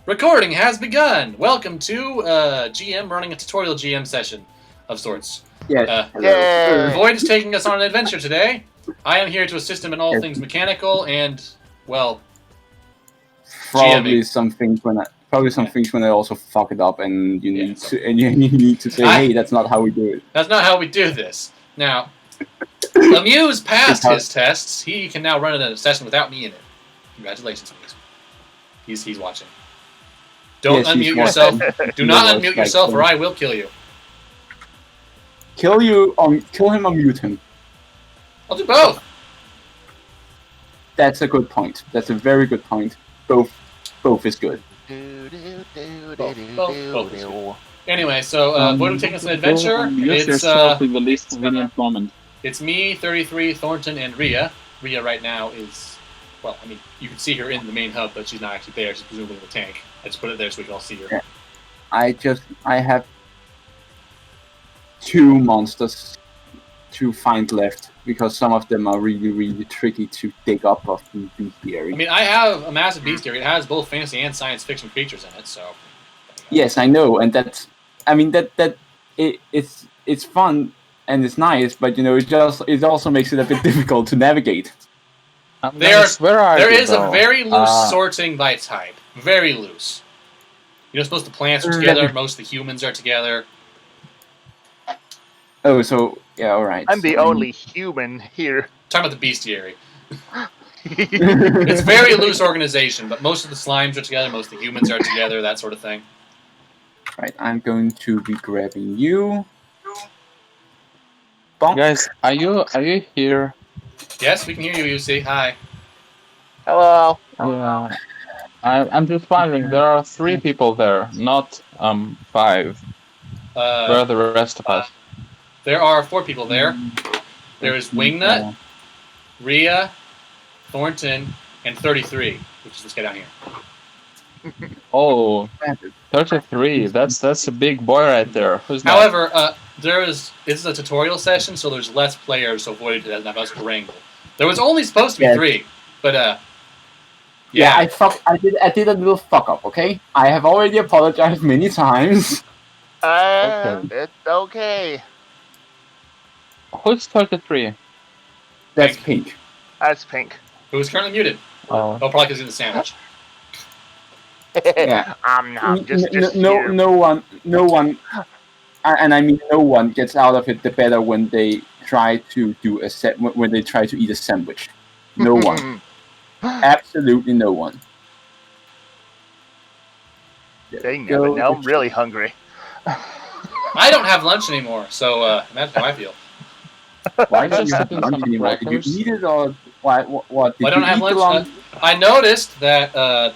Recording has begun. Welcome to GM running a tutorial GM session of sorts. Yes. Void is taking us on an adventure today. I am here to assist him in all things mechanical and, well, probably GMing. some things when I also fuck it up, and you need to say, hey, that's not how we do it. That's not how we do this. Now, Amuse passed his tests. He can now run a session without me in it. Congratulations, Amuse. He's watching. Don't unmute yourself. Do not unmute yourself, or I will kill you. Kill him or mute him. I'll do both. That's a good point. That's a very good point. Both is good. Both is good. Anyway, so Void will take us on an adventure. Use yourself in the least convenient moment. It's me, 33, Thornton, and Rhea. Rhea right now is, well, I mean, you can see her in the main hub, but she's not actually there. She's presumably in the tank. I just put it there so we can all see her. Yeah. I have 2 monsters to find left, because some of them are really, really tricky to dig up of the bestiary. I mean, I have a massive bestiary. It has both fantasy and science fiction creatures in it, so... Yes, I know, and it's fun and it's nice, but it also makes it a bit difficult to navigate. There is a very loose sorting by type. Very loose. Most of the plants are together, most of the humans are together. Oh, so, yeah, alright. I'm the only human here. Talking about the bestiary. It's very loose organization, but most of the slimes are together, most of the humans are together, that sort of thing. Right, I'm going to be grabbing you. Bonk. Guys, are you here? Yes, we can hear you, UC. Hi. Hello. Yeah. I'm just wondering, there are 3 people there, not 5. Where are the rest of us? There are 4 people there. There is Wingnut, Rhea, Thornton, and 33, which is this guy down here. Oh, 33. That's a big boy right there. Who's that? However, this is a tutorial session, so there's less players, so Void doesn't have us to wrangle. There was only supposed to be 3, but yeah, I did a little fuck up. Okay, I have already apologized many times. It's okay. Who's 33? That's Pink. That's Pink. Who's currently muted? Oh, probably because he's in the sandwich. Yeah. I'm not just no one, and I mean no one gets out of it the better when they try to do when they try to eat a sandwich. No one. Absolutely no one. Dang it, but now I'm really hungry. I don't have lunch anymore, so that's how I feel. Why don't you have lunch anymore? Did you eat it, or what? Why don't I have lunch? I noticed that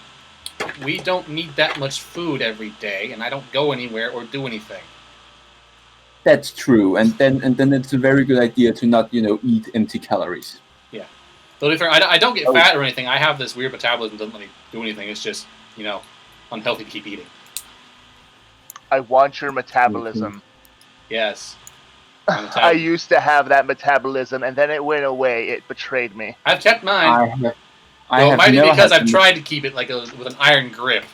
we don't need that much food every day, and I don't go anywhere or do anything. That's true, and then it's a very good idea to not eat empty calories. Yeah. Totally fair. I don't get fat or anything. I have this weird metabolism that doesn't let me do anything. It's just, unhealthy to keep eating. I want your metabolism. Yes. I used to have that metabolism, and then it went away. It betrayed me. I've kept mine. It might be because I've tried to keep it with an iron grip.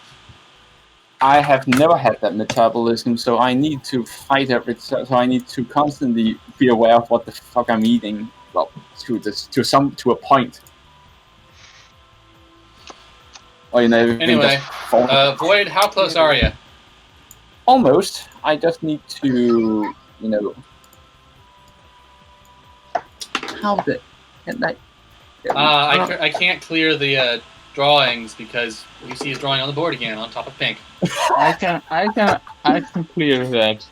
I have never had that metabolism, so I need to fight everything. So I need to constantly be aware of what the fuck I'm eating. Well, to a point. Or Anyway, Void, how close are you? Almost. I just need to, how the I can't clear the drawings because UC is drawing on the board again on top of Pink. I can clear that.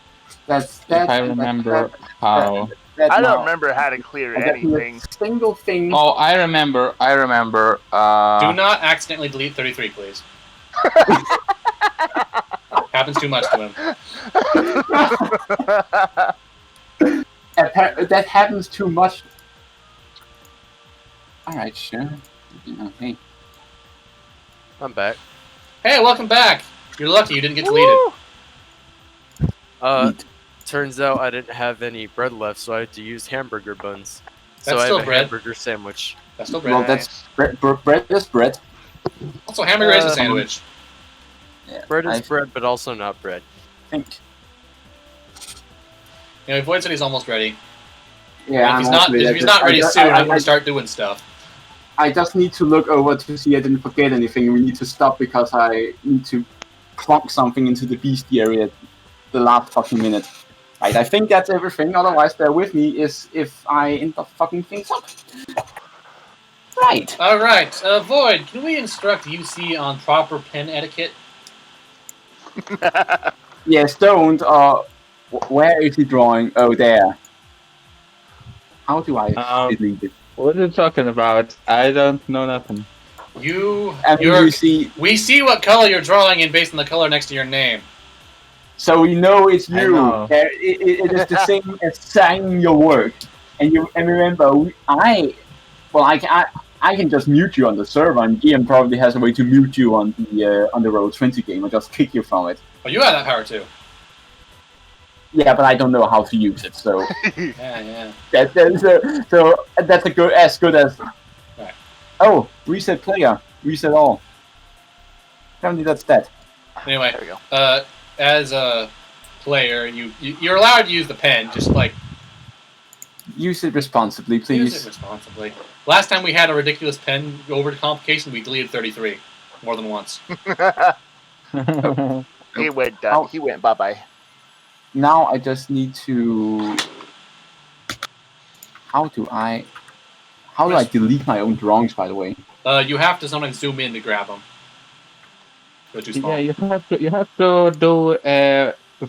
That's if I remember how. I don't remember how to clear anything. Single thing. Oh, I remember. Do not accidentally delete 33, please. Happens too much to him. That happens too much. Alright, sure. Hey. I'm back. Hey, welcome back! You're lucky you didn't get deleted. Turns out I didn't have any bread left, so I had to use hamburger buns. So That's I still have a bread. hamburger sandwich. That's still bread. Well, that's bread is bread. Also, hamburger is a sandwich. Yeah, Bread is I bread, but also not bread. think. Void said he's almost ready. Yeah, And if he's not ready soon, I'm going to start doing stuff. I just need to look over to see I didn't forget anything. We need to stop because I need to plonk something into the beastie area the last fucking minute. Right, I think that's everything. Otherwise, bear with me if I end up fucking things up. Right. All right, Void, can we instruct UC on proper pen etiquette? Yes, don't. Where is he drawing? Oh, there. How do I delete it? What are you talking about? I don't know nothing. You see. We see what color you're drawing in based on the color next to your name. So we know it's you. Know. It is the same as signing your work. And remember, I can just mute you on the server, and GM probably has a way to mute you on the Roll20 game and just kick you from it. Oh, you have that power too. Yeah, but I don't know how to use it, so yeah. that's a good as. Right. Oh, reset player, reset all. Apparently that's that. Anyway, there we go. As a player, you're allowed to use the pen, just like use it responsibly, please. use it responsibly. Last time we had a ridiculous pen over to complication, we deleted 33 more than once. He went bye-bye. Now I just need to. How do I delete my own drawings? By the way. You have to sometimes zoom in to grab them. They're too small. Yeah, you have to do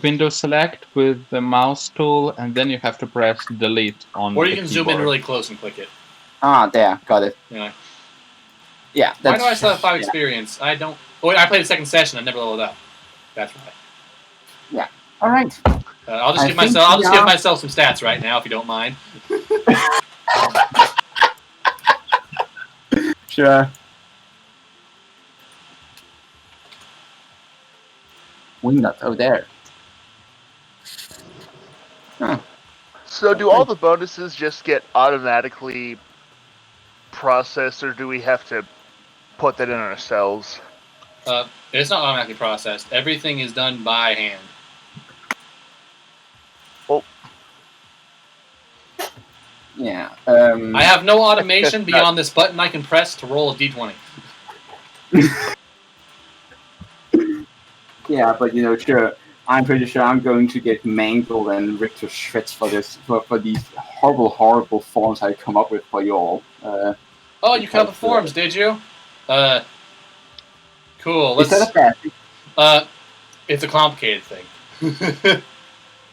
Windows select with the mouse tool, and then you have to press delete on. Or you the can keyboard. zoom in really close and click it. Ah, there, got it. Yeah. Yeah. Why do I still have 5 experience? I don't. Oh, wait, I played the second session. I never leveled up. That's right. Yeah. All right. I'll just give myself some stats right now, if you don't mind. Sure. Wingnut. Oh, there. Huh. So do all the bonuses just get automatically processed, or do we have to put that in ourselves? It's not automatically processed. Everything is done by hand. Oh. Yeah. I have no automation beyond this button I can press to roll a d20. Yeah, but sure. I'm pretty sure I'm going to get mangled and ripped to shreds for this for these horrible forms I come up with for you all. Oh, you cut the forms, did you? Cool. Is that a bad thing? It's a complicated thing.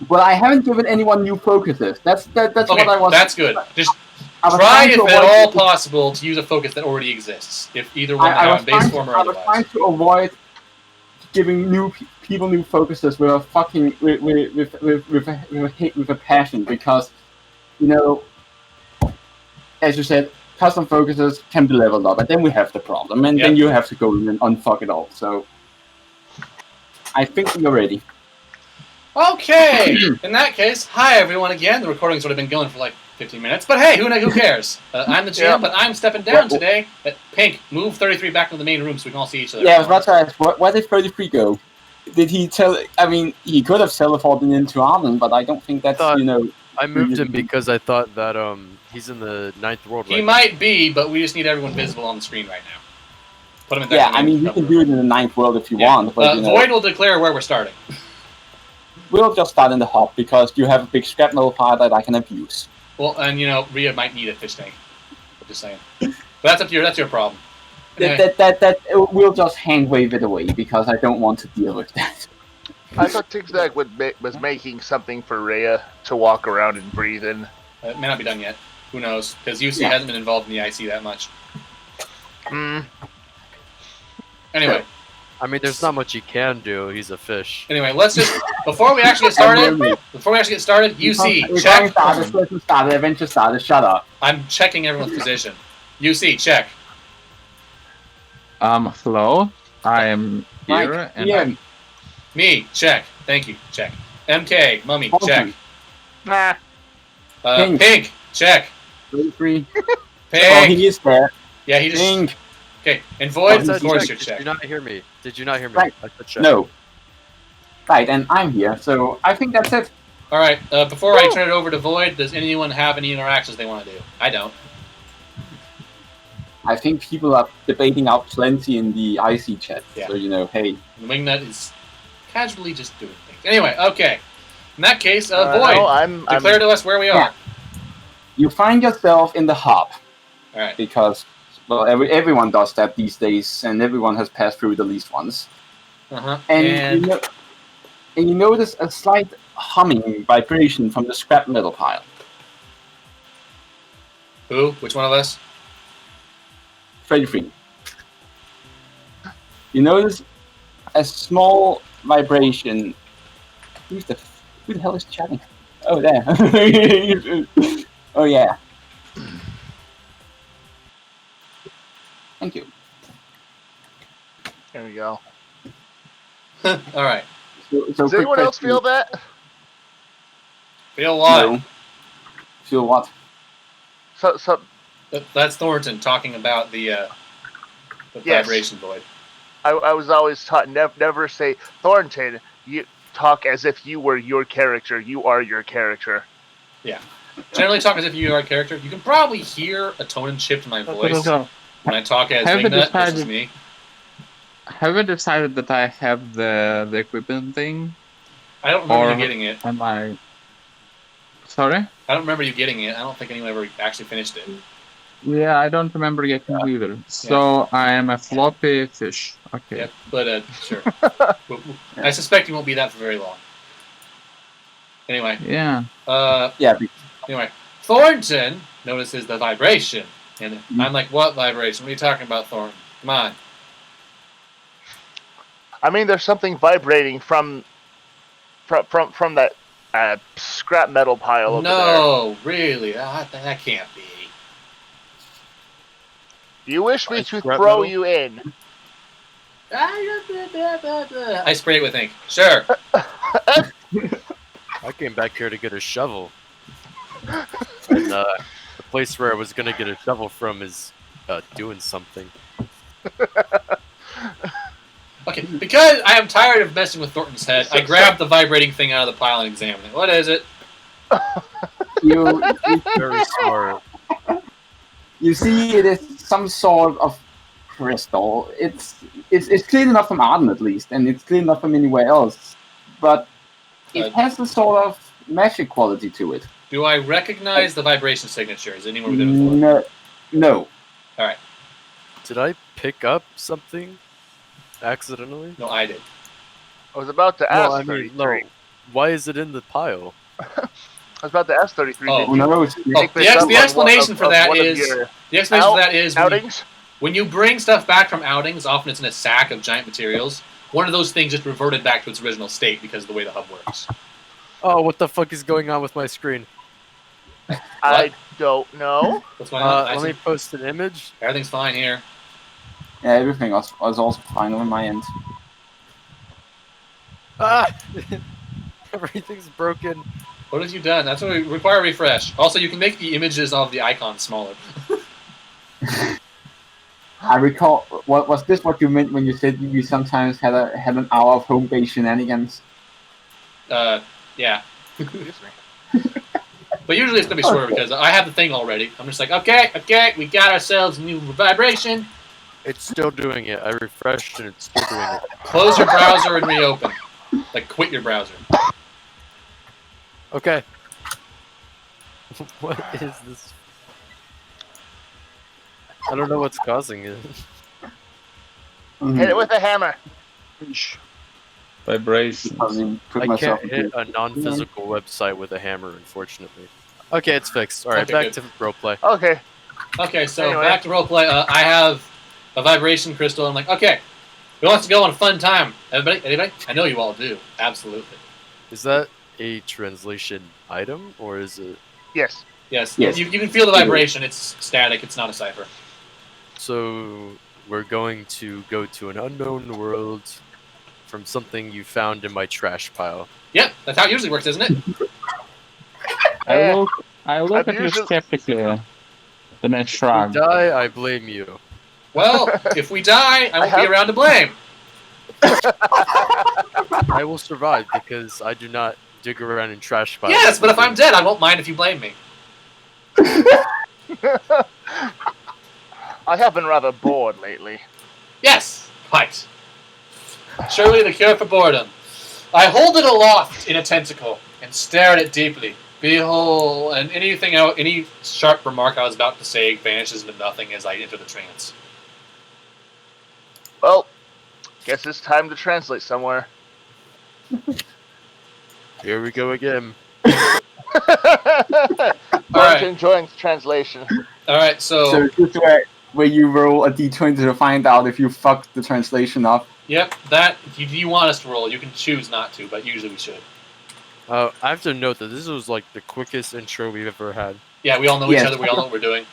Well, I haven't given anyone new focuses. That's okay, what I was. That's good. Just try, if at all possible, to use a focus that already exists. If either one are in base form or otherwise. I was trying to avoid giving people new focuses with a fucking with a passion, because as you said, custom focuses can be leveled up, and then we have the problem, and then you have to go in and unfuck it all. So I think we're ready. Okay, in that case, hi everyone again. The recording's already been going for like 15 minutes, but hey, who cares? I'm the GM, but I'm stepping down today. Pink, move 33 back into the main room so we can all see each other. Yeah, I was about to ask, where did 33 go? Did he tell? I mean, he could have teleported into Arden, but I don't think that's I moved him because I thought that he's in the 9th world. He might be, but we just need everyone visible on the screen right now. Put him in. Yeah, I mean, you can do it in the 9th world if you want. But, Void will declare where we're starting. We'll just start in the hub because you have a big scrap metal pile that I can abuse. Well, and Rhea might need a fish tank. I'm just saying. But that's up to that's your problem. That we'll just hand wave it away because I don't want to deal with that. I thought Tigzag was making something for Rhea to walk around and breathe in. It may not be done yet. Who knows? Because UC hasn't been involved in the IC that much. Anyway. I mean, there's not much he can do. He's a fish. Anyway, let's just before we actually get started, UC check. Adventure started. Shut up. I'm checking everyone's position. UC check. Hello. I am here, and me check. Thank you. Check. MK Mummy check. Nah. Pink check. 33. Pink. Oh, he is there. Yeah, he just. Pink. Okay, and Void, Outside of course check, you're Did checked. you not hear me? Did you not hear me? Right. I said check. No. Right, and I'm here, so I think that's it. All right. Before I turn it over to Void, does anyone have any interactions they want to do? I don't. I think people are debating out plenty in the IC chat. Yeah. So, hey. Wingnut is casually just doing things. Anyway, okay. In that case, Void, No, I'm declare to us where we are. Yeah. You find yourself in the hub. All right. Because, well, everyone does that these days, and everyone has passed through it at least once. Uh-huh. And you notice a slight humming vibration from the scrap metal pile. Who? Which one of us? Freddy Free. You notice a small vibration. Who the hell is chatting? Oh, there. Oh, yeah. Thank you. There we go. All right. So Does anyone else feel that? Feel what? No. Feel what? So That's Thornton talking about the Yes. vibration Void. I was always taught never say Thornton. You talk as if you were your character. You are your character. Yeah. Generally talk as if you are a character. You can probably hear a tone and shift in my voice when I talk as Have we Wingnut versus decided- me. Have I decided that I have the equipment thing? I don't remember Or- you getting it. Am I... Sorry? I don't remember you getting it. I don't think anyone ever actually finished it. Yeah, I don't remember getting it either. So I am a floppy fish. Okay. Yep, but sure. I suspect you won't be that for very long. Anyway, Yeah. Yeah. Anyway, Thornton notices the vibration, and I'm like, "What vibration? What are you talking about, Thornton? Come on." I mean, there's something vibrating from that scrap metal pile over there. No, really, that can't be. You wish me to Scrap throw metal? you in? I spray it with ink. Sure. I came back here to get a shovel. And the place where I was gonna get a shovel from is doing something. Okay, because I am tired of messing with Thornton's head, I grabbed the vibrating thing out of the pile and examined it. What is it? You Very smart. you see, it is some sort of crystal. It's clean enough from Arden at least, and it's clean enough from anywhere else. But it has a sort of magic quality to it. Do I recognize the vibration signature? Is anyone within 4? No. Did I pick up something accidentally? No, I did. I was about to ask. No, I mean, no. Why is it in the pile? I was about to ask 33. Oh. Did Who you knows? pick this up on the explanation one for that one of is your outings? When you bring stuff back from outings, often it's in a sack of giant materials. One of those things just reverted back to its original state because of the way the hub works. Oh, what the fuck is going on with my screen? I don't know. What's going on? Let me post an image. Everything's fine here. Yeah, everything was also fine on my end. Ah! Everything's broken. What have you done? That's what we require a refresh. Also, you can make the images of the icons smaller. I recall. Was this what you meant when you said you sometimes had an hour of home base shenanigans? Yeah. Excuse me. But usually it's gonna be shorter because I have the thing already. I'm just like, okay, we got ourselves a new vibration. It's still doing it. I refreshed and it's still doing it. Close your browser and reopen. Like, quit your browser. Okay. What is this? I don't know what's causing it. Hit it with a hammer. Vibrations. I can't hit a non-physical website with a hammer, unfortunately. Okay, it's fixed. Alright, Okay, back good. to roleplay. Okay. Okay, so Anyway. back to roleplay. I have a vibration crystal. I'm like, okay, who wants to go on a fun time? Everybody? Anybody? I know you all do. Absolutely. Is that a translation item, or is it... Yes. Yes. Yes. You can feel the vibration. It's static. It's not a cipher. So, we're going to go to an unknown world from something you found in my trash pile. Yep, that's how it usually works, isn't it? I look I've at you usually- skeptically. Then I If you shrug. die, I blame you. Well, if we die, I won't be have- around to blame. I will survive because I do not dig around in trash piles. Yes, but if I'm dead, I won't mind if you blame me. I have been rather bored lately. Yes, right. Surely the cure for boredom. I hold it aloft in a tentacle and stare at it deeply. Behold, and any sharp remark I was about to say vanishes into nothing as I enter the trance. Well, guess it's time to translate somewhere. Here we go again. Aren't enjoying translation. All right, So this is where you roll a d20 to find out if you fucked the translation up. Yep, that if you want us to roll, you can choose not to, but usually we should. I have to note that this was like the quickest intro we've ever had. Yeah, we all know each other. We all know what we're doing.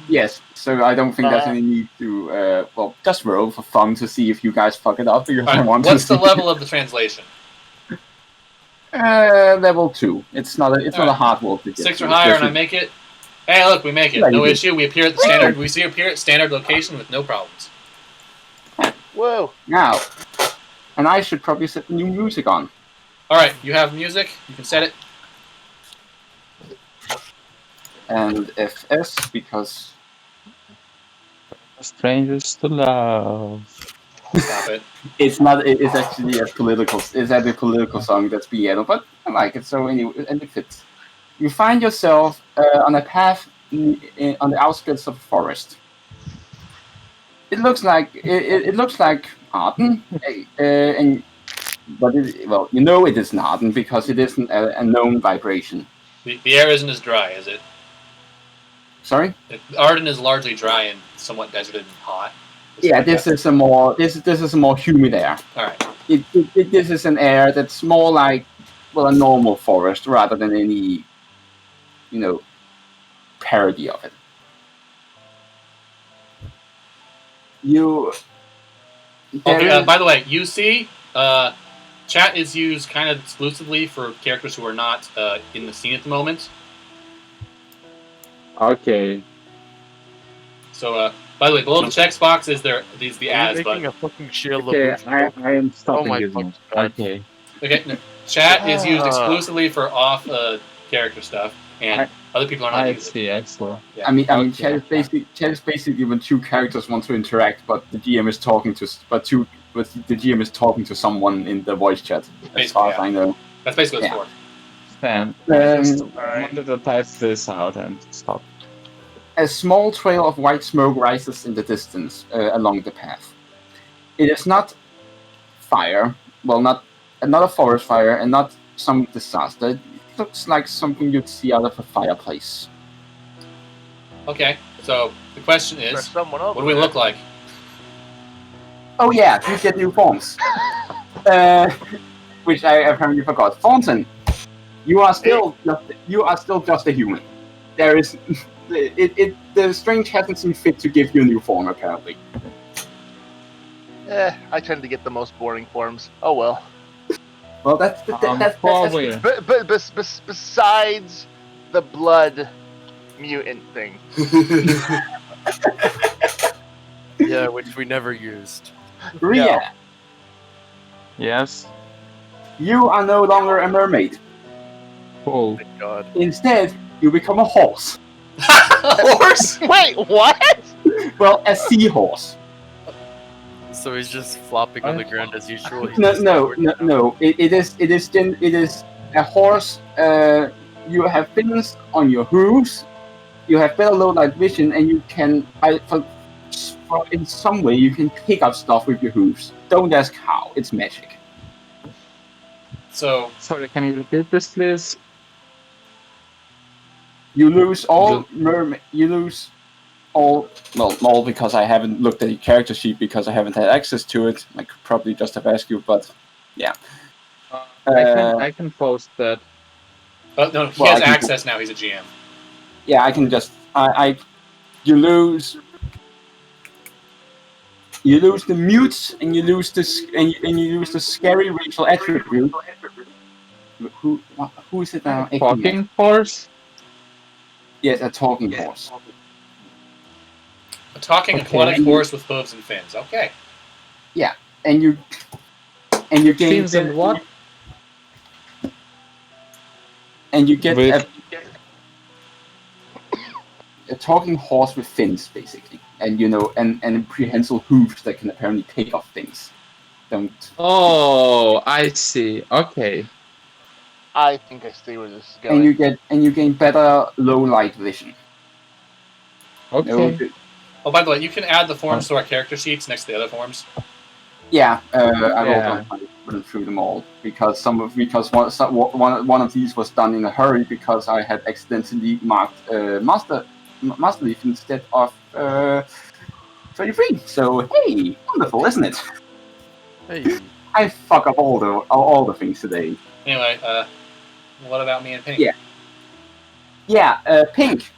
Yes, so I don't think there's any need to, just roll for fun to see if you guys fuck it up. Because I want what's to the level of the translation? Level 2. It's not a hard roll to get. 6 or higher, and I make it. Hey, look, we make it. Yeah, No you issue. We appear at the standard. We appear at standard location with no problems. Whoa. Now, and I should probably set the new music on. All right, you have music. You can set it. And FS because Strangers to love. Stop it. it's not. It's actually a political. It's a political song that's being added, but I like it. So anyway, and it fits. You find yourself on a path on the outskirts of a forest. It looks like it looks like Arden, but you know it isn't Arden because it isn't a known vibration. The air isn't as dry, is it? Sorry. Arden is largely dry and somewhat deserted and hot. This is a more humid air. All right. This is an air that's more like a normal forest rather than any, parody of it. Okay. By the way, UC chat is used kind of exclusively for characters who are not in the scene at the moment. Okay. So, by the way, below the text box is the ads making button. a fucking shield Okay, of I am stopping my using it. fucking God. Okay. Okay, no, chat is used exclusively for off character stuff, and other people are not I using it. see, excellent. Yeah. I mean, Okay. chat is basically when two characters want to interact, but the GM is talking to, the GM is talking to someone in the voice chat. As far as I know. That's basically what it's Sam, Um, I just wanted to type this out and stop. A small trail of white smoke rises in the distance along the path. It is not fire, not a forest fire, and not some disaster. It looks like something you'd see out of a fireplace. for. Okay, so the question There's is, someone what over do we there. look like? Oh yeah, you get new forms. Which I apparently forgot. Thornton, you are still just a human. There is the strange hasn't seen fit to give you a new form apparently. I tend to get the most boring forms. Oh well. Well, that's Probably. But besides the blood mutant thing. Yeah, which we never used. Ria, No. Yes. you are no longer a mermaid. Cool. Thank God. Instead, you become a horse. A horse? Wait, what? Well, a seahorse. So he's just flopping on the ground as usual. He's No. just It is a horse. You have fins on your hooves. You have better low light vision, and you can, in some way, you can pick up stuff with your hooves. Don't ask how. It's magic. So, Sorry, can you repeat this, please? You lose all You lose all. Well, all because I haven't looked at the character sheet because I haven't had access to it. I could probably just have asked you, but yeah. I can post that. no, he Well, has I can- access now. He's a GM. Yeah, I can just. You lose. You lose the mutes, and you lose and you lose the scary racial attribute. Who is it now? Talking horse? Yes, a talking horse. A talking aquatic horse with hooves and fins. Okay. Yeah, and you gain Fins and what? And you get With- a talking horse with fins, basically, and and prehensile hooves that can apparently pick up things. Don't. Oh, I see. Okay. I think I see where this is going. And you gain better low light vision. Okay. Oh, by the way, you can add the forms to our character sheets next to the other forms. Yeah, I Yeah. wrote on through them all because one of these was done in a hurry because I had accidentally marked master leaf instead of 33. So hey, wonderful, isn't it? Hey. I fuck up all the things today. Anyway, what about me and Pink? Yeah, Pink.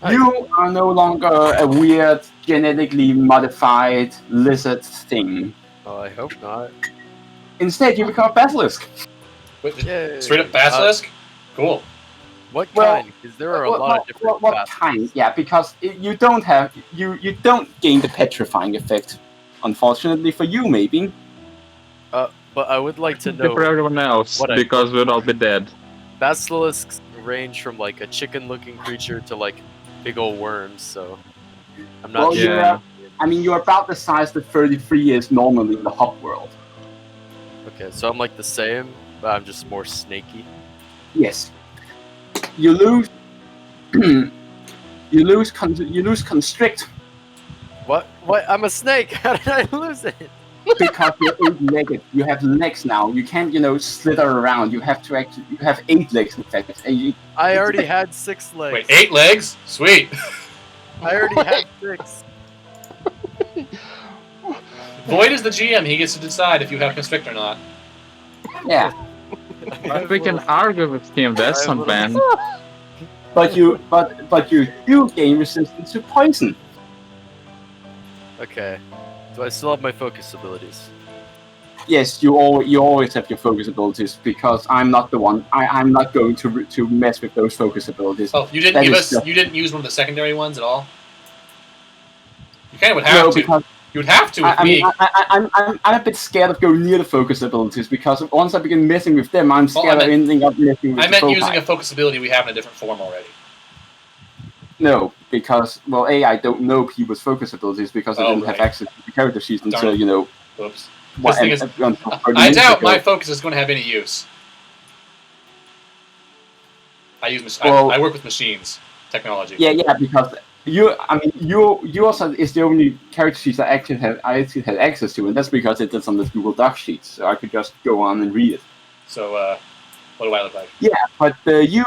Hi. You are no longer a weird genetically modified lizard thing. Oh, I hope not. Instead, you become a basilisk. Wait, Yay. straight up basilisk? Cool. What Well, kind? Because there are a lot of different what basilisks. kind? Yeah, because you don't gain the petrifying effect. Unfortunately for you, maybe. But I would like to For know, everyone else, what I- because we'd all be dead. basilisks range from like a chicken-looking creature to like big old worms. So I'm not Well, sure. Yeah. you're about the size that 33 is normally in the hub world. Okay, so I'm like the same, but I'm just more snaky. Yes. You lose. you lose constrict What? What? I'm a snake. How did I lose it? because you're 8-legged. You have legs now. You can't, slither around. You have 8 legs in fact. And I already had 6 legs. Wait, 8 legs? Sweet. I already had 6. Void is the GM. He gets to decide if you have constrict or not. yeah. If we can argue with him, that's not bad. But you do gain resistance to poison. Okay. Do I still have my focus abilities? Yes, you always have your focus abilities because I'm not the one. I'm not going to mess with those focus abilities. Oh, you didn't That give is us. just- You didn't use one of the secondary ones at all. You kind of would have No, to. because You would have to with I me. mean, I'm a bit scared of going near the focus abilities because once I begin messing with them, I'm scared of ending up messing with I the meant foci. using a focus ability we have in a different form already. No, because I don't know people's focus abilities because I Oh, didn't have right. access to the character sheets Darn until it. Whoops. what, This thing is. until 30 I minutes doubt ago. my focus is going to have any use. I work with machines, technology. Yeah, because you also is the only character sheets I actually had access to, and that's because it is on the Google Doc sheets, so I could just go on and read it. So, what do I look like? Yeah, but you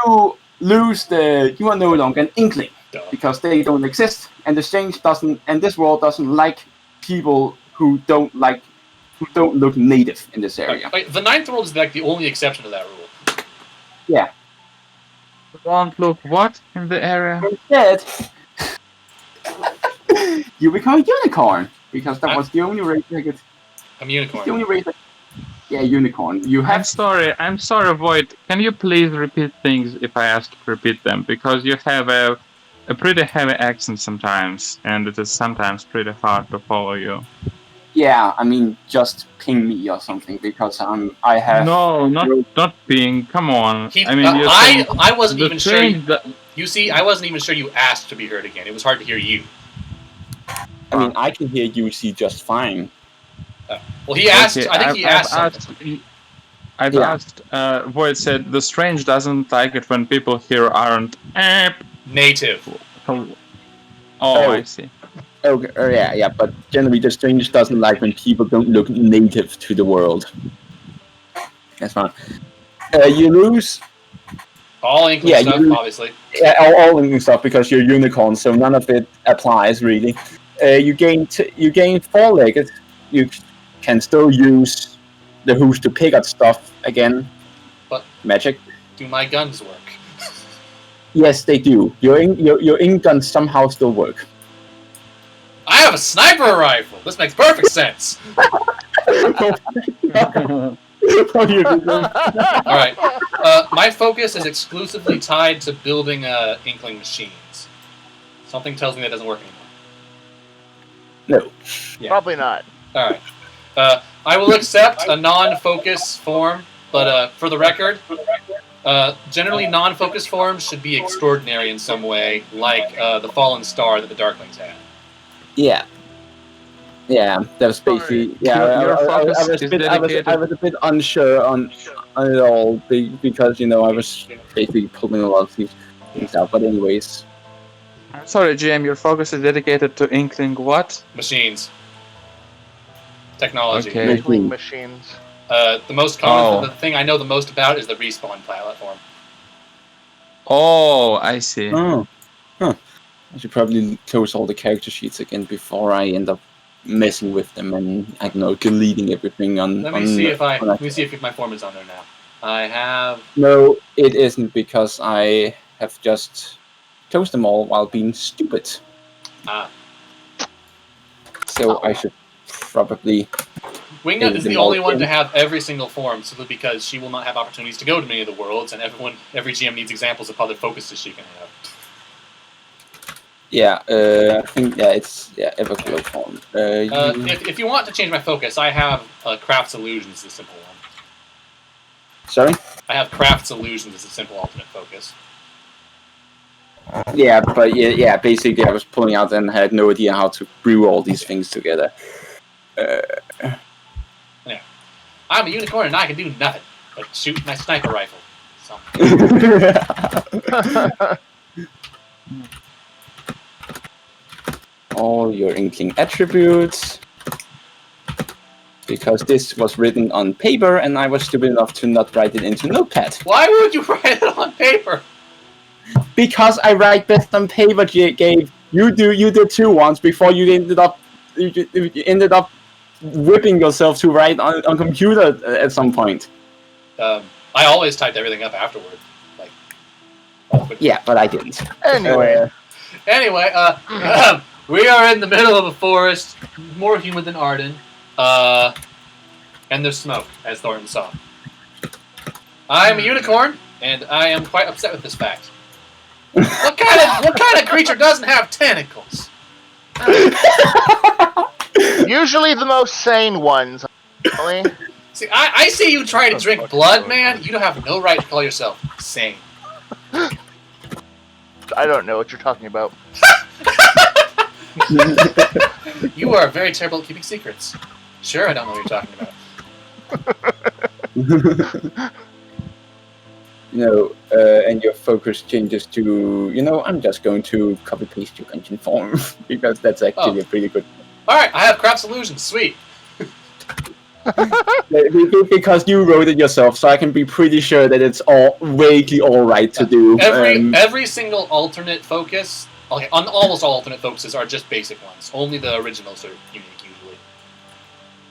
are no longer an inkling Duh. because they don't exist, and this world doesn't like people who don't look native in this area. Wait, the ninth world is like the only exception to that rule. Yeah. Don't look what in the area? Instead, you become a unicorn because that was the only race I could. I'm The unicorn. only race. Yeah, unicorn. You I'm have. sorry, Void. Can you please repeat things if I ask to repeat them? Because you have a pretty heavy accent sometimes, and it is sometimes pretty hard to follow you. Yeah, I mean, just ping me or something because I have. No, not being. Come on. He, I mean, you're saying I wasn't the even sure. strange that- You see, I wasn't even sure you asked to be heard again. It was hard to hear you. I mean, I can hear you see just fine. Well, he asked. Okay, I think he asked something. I've asked. Void said the strange doesn't like it when people here aren't. Native. Oh, I see. Okay, yeah, but generally the strange doesn't like when people don't look native to the world. That's fine. You lose. All Inkling Yeah, stuff, you- obviously. Yeah, all English stuff because you're unicorn, so none of it applies really. You gain 4-legged. You can still use the hooves to pick at stuff again. But- magic. Do my guns work? Yes, they do. Your ink guns somehow still work. I have a sniper rifle. This makes perfect sense. All right. My focus is exclusively tied to building Inkling machines. Something tells me that doesn't work anymore. No. Yeah. Probably not. All right. I will accept a non-focus form, but for the record, generally non-focus forms should be extraordinary in some way, like the fallen star that the Darklings had. Yeah. Yeah, that was basically. Yeah, Your focus is I was a bit unsure on it all because I was basically pulling a lot of these things out. But anyways, Sorry, GM, your focus is dedicated to Inkling what? Machines. Technology. Okay. Inkling machines. The most common, Oh. the thing I know the most about is the respawn platform. Oh, I see. I should probably close all the character sheets again before I end up messing with them and I don't know deleting everything on. Let me see if my form is on there now. I have. No, it isn't because I have just closed them all while being stupid. Ah. So I should probably. Wingnut is the only one to have every single form, simply because she will not have opportunities to go to many of the worlds, and every GM needs examples of other focuses she can have. Yeah, I think it's Everglow form. If you want to change my focus, I have Craft's Illusions as a simple one. Sorry? I have Craft's Illusions as a simple alternate focus. Yeah, but basically I was pulling out and had no idea how to brew all these things together. Yeah. I'm a unicorn and I can do nothing but shoot my sniper rifle. So. All your Inkling attributes. Because this was written on paper and I was stupid enough to not write it into Notepad. Why would you write it on paper? Because I write best on paper, Gabe. You did too once before you ended up whipping yourself to write on computer at some point. I always typed everything up afterward. Yeah, but I didn't. Anyway. We are in the middle of a forest, more humid than Arden, and there's smoke, as Thornton saw. I'm a unicorn, and I am quite upset with this fact. What kind of creature doesn't have tentacles? Usually the most sane ones. See, I see you try to drink blood, man. You don't have no right to call yourself sane. I don't know what you're talking about. You are very terrible at keeping secrets. Sure, I don't know what you're talking about. And your focus changes to, I'm just going to copy-paste your engine form, because that's actually a pretty good one. Alright, I have Craft's Illusions, sweet. Because you wrote it yourself, so I can be pretty sure that it's vaguely alright to do. Every single alternate focus, almost all alternate focuses are just basic ones. Only the originals are unique, usually.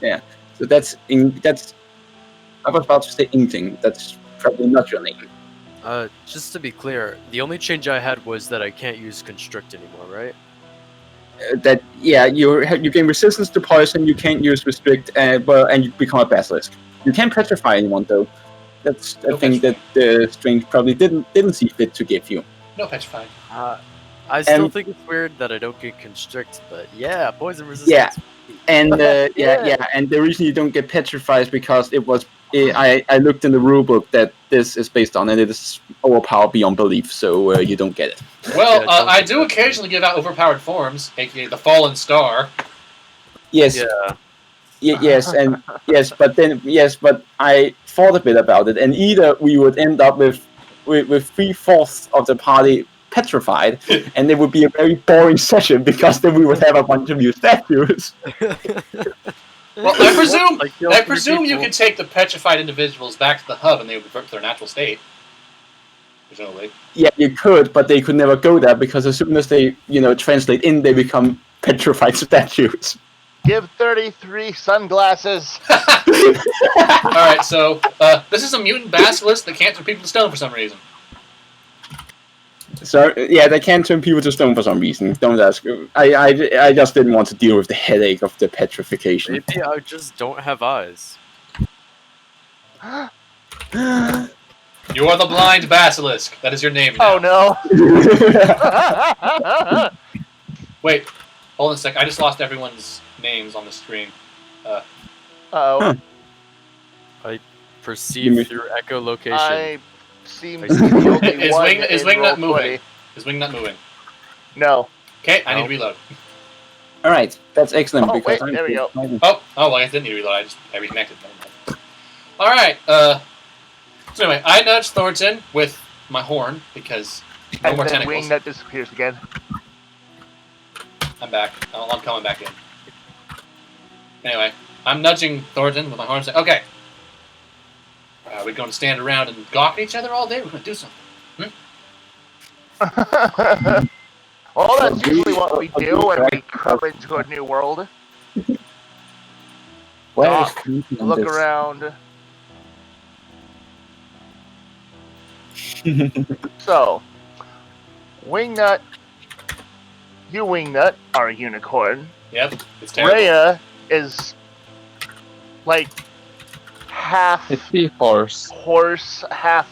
Yeah, so that's I was about to say Inkling, that's probably not your name. Just to be clear, the only change I had was that I can't use Constrict anymore, right? You gain resistance to poison, you can't use Restrict, and you become a Basilisk. You can't petrify anyone though. That's a thing that the string probably didn't see fit to give you. No petrifying. I still think it's weird that I don't get Constrict, but yeah, poison resistance. Yeah, and and the reason you don't get petrified is because I looked in the rulebook that this is based on, and it is overpowered beyond belief, so you don't get it. Well, I do occasionally give out overpowered forms, aka the Fallen Star. Yes. Yeah. But I thought a bit about it, and either we would end up with 3/4 of the party petrified, and it would be a very boring session because then we would have a bunch of new statues. Well, I presume you could take the petrified individuals back to the hub and they would revert to their natural state. Presumably. Yeah, you could, but they could never go there because as soon as they, translate in, they become petrified statues. Give 33 sunglasses. Alright, so this is a mutant basilisk that can't turn people to stone for some reason. So they can turn people to stone for some reason. Don't ask. I just didn't want to deal with the headache of the petrification. Maybe I just don't have eyes. You are the blind basilisk. That is your name now. Oh no. Wait, Hold on a sec. I just lost everyone's names on the screen. Oh, Perceive through echolocation. I seem to be the only Is one Wingnut in moving? Roll20. Is Wingnut moving? No. Okay, I need No. to reload. All right, that's excellent. Oh, because wait, there we go. Oh, well, I didn't need to reload. I reconnected. All right. So anyway, I nudged Thornton with my horn because no And more then tentacles. Wingnut disappears again. I'm back. Oh, I'm coming back in. Anyway, I'm nudging Thornton with my horn. Saying, okay. Are we going to stand around and gawk at each other all day? We're going to do something. Well, that's usually what we do when we come into a new world. Where is Doc, Creepy on Look this? around. So, Wingnut, you Wingnut are a unicorn. Yep, it's terrible. Rhea is like half A seahorse. horse, half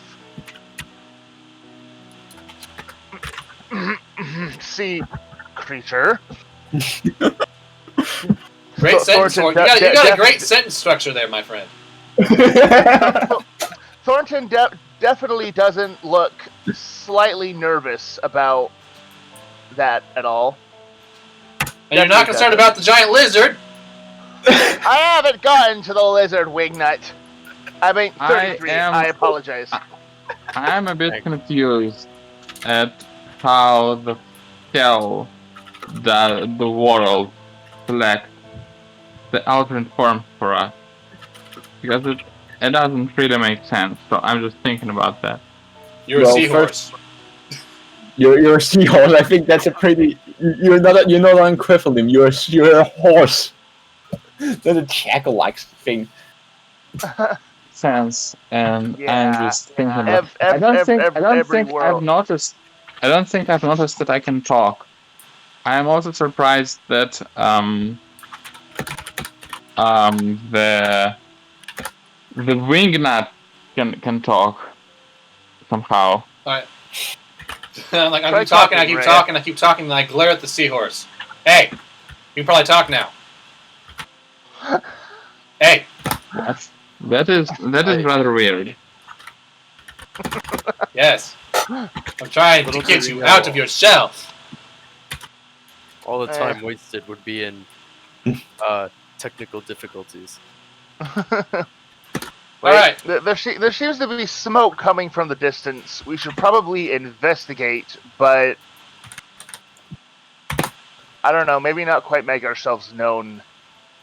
sea creature. Great sentence, Thornton Thornton. You got a great sentence structure there, my friend. Thornton definitely doesn't look slightly nervous about that at all. And you're not concerned about the giant lizard. I haven't gotten to the lizard, Wingnut. I mean, 33. I apologize. I'm a bit confused at how the hell the world select the alternate form for us. Because it doesn't really make sense, so I'm just thinking about that. You're a seahorse. You're a seahorse. I think that's a pretty. You're not on equivalent. You're a horse. That's a jackal-like thing. Sense, and I'm just thinking. I don't think I've noticed. I don't think I've noticed that I can talk. I am also surprised that the wingnut can talk somehow. Alright. I keep talking, and I glare at the seahorse. Hey! You can probably talk now. Hey! That is rather weird. Yes. I'm trying to get you out of your shell. All the time wasted would be in technical difficulties. Alright. There seems to be smoke coming from the distance. We should probably investigate, but I don't know, maybe not quite make ourselves known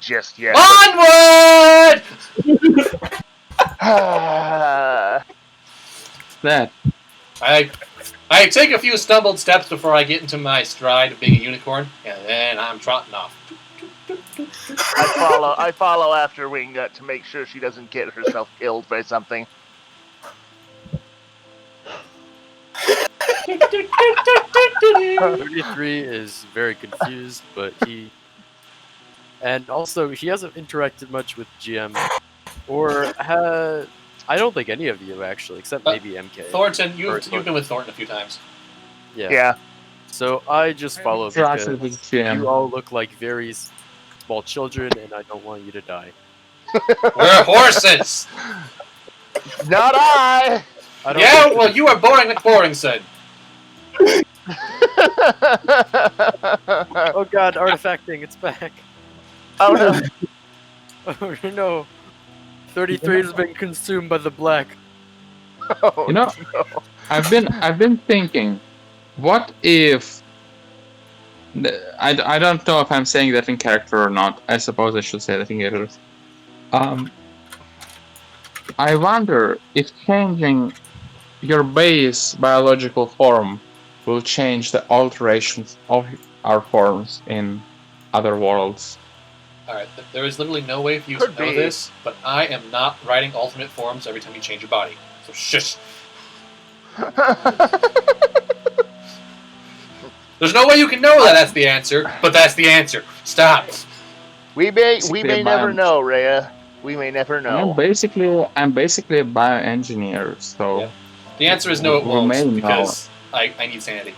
just yet. Onward! That. I take a few stumbled steps before I get into my stride of being a unicorn, and then I'm trotting off. I follow after Wingnut to make sure she doesn't get herself killed by something. 33 is very confused, but he hasn't interacted much with GM, or I don't think any of you actually, except maybe MK. Thornton, you've been with Thornton a few times. Yeah. So I just follow because GM. you all look like very small children, and I don't want you to die. We're horses. Not I. Yeah, well, you are boring like boring said. Oh god, artifacting, it's back. Oh no. Oh no. 33 has been consumed by the black. Oh, You know, no. I've been thinking, what if I don't know if I'm saying that in character or not. I suppose I should say that in character. I wonder if changing your base biological form will change the alterations of our forms in other worlds. Alright, there is literally no way for you to know this, but I am not writing alternate forms every time you change your body. So shush. There's no way you can know that that's the answer, but that's the answer. Stop. We may never know, Rhea. We may never know. I'm basically a bioengineer, so Yeah. The answer is no, it We won't, may because I need sanity.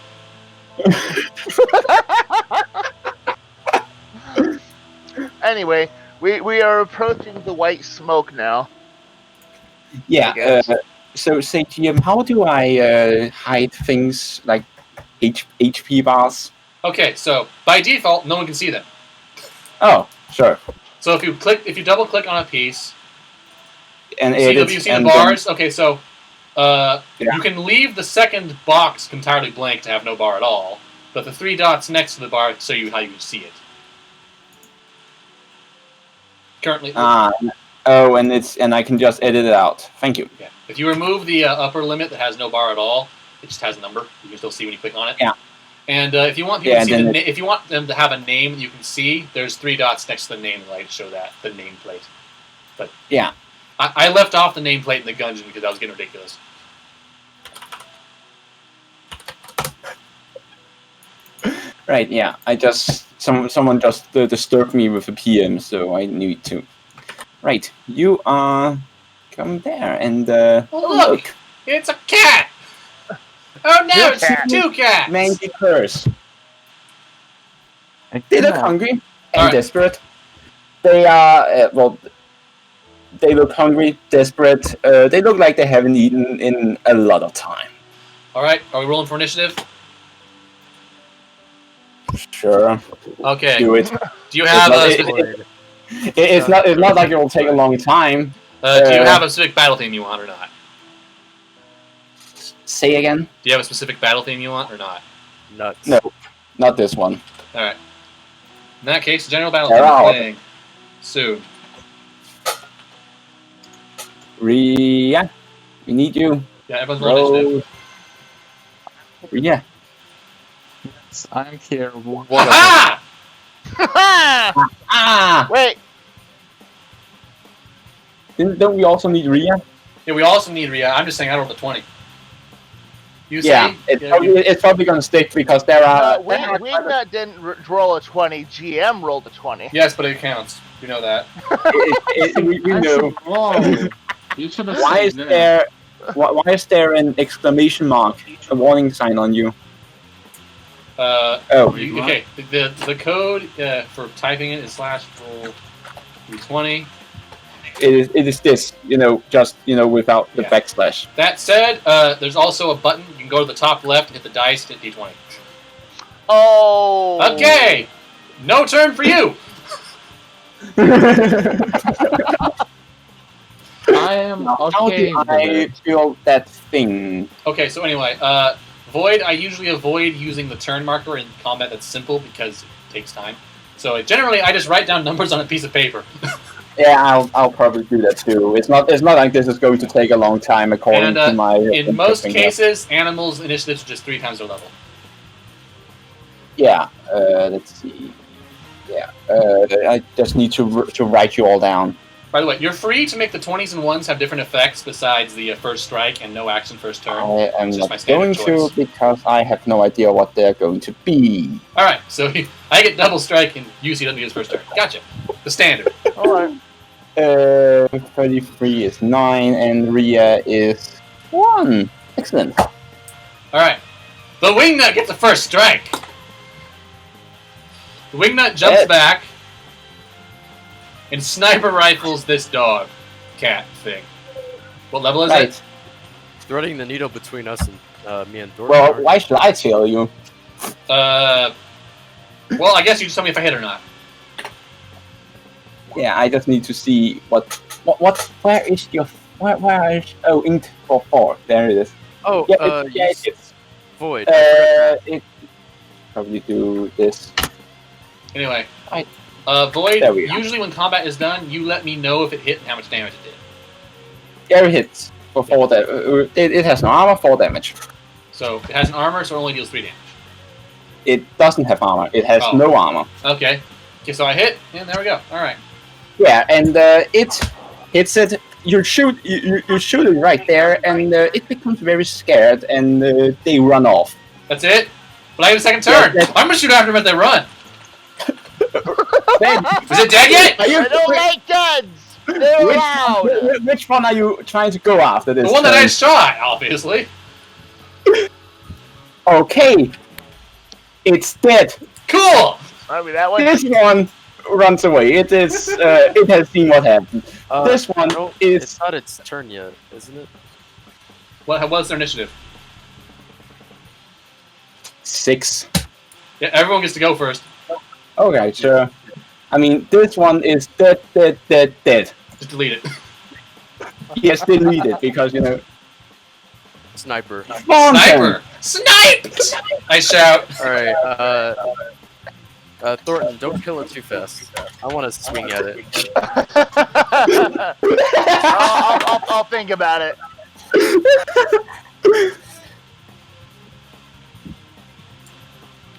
Anyway, we are approaching the white smoke now. I Yeah. guess. So say GM, how do I hide things like HP bars? Okay, so by default, no one can see them. Oh, sure. So if you double click on a piece, And you see the bars. Okay, so you can leave the second box entirely blank to have no bar at all, but the 3 dots next to the bar show you how you see it. Currently, and I can just edit it out. Thank you. yeah. If you remove the upper limit that has no bar at all, it just has a number. You can still see when you click on it. Yeah. And if you want people to see then if you want them to have a name that you can see, there's 3 dots next to the name light to show that the nameplate. But yeah, I left off the nameplate in the Gungeon because that was getting ridiculous. right. Yeah, I just someone just disturbed me with a PM, so I need to. Right, you are come there and look, it's a cat. Oh no, it's 2 cats. Mangy curse. They look hungry and desperate. They are they look hungry, desperate. They look like they haven't eaten in a lot of time. All right, are we rolling for initiative? Sure. Okay. Do it. Do you have It's not like it will take a long time. do you have a specific battle theme you want or not? Say again? Do you have a specific battle theme you want or not? Nuts. No, not this one. All right. In that case, general battle theme we're playing soon. Ria, we need you. Yeah, everyone's rolling initiative. Ria. Yes, I'm here. Ha Ah! Wait, Don't we also need Ria? Yeah, we also need Ria. I'm just saying I rolled a 20. You see? Yeah, it's probably gonna stick because there are. Wingnut didn't roll a 20. GM rolled a 20. Yes, but it counts. You know that. We know. Oh, you should have Why is said that. there? Why is there an exclamation mark, a warning sign on you? Okay. The code for typing it is /roll d20. It is this, just without the backslash. That said, there's also a button. You can go to the top left and hit the dice, hit d20. Oh. Okay. No turn for you. I am How okay do with I it. feel that thing? Okay. So anyway, Void. I usually avoid using the turn marker in combat. That's simple because it takes time. So generally, I just write down numbers on a piece of paper. Yeah, I'll probably do that too. It's not like this is going to take a long time according to my. In most cases, animals' initiatives are just 3 times their level. Yeah. Let's see. Yeah. I just need to write you all down. By the way, you're free to make the 20s and 1s have different effects besides the first strike and no action first turn. I am It's just my not standard going choice. to because I have no idea what they're going to be. All right, so I get double strike and UC doesn't get his first turn. Gotcha. The standard. All right. 33 is 9 and Ria is 1. Excellent. All right. The wingnut gets the first strike. The wingnut jumps back and sniper rifles this cat thing. What level is it? Threading the needle between us and me and Thor. Well, why should I tell you? Well, I guess you just tell me if I hit or not. Yeah, I just need to see where is int for 4. There it is. Oh, Yeah, it's Void. it probably do this. Anyway, Right. Void, There we go. usually when combat is done, you let me know if it hit and how much damage it did. Yeah, it hits for 4 damage. It has no armor, 4 damage. So it has an armor, so it only deals 3 damage. It doesn't have armor. It has Oh. no armor. Okay, so I hit, and there we go. All right. Yeah, and it hits it. You shoot it right there, and it becomes very scared, and they run off. That's it? But I have a second turn. Yeah, I'm gonna shoot after them as they run. Ben, Is it dead yet? I don't like guns. They're loud. which one are you trying to go after this The one that I turn? shot, obviously. Okay, it's dead. Cool. I mean that one. This one runs away. It is. It has seen what happened. This one is. It's not its turn yet, isn't it? What's their initiative? 6. Yeah, everyone gets to go first. Okay, sure. I mean, this one is dead. Just delete it. Yes, delete it because Sniper. Sniper! Snipe! I shout. Alright, Thornton, don't kill it too fast. I want to swing at it. I'll think about it.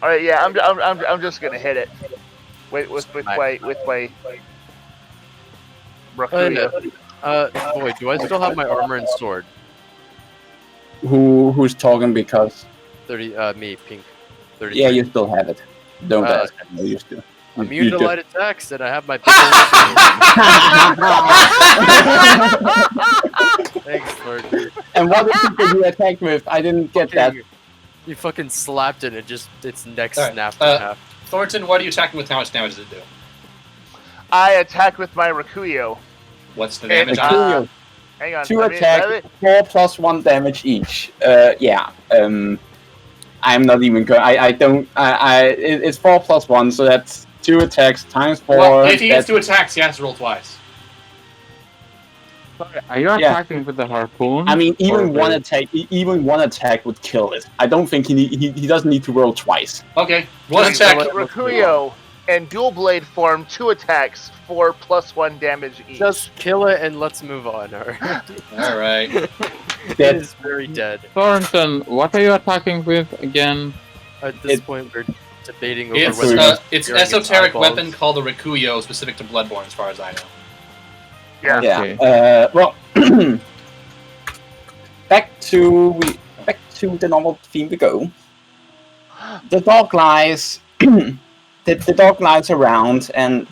All right, yeah, I'm just gonna hit it. With Boy, do I still have my armor and sword? Who's talking because? 30, me, Pink. 30. Yeah, you still have it. Don't ask. No, you still. Immune to light attacks, and I have my. Thanks, Thornton. And what did you attack with? I didn't get that. You fucking slapped it, and its neck All right, snapped in half. Thornton, what are you attacking with? How much damage does it do? I attack with my Rakuyo. What's the damage And, on it? Hang on. 2 let me- attack, let me- 4 plus 1 damage each. Yeah. I'm not even going. I don't. It's 4 plus 1, so that's 2 attacks times 4. Well, if he gets 2 attacks, he has to roll twice. Are you attacking with the harpoon? I mean, even Or one the- attack. Even one attack would kill it. I don't think he doesn't need to roll twice. Okay, one attack. Rakuyo and dual blade form 2 attacks, 4 plus 1 damage each. Just kill it and let's move on. Alright. All right. It Dead. is very dead. Thornton, what are you attacking with again? At this point, we're debating over It's whether it's an Hearing its esoteric eyeballs. weapon called the Rikuyo, specific to Bloodborne, as far as I know. Yeah. Okay. Yeah. Well, back to the normal theme we go. The dog lies. The dog lies around, and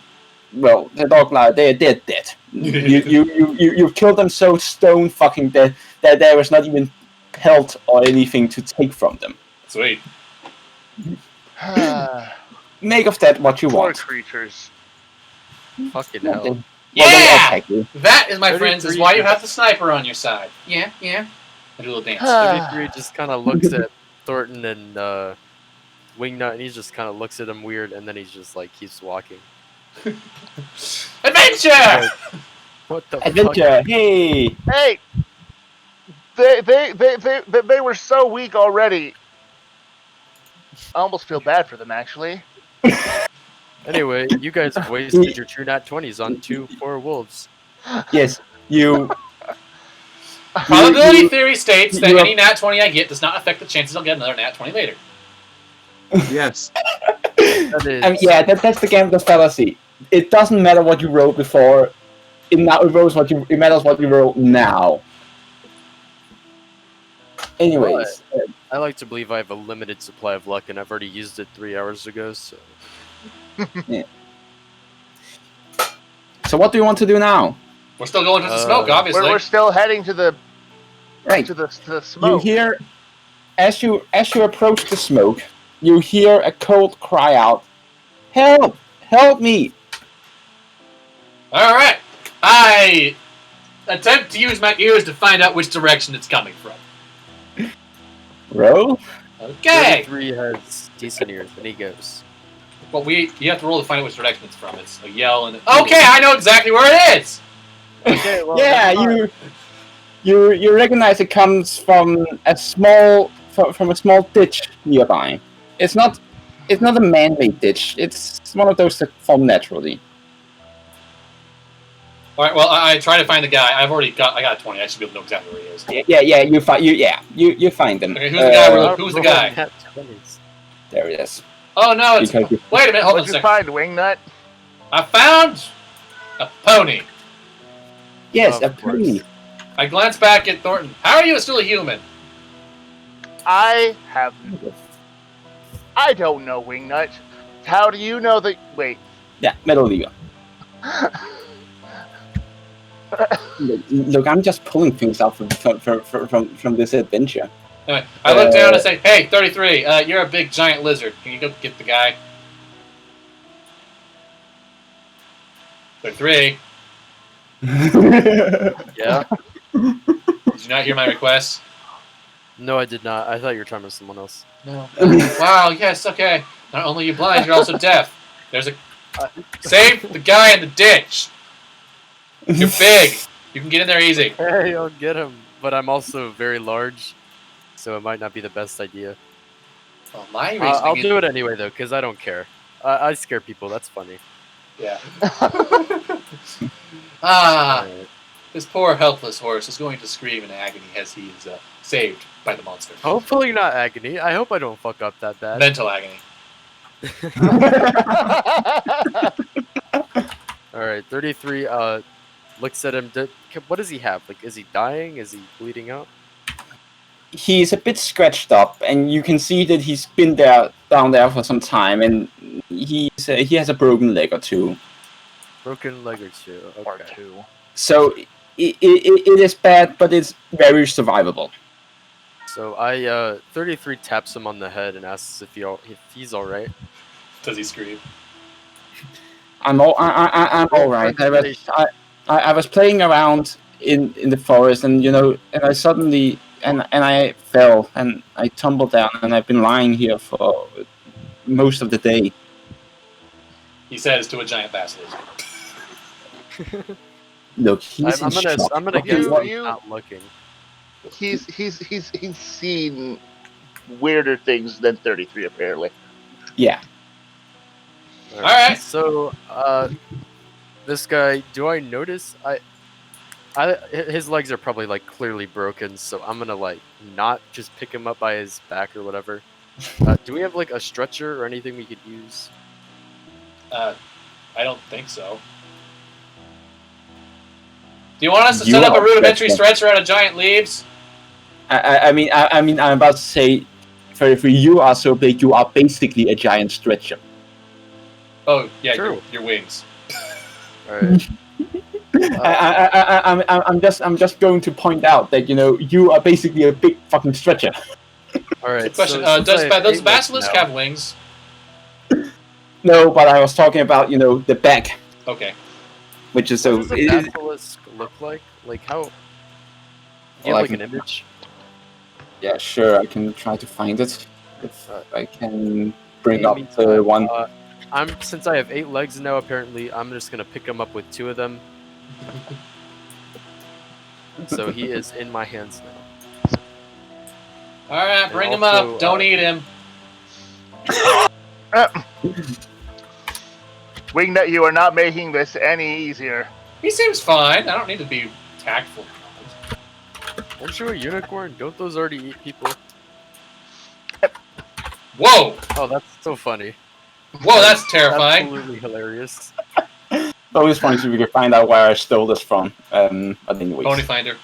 well, the dog lies. They're dead. You killed them so stone fucking dead that there was not even pelt or anything to take from them. Sweet. Make of that what you Poor want. creatures. fucking Well, hell. they Yeah! attack you. That, is my friends, is 33 why you have the sniper on your side. Yeah. I do a little dance. 33 just kind of looks at Thornton and Wingnut, and he just kind of looks at him weird, and then he's just like keeps walking. Adventure! What the Adventure. Hey. Hey! They were so weak already. I almost feel bad for them, actually. fuck? Anyway, you guys wasted your true nat 20s on 2 poor wolves. Yes. You. Probability you- theory states that you- any nat 20 I get does not affect the chances I'll get another nat 20 later. Yes. That is. Yeah, that's the game of the fallacy. It doesn't matter what you rolled before. It matters what you roll now. Anyways, I like to believe I have a limited supply of luck, and I've already used it 3 hours ago, so. so what do you want to do now? We're still going to the smoke, obviously. We're still heading to the Right. to the You smoke. hear, as you approach the smoke, you hear a cold cry out, "Help! Help me!" All right. I attempt to use my ears to find out which direction it's coming from. Roll. Okay. 33 has decent ears, and he goes. Well, you have to roll to find out which direction it's from. It's a yell and okay, I know exactly where it is. Okay, well, Yeah, you recognize it comes from a small ditch nearby. It's not a man-made ditch. It's one of those that form naturally. All right. Well, I try to find the guy. I got a 20. I should be able to know exactly where he is. Yeah. You find them. Okay, who's the guy? Who's the guy? Nat 20s. There it is. Oh no! It's Because you- wait a minute. Hold on a What'd you second. find, Wingnut? I found a pony. Yes, Of a pony. I glance back at Thornton. How are you still a human? I don't know, Wingnut. How do you know that? Wait. Yeah, Metal League. Look, I'm just pulling things out from this adventure. Anyway, I look down and say, "Hey, 33. You're a big giant lizard. Can you go get the guy?" 3. Yeah. Did you not hear my request? No, I did not. I thought you were talking to someone else. No. Wow, yes, okay. Not only are you blind, you're also deaf. There's a... Save the guy in the ditch! You're big! You can get in there easy. Hey, I'll get him. But I'm also very large, so it might not be the best idea. Well, my reasoning I'll is... do it anyway, though, because I don't care. I scare people. That's funny. Yeah. Alright. This poor helpless horse is going to scream in agony as he is saved by the monster. Hopefully not agony. I hope I don't fuck up that bad. Mental agony. Alright, 33 looks at him. What does he have? Like, is he dying? Is he bleeding out? He's a bit scratched up, and you can see that he's been down there for some time, and he has a broken leg or two. Broken leg or two. Okay. Or 2. So it is bad, but it's very survivable. So 33 taps him on the head and asks if he's all right. Does he scream? I'm all right. I was playing around in the forest, and and I suddenly and I fell and I tumbled down, and I've been lying here for most of the day. He says to a giant basilisk. Look, he's I'm gonna Okay, guess what- that he's not looking. He's seen weirder things than 33 apparently. Yeah. Alright. So this guy, do I notice? His legs are probably like clearly broken, so I'm gonna like not just pick him up by his back or whatever. Do we have like a stretcher or anything we could use? I don't think so. Do you want us to You set up a are rudimentary stretching. stretcher out of giant leaves? I mean, I'm about to say, for you are so big, you are basically a giant stretcher. Oh, yeah, True. your wings. All right. I'm just going to point out that you are basically a big fucking stretcher. All right. Good question. So since I have Does 8 legs basilisk now- have wings? No, but I was talking about the back, Okay. which is What so. does a basilisk look like? Like how? Do you Well, have I like an image? Yeah, sure. I can try to find it if I can bring In the up the meantime, one. Since I have 8 legs now, apparently, I'm just gonna pick him up with 2 of them. So he is in my hands now. Alright, And bring him also, up. Don't eat him. Wingnut, you are not making this any easier. He seems fine. I don't need to be tactful. Aren't you a unicorn? Don't those already eat people? Whoa! Oh, that's so funny. Whoa, that's terrifying. Absolutely hilarious. Always funny if we can find out where I stole this from. I think we. Pony finder.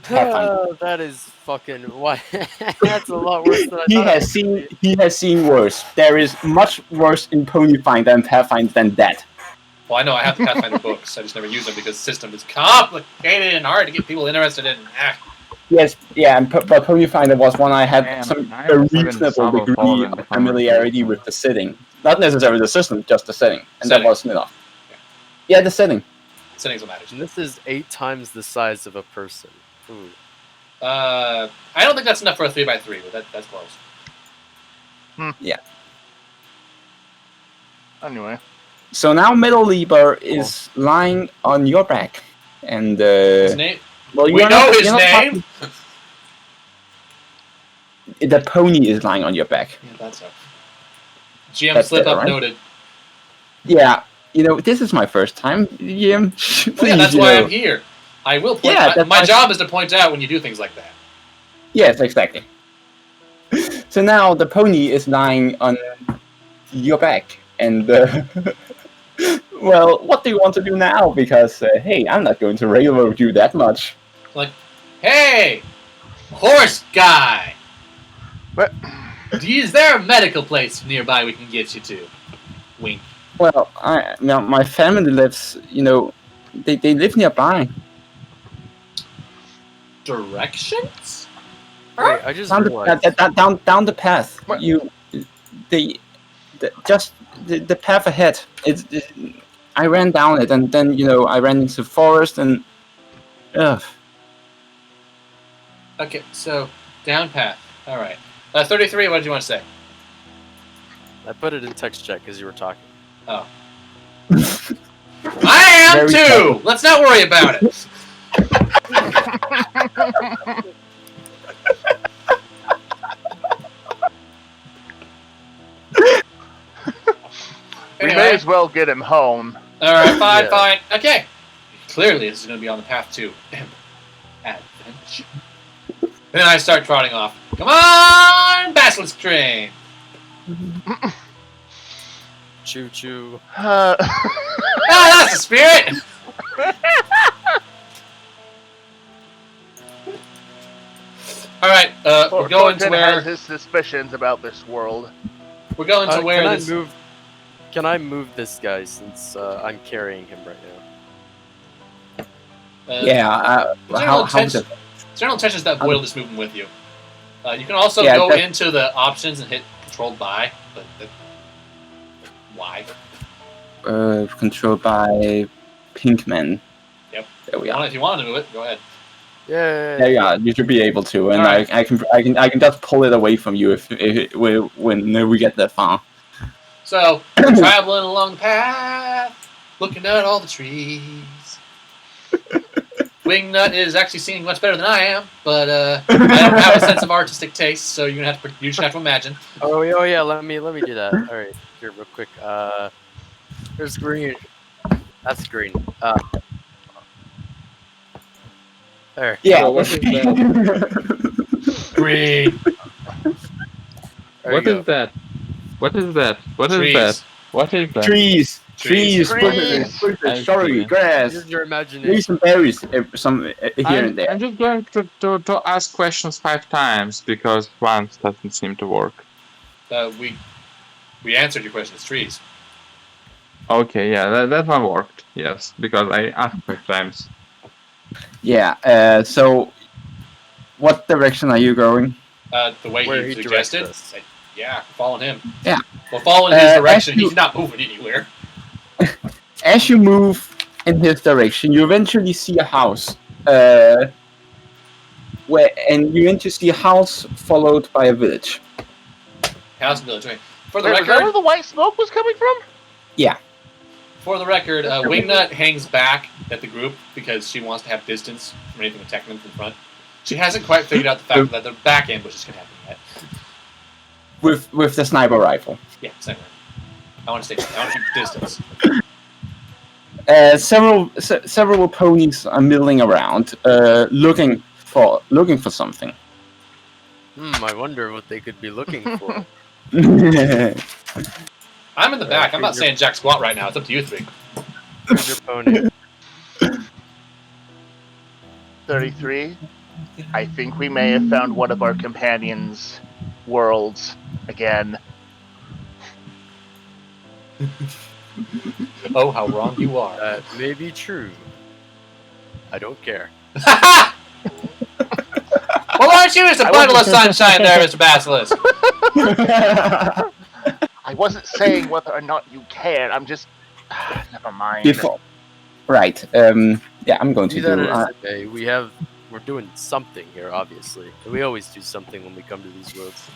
Pathfinder. That is fucking why. That's a lot worse than I He thought. has seen worse. There is much worse in Pony Finder and Pathfinder than that. Well, I know I have the Pathfinder books. I just never use them because the system is complicated and hard to get people interested in. Yes, yeah, but Pony Finder was one I had Damn, I a have 7 reasonable Sabo degree Fallen of if I'm familiarity right. with the setting. Not necessarily the system, just the setting, and Setting. that wasn't enough. Yeah, the setting. Settings will matter. And this is 8 times the size of a person. Ooh. I don't think that's enough for a 3x3, but that's close. Anyway, So now Metal Lieber is lying on your back, and His name? well, We you're know not- his you're not name! The pony is lying on your back. Yeah, that's up. GM That's slip better, up right? noted. Yeah, this is my first time, Jim. Well, yeah, that's why I'm here. I will point Yeah, that's my why- job is to point out when you do things like that. Yes, exactly. So now the pony is lying on your back, and well, what do you want to do now? Because hey, I'm not going to railroad you that much. Like, hey, horse guy! What? Is there a medical place nearby we can get you to? Wink. Well, my family lives, they live nearby. Directions? Wait, I just Down realized. down the path. What? The path ahead. It's I ran down it, and then I ran into the forest, and ugh. Okay, so down path. All right. 33. What did you want to say? I put it in text chat because you were talking. Oh. I am Very too. clever. Let's not worry about it. We may Anyway. as well get him home. All right, fine, Yeah. fine. Okay. Clearly, this is going to be on the path to adventure. And then I start trotting off. Come on, basilisk train. Choo choo. Uh, Ah, that's the spirit. All right, we're going to Thornton where has his suspicions about this world. we're going to where Can I this. move? Can I move this guy since I'm carrying him right now? Yeah. The How the general intention is that Boyle is moving with you. You can also Yeah, go that- into the options and hit controlled by, but why? controlled by Pink Mann. Yep. There we are. If you want to move it, go ahead. Yeah. There you are. You should be able to, and Alright. I can just pull it away from you when we get that far. So, we're traveling along the path, looking at all the trees. Wingnut is actually singing much better than I am, but I don't have a sense of artistic taste, so you just have to imagine. Oh yeah. Let me do that. All right. Here, real quick. There's green. That's green. There. Yeah. So what is that? Green There What you go. is that? What is that? What is trees. that? What is that? Trees. Trees. Trees. I Sorry, see. grass. Use your imagination. Maybe some berries, some here and there. I'm just going to ask questions 5 times because once doesn't seem to work. We answered your question. It's trees. Okay, yeah, that one worked. Yes, because I asked 5 times. Yeah. So, what direction are you going? The way Where you he directs suggested. us. Yeah, following him. Yeah. Well, following his direction, actually- he's not moving anywhere. As you move in his direction, you eventually see a house. You eventually see a house followed by a village. House and village. Right. For the Wait, was that where record, the white smoke was coming from? Wingnut hangs back at the group because she wants to have distance from anything attacking them from front. She hasn't quite figured out the fact that the back ambush is going to happen yet. With the sniper rifle. Yeah, same way. I want to keep distance. Several ponies are milling around, looking for something. I wonder what they could be looking for. I'm in the back. I'm not saying jack squat right now. It's up to you three. Where's your pony? 33. I think we may have found one of our companions' worlds again. Oh, how wrong you are. That may be true. I don't care. Well, aren't you just a bundle of sunshine there, Mr. Basilisk? I wasn't saying whether or not you cared. I'm just. Never mind. Before, right? Yeah, I'm going to Do that do. as it may. We're doing something here, obviously. And we always do something when we come to these worlds.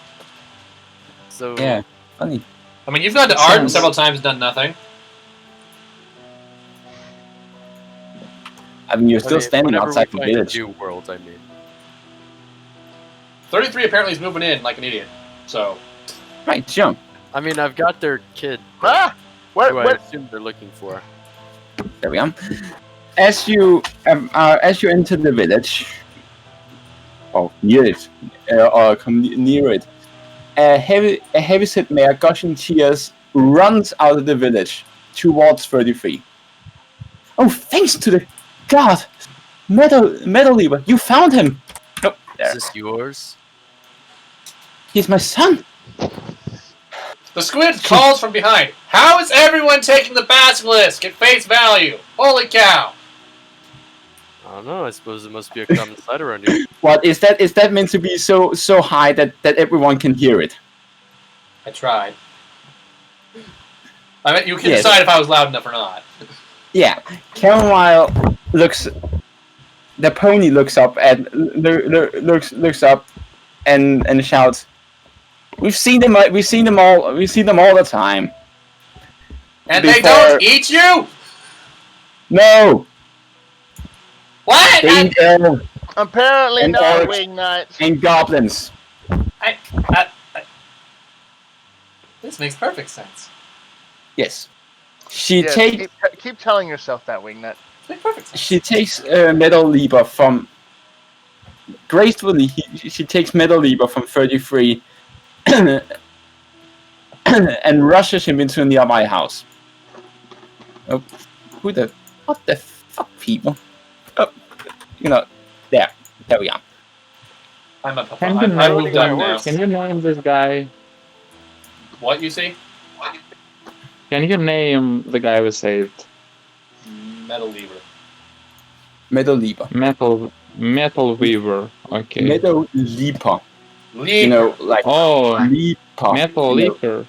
So Yeah, funny. I mean, you've gone to Makes Arden sense. several times and done nothing. I mean, you're still standing whenever outside we the find village. New worlds, I mean. 33 apparently is moving in like an idiot. So, Right, jump. I mean, I've got their kid. Ah! Who I What? assume they're looking for. There we are. As you enter the village, or near it, or come near it, a heavy-set mare gushing tears runs out of the village towards 33. Oh, thanks to the god! Metal Lever, you found him! Oh, there. Is this yours? He's my son! the squid calls from behind. How is everyone taking the basilisk at face value? Holy cow! I don't know. I suppose it must be a common sight around here. What is that? Is that meant to be so high that everyone can hear it? I tried. I mean, you can Yes. decide if I was loud enough or not. Yeah, Chamomile looks. The pony looks up and looks up and shouts, "We've seen them. We've seen them all. We've seen them all the time." And they Before- don't eat you? No, What? they eat elves Apparently And not, orcs. Wingnut. and goblins. This makes perfect sense. Yes, she Yes, takes keep telling yourself that, Wingnut. This makes perfect sense. she takes Metal Leaper from gracefully. She takes Metal Leaper from 33 and rushes him into a nearby house. Oh, what the fuck, people? Oh, there we are. I'm a Can you I'm name moved up now. Can you name this guy? What you see? Can you name the guy we saved? Metal Lever. Metal Leaper. Metal Weaver. Okay. Metal Leaper. Lever. Like Oh, Leaper. Metal Leaper.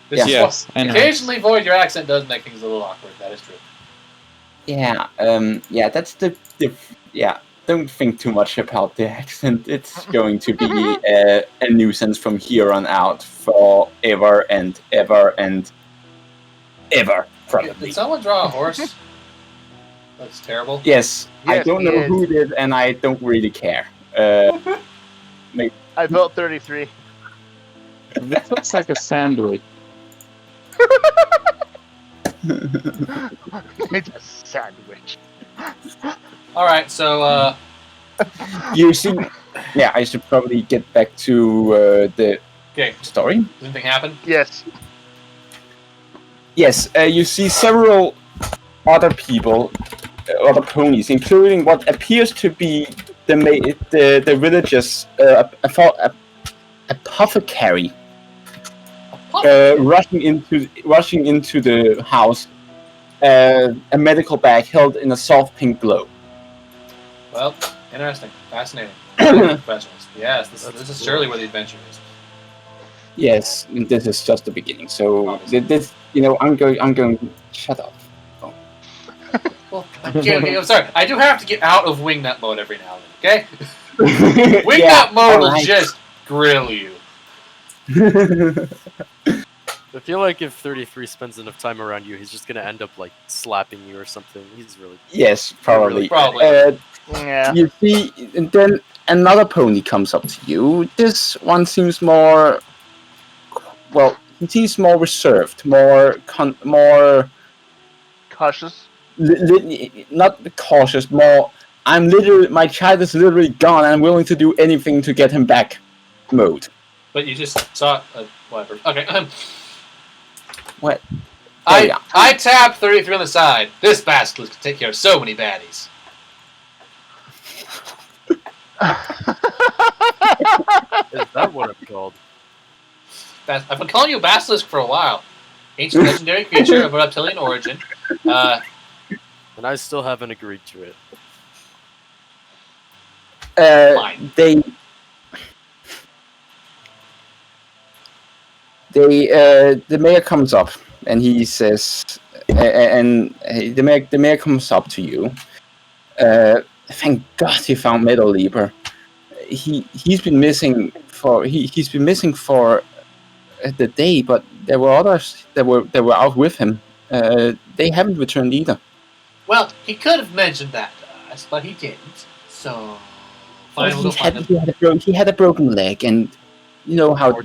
This Yeah. is Yes, I what, know. occasionally, Void, your accent does make things a little awkward. That is true. Yeah. That's the. Yeah. Don't think too much about the accent. It's going to be a nuisance from here on out forever and ever and ever. Probably. Did someone draw a horse? That's terrible. Yes. I Yes, don't he know is. who did, and I don't really care. I vote 33. This looks like a sandwich. It's a sandwich. All right, so You see, yeah, I should probably get back to the okay, story. does anything happen? Yes. Yes, you see several other people, other ponies, including what appears to be the village's apothecary, rushing into the house. A medical bag held in a soft pink glow. Well, interesting, fascinating. Professionals. Yes, this is surely where the adventure is. Yes, this is just the beginning. So this, I'm going. Shut up. Well, okay, I'm sorry. I do have to get out of wingnut mode every now and then. Okay, wingnut mode will just grill you. I feel like if 33 spends enough time around you, he's just gonna end up like slapping you or something. He's really Yes, probably. Probably. Yeah. You see, and then another pony comes up to you. This one seems more. Well, he seems more reserved, more Cautious. not cautious. More, my child is literally gone, and I'm willing to do anything to get him back. Mode. But you just saw whatever. Okay. What? I tapped 33 on the side. This basilisk can take care of so many baddies. Is that what I'm called? I've been calling you a basilisk for a while. Ancient legendary creature of reptilian origin. And I still haven't agreed to it. Fine. The mayor comes up and he says, the mayor comes up to you. Thank God you found Metal Leaper. He's been missing for the day, but there were others that were out with him. They haven't returned either. Well, he could have mentioned that to us, but he didn't. So fine, we'll go find him. He had a broken leg, and you know how the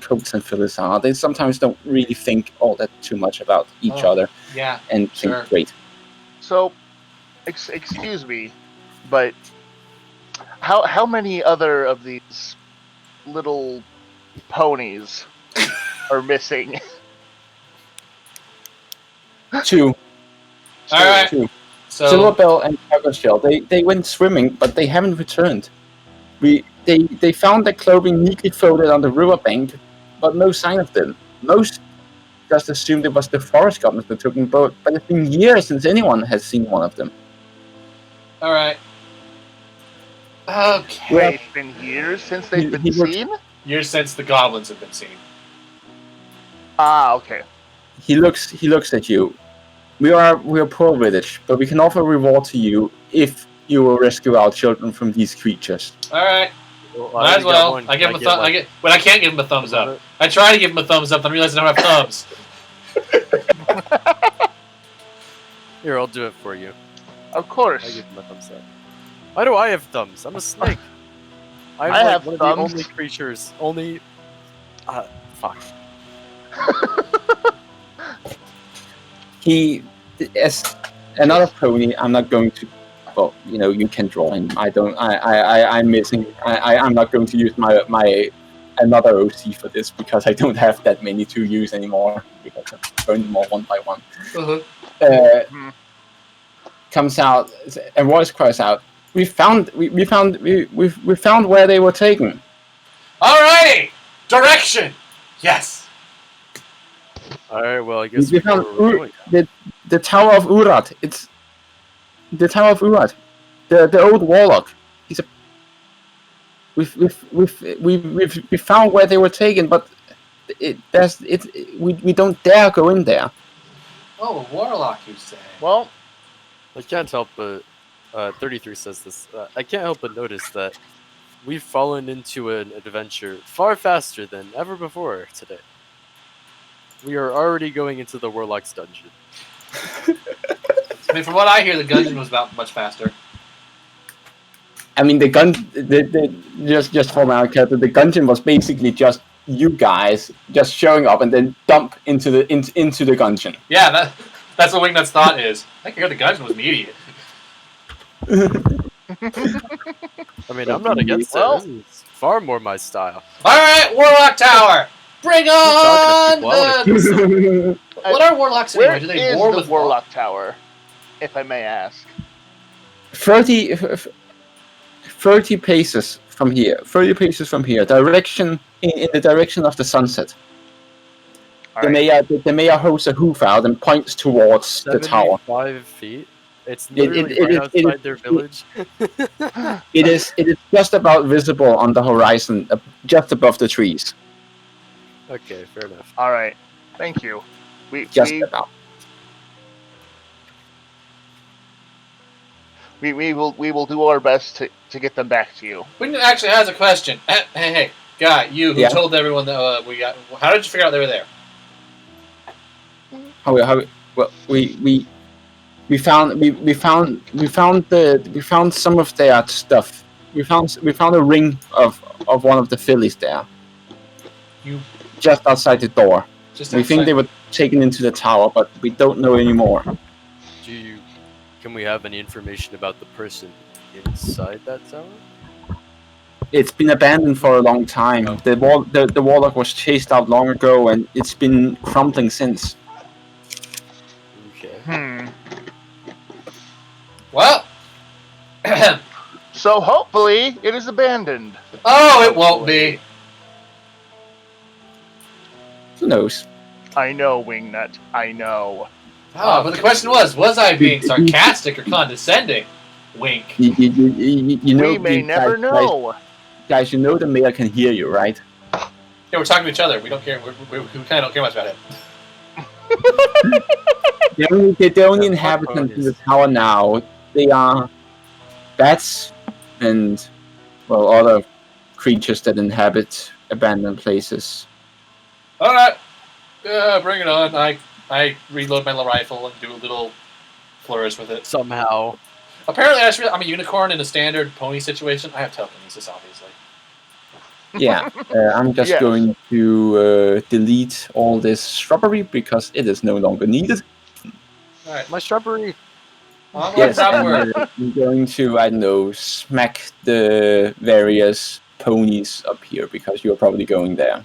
Coats and Phyllis are. They sometimes don't really think all that too much about each other. Yeah, and sure. think, great. So, excuse me, but how many other of these little ponies are missing? Two. All right. Two. So Silverbell and Shell. They went swimming, but they haven't returned. They found their clothing neatly folded on the riverbank, but no sign of them. Most just assumed it was the forest goblins that took them, but it's been years since anyone has seen one of them. all right. Okay. Well, It's been years since they've been he works- seen? Years since the goblins have been seen. Ah, okay. He looks at you. We are poor village, but we can offer a reward to you if you will rescue our children from these creatures. All right. Well, Might as already got well. one. I give him a get, thumb. like, But I can't give him a thumbs some of up. it? I try to give him a thumbs up, then realize I don't have thumbs. Here, I'll do it for you. Of I course. give him a thumbs up. Why do I have thumbs? I'm a snake. I'm I like have one of thumbs. the only creatures. Only. Fuck. He, as another pony, I'm not going to. Well, you can draw him. I don't. I'm missing. I'm not going to use my another OC for this because I don't have that many to use anymore because I've burned them all one by one. Uh-huh. Comes out, a voice cries out. We found where they were taken. Alrighty! Direction! Yes! Alright, well, I guess We we know found where we're going. the Tower of Urat. It's the Tower of Urat. The old warlock. He's a. We found where they were taken, but we don't dare go in there. Oh, a warlock, you say? Well, I can't help but. 33 says this. I can't help but notice that we've fallen into an adventure far faster than ever before today. We are already going into the Warlock's dungeon. I mean, from what I hear, the dungeon was about much faster. I mean, just for my character, the dungeon was basically just you guys just showing up and then dump into the dungeon. Yeah, that's what Wingnut's thought is. I think the dungeon was immediate. I mean, I'm not against Well- it. This is far more my style. Alright, Warlock Tower! Bring on talking to the... What are warlocks where anyway? Do is they war the with Warlock Tower, if I may ask? 30 paces from here. 30 paces from here. Direction in the direction of the sunset. The mayor holds a hoof out and points towards the tower. 75 feet? It's literally right outside their village. It is just about visible on the horizon, just above the trees. Okay, fair enough. All right. Thank you. Just about. We will do our best to get them back to you. Wingnut actually has a question. Hey, guy, you who told everyone that we got... How did you figure out they were there? Well, we found some of their stuff. We found a ring of one of the fillies there. Just outside the door. We think they were taken into the tower, but we don't know anymore. Can we have any information about the person inside that tower? It's been abandoned for a long time. Oh. The warlock was chased out long ago, and it's been crumbling since. Okay. Well... So hopefully it is abandoned. Oh, it won't be. Who knows? I know, Wingnut. I know. Oh, but the question was I being sarcastic or condescending? Wink. You know, We may never know. Guys, you know the mayor can hear you, right? Yeah, we're talking to each other. We don't care. We kind of don't care much about him. The only inhabitants in the tower now, they are bats and, well, other creatures that inhabit abandoned places. Alright. Bring it on. I reload my little rifle and do a little flourish with it. Somehow. Apparently, I'm a unicorn in a standard pony situation. I have telekinesis, obviously. Yeah, I'm just going to delete all this shrubbery because it is no longer needed. Alright. My shrubbery. Yes, and I'm going to, I don't know, smack the various ponies up here because you're probably going there.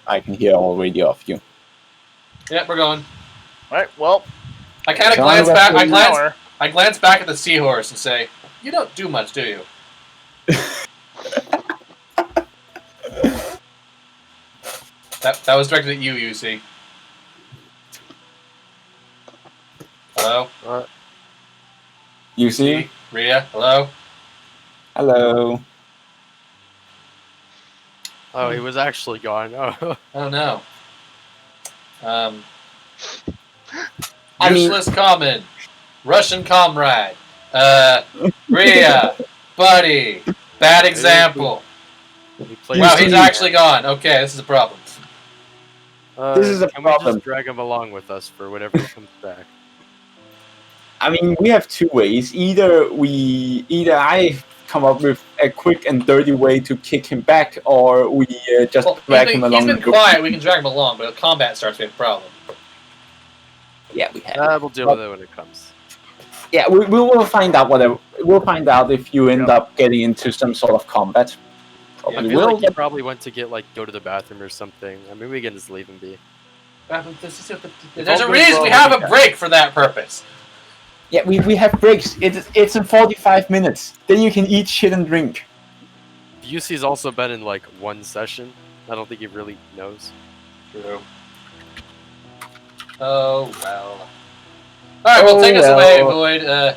I can hear already of you. Yep, we're going. Right. Well, I kind of glance back. I glance back at the seahorse and say, "You don't do much, do you?" That was directed at you, UC. Hello? UC? Rhea? Hello? Hello. Oh, he was actually gone. Oh. Oh no. I mean- Useless common. Russian comrade. Rhea. Buddy. Bad example. He plays Wow, see- he's actually gone. Okay, this is a problem. This is a Can we problem. just drag him along with us for whenever he comes back? I mean, we have two ways. Either I come up with a quick and dirty way to kick him back, or we just Well, drag him along. he's been quiet. We can drag him along, but if combat starts, we have a problem. Yeah, we have. We'll deal with it when it comes. Yeah, we will find out whatever. We'll find out if you end up getting into some sort of combat. I Probably feel will. like he probably went to go to the bathroom or something. I mean, we can just leave him be. There's all a goes reason well, we we'll have be a back. break for that purpose. Yeah, we have breaks. It's in 45 minutes. Then you can eat shit and drink. Busey's also been in like one session. I don't think he really knows. True. Oh well. All right, well, take us well. away, Void.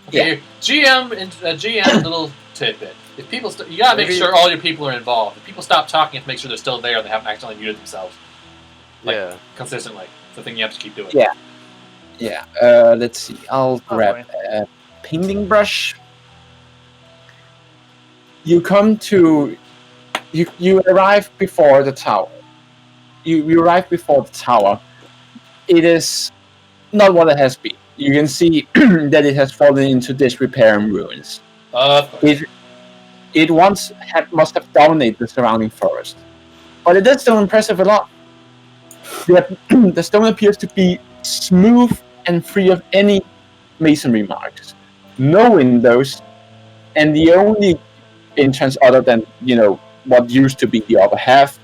Okay, GM little tidbit. If people, you gotta make Maybe- sure all your people are involved. If people stop talking, you have to make sure they're still there and they haven't accidentally muted themselves Like- Yeah. consistently. It's the thing you have to keep doing. Yeah. Yeah. Let's see. I'll grab a painting brush. You come to. You arrive before the tower. You arrive before the tower. It is not what it has been. You can see that it has fallen into disrepair and ruins. It once must have dominated the surrounding forest, but it is still impressive a lot. The stone appears to be smooth and free of any masonry marks. No windows, and the only entrance other than what used to be the upper half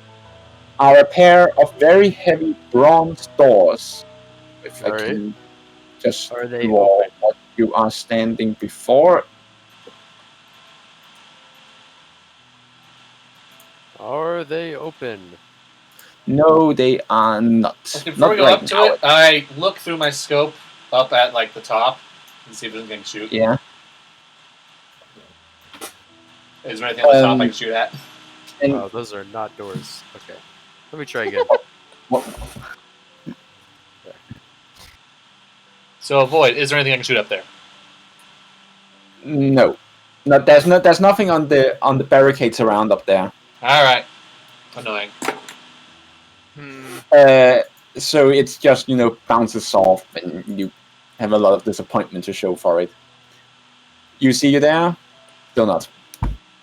are a pair of very heavy bronze doors. If I Alright. can just Are they draw open? what you are standing before. Are they open? No, they are not. Okay, before we Not go right up to now. it, I look through my scope up at like the top and see if there's anything to shoot. Yeah. Is there anything on the top I Um, can shoot at? And Oh, those are not doors. Okay. Let me try again. what, So, Void, is there anything I can shoot up there? no. There's nothing on the barricades around up there. All right. Annoying. So it's just bounces off, and you have a lot of disappointment to show for it. You see you there? Still not.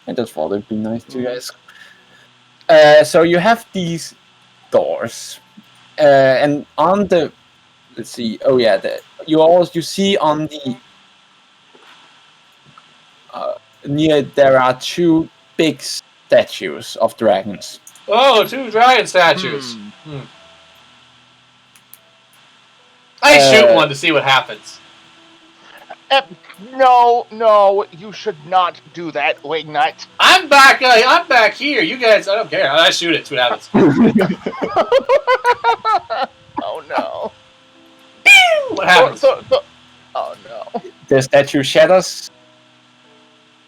I just thought it'd be nice to you guys. So you have these doors, and on the let's see. Oh yeah, you see on the near there are two big statues of dragons. Oh, 2 dragon statues. I shoot one to see what happens. No, you should not do that, Wingnut. I'm back here. You guys, I don't care. I shoot it. See what happens. Oh no. What happens? Oh no. The statue shatters,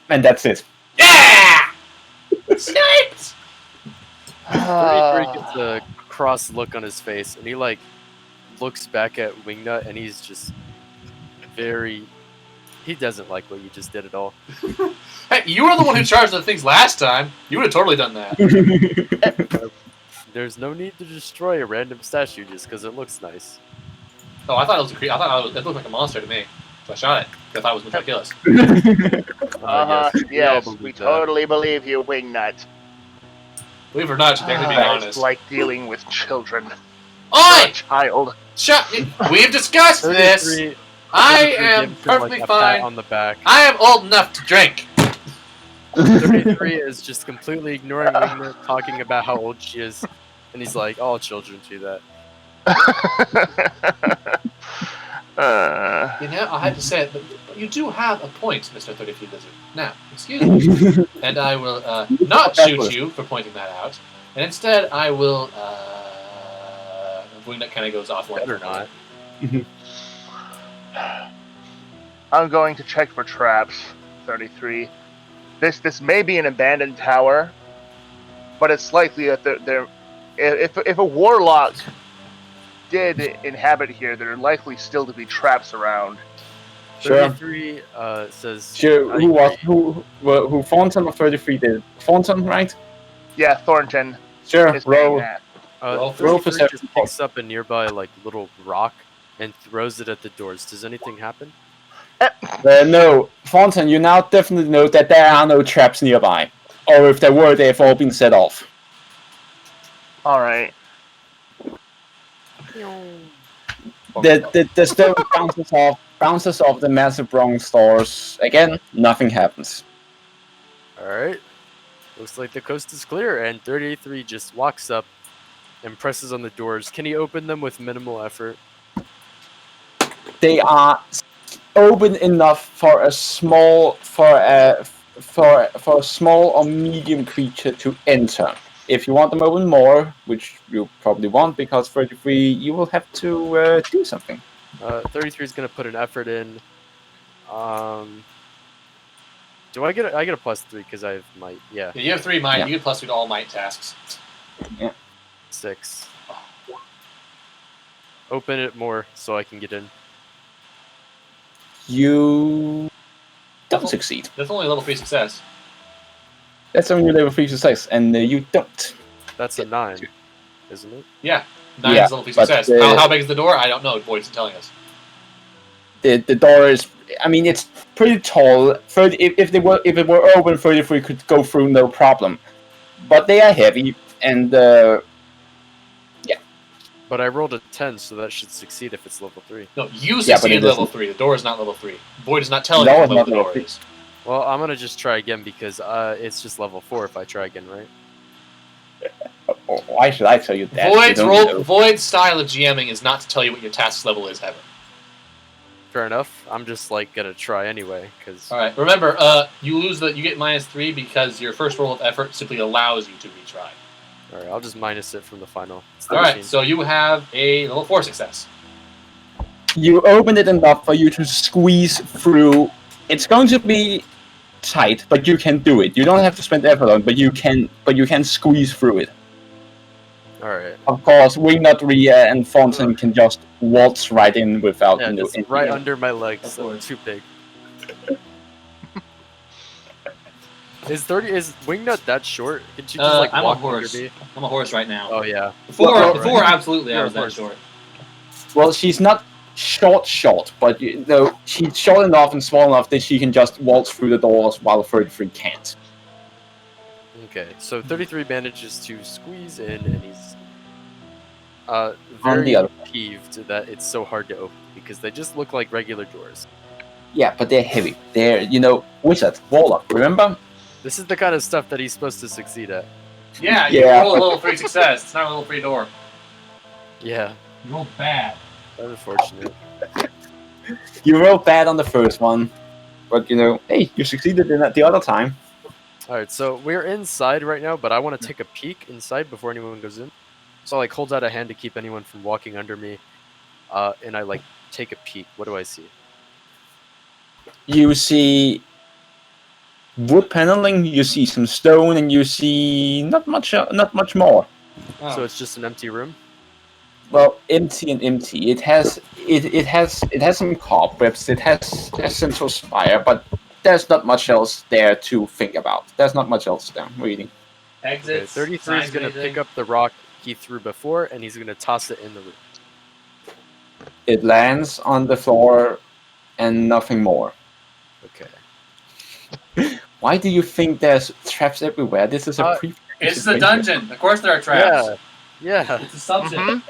and that's it. Yeah! Sniped! 33 gets a cross look on his face, and he like looks back at Wingnut, and he's just he doesn't like what you just did at all. Hey, you were the one who charged the things last time. You would have totally done that. There's no need to destroy a random statue just because it looks nice. Oh, I thought it was a creep. It looked like a monster to me. So I shot it. I thought it was going to kill us. Yes, believe we that. totally believe you, Wingnut. Believe it or not, she's actually being It's honest. like dealing with children. Oi! Child. We've discussed this. 33 I 33 am gives him, perfectly like, a pat fine. on the back. I am old enough to drink. 33 is just completely ignoring Wingnut, talking about how old she is, and he's like, "All children do that." You know, I have to say it, but you do have a point, Mr. 30 Feet Lizard. Now, excuse me. And I will not shoot you for pointing that out. And instead, I will... Wingnut kind of goes off one. Better not. I'm going to check for traps, 33. This may be an abandoned tower, but it's likely that there if a warlock did inhabit here, there are likely still to be traps around. Sure. 33 says. Sure. I Who was agree. who? Thornton or 33 did? Thornton, right? Yeah, Thornton Sure. is saying Roll. that. Roll 33 perception just picks up a nearby like little rock and throws it at the doors. Does anything happen? No, Thornton. You now definitely know that there are no traps nearby, or if there were, they have all been set off. All right. The stone bounces off the massive bronze doors. Again, nothing happens. All right. Looks like the coast is clear, and 33 just walks up and presses on the doors. Can he open them with minimal effort? They are open enough for a small or medium creature to enter. If you want them open more, which you probably won't, because 33, you will have to do something. 33 is gonna put an effort in. Do I get a +3 because I have might? Yeah, Yeah, you have 3 might. Yeah. You get +3 to all might tasks. 6. Open it more so I can get in. You don't succeed. That's only a level 3 success. That's only level 3 success, and you don't. That's a 9, isn't it? Yeah. 9 Yeah, is level 3 but, success. How big is the door? I don't know. Void's telling us. The door is. I mean, it's pretty tall. If it were open, 33 could go through no problem. But they are heavy, and But I rolled a 10, so that should succeed if it's level 3. No, you Yeah, but succeed it at level doesn't- 3. The door is not level 3. Void is not telling No, you it's what not level the level door 3. is. Well, I'm gonna just try again because it's just level 4 if I try again, right? why should I tell you that? You don't know. Void's style of GMing is not to tell you what your task level is ever. Fair enough. I'm just like gonna try anyway because. All right. Remember, you get -3 because your first roll of effort simply allows you to retry. All right, I'll just minus it from the final. It's All 13. right. So you have a level 4 success. You open it enough for you to squeeze through. It's going to be tight, but you can do it. You don't have to spend effort on it, but you can squeeze through it. All right. Of course, Wingnut, Rhea, and Thornton can just waltz right in without Yeah, no. it's right under my legs, so too big. Is Wingnut that short? Can she just like I'm walk a horse. under me? I'm a horse right now. Oh yeah. Before, absolutely, I You're was a that horse. short. Well, she's not short, but she's short enough and small enough that she can just waltz through the doors while 33 can't. Okay, so 33 manages to squeeze in, and he's On very the other- peeved that it's so hard to open because they just look like regular doors. Yeah, but they're heavy. They're wizard, warlock. Remember? This is the kind of stuff that he's supposed to succeed at. Yeah, you Yeah, roll a but- level 3 success. It's not a level 3 door. Yeah, You rolled bad. unfortunate. You rolled bad on the first one, but hey, you succeeded in that the other time. All right, so we're inside right now, but I want to take a peek inside before anyone goes in. So I like hold out a hand to keep anyone from walking under me, and I like take a peek. What do I see? You see wood paneling. You see some stone, and you see not much more. Oh. So it's just an empty room. Well, empty and empty. It has some cobwebs. It has a central spire, but there's not much else there to think about. There's not much else there, really. Okay, Exits. 33 is signs, gonna anything? pick up the rock he threw before, and he's gonna toss it in the room. It lands on the floor, and nothing more. Okay. Why do you think there's traps everywhere? This is a Uh, pre. It's a dungeon. Of course there are traps. Yeah. It's a subject. Mhm.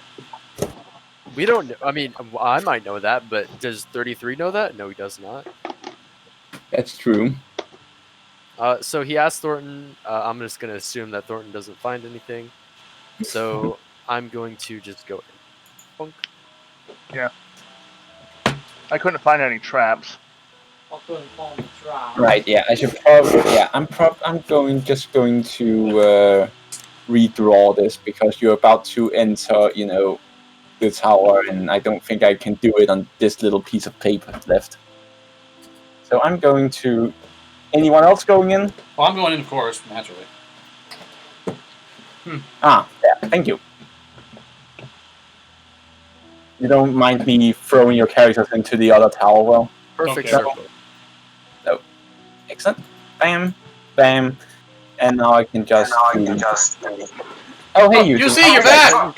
We don't. I mean, I might know that, but does 33 know that? No, he does not. That's true. So he asked Thornton. I'm just gonna assume that Thornton doesn't find anything. So I'm going to just go in. Bonk. I couldn't find any traps. Right. Yeah. I should probably. Yeah. I'm going to redraw this because you're about to enter. The tower, and I don't think I can do it on this little piece of paper left. So I'm going to. Anyone else going in? Well, I'm going in, of course, naturally. Yeah. Thank you. You don't mind me throwing your characters into the other tower? Well, Perfect Okay. circle. excellent. Bam, bam, and now I can just. Oh, hey, you. You see, you're back.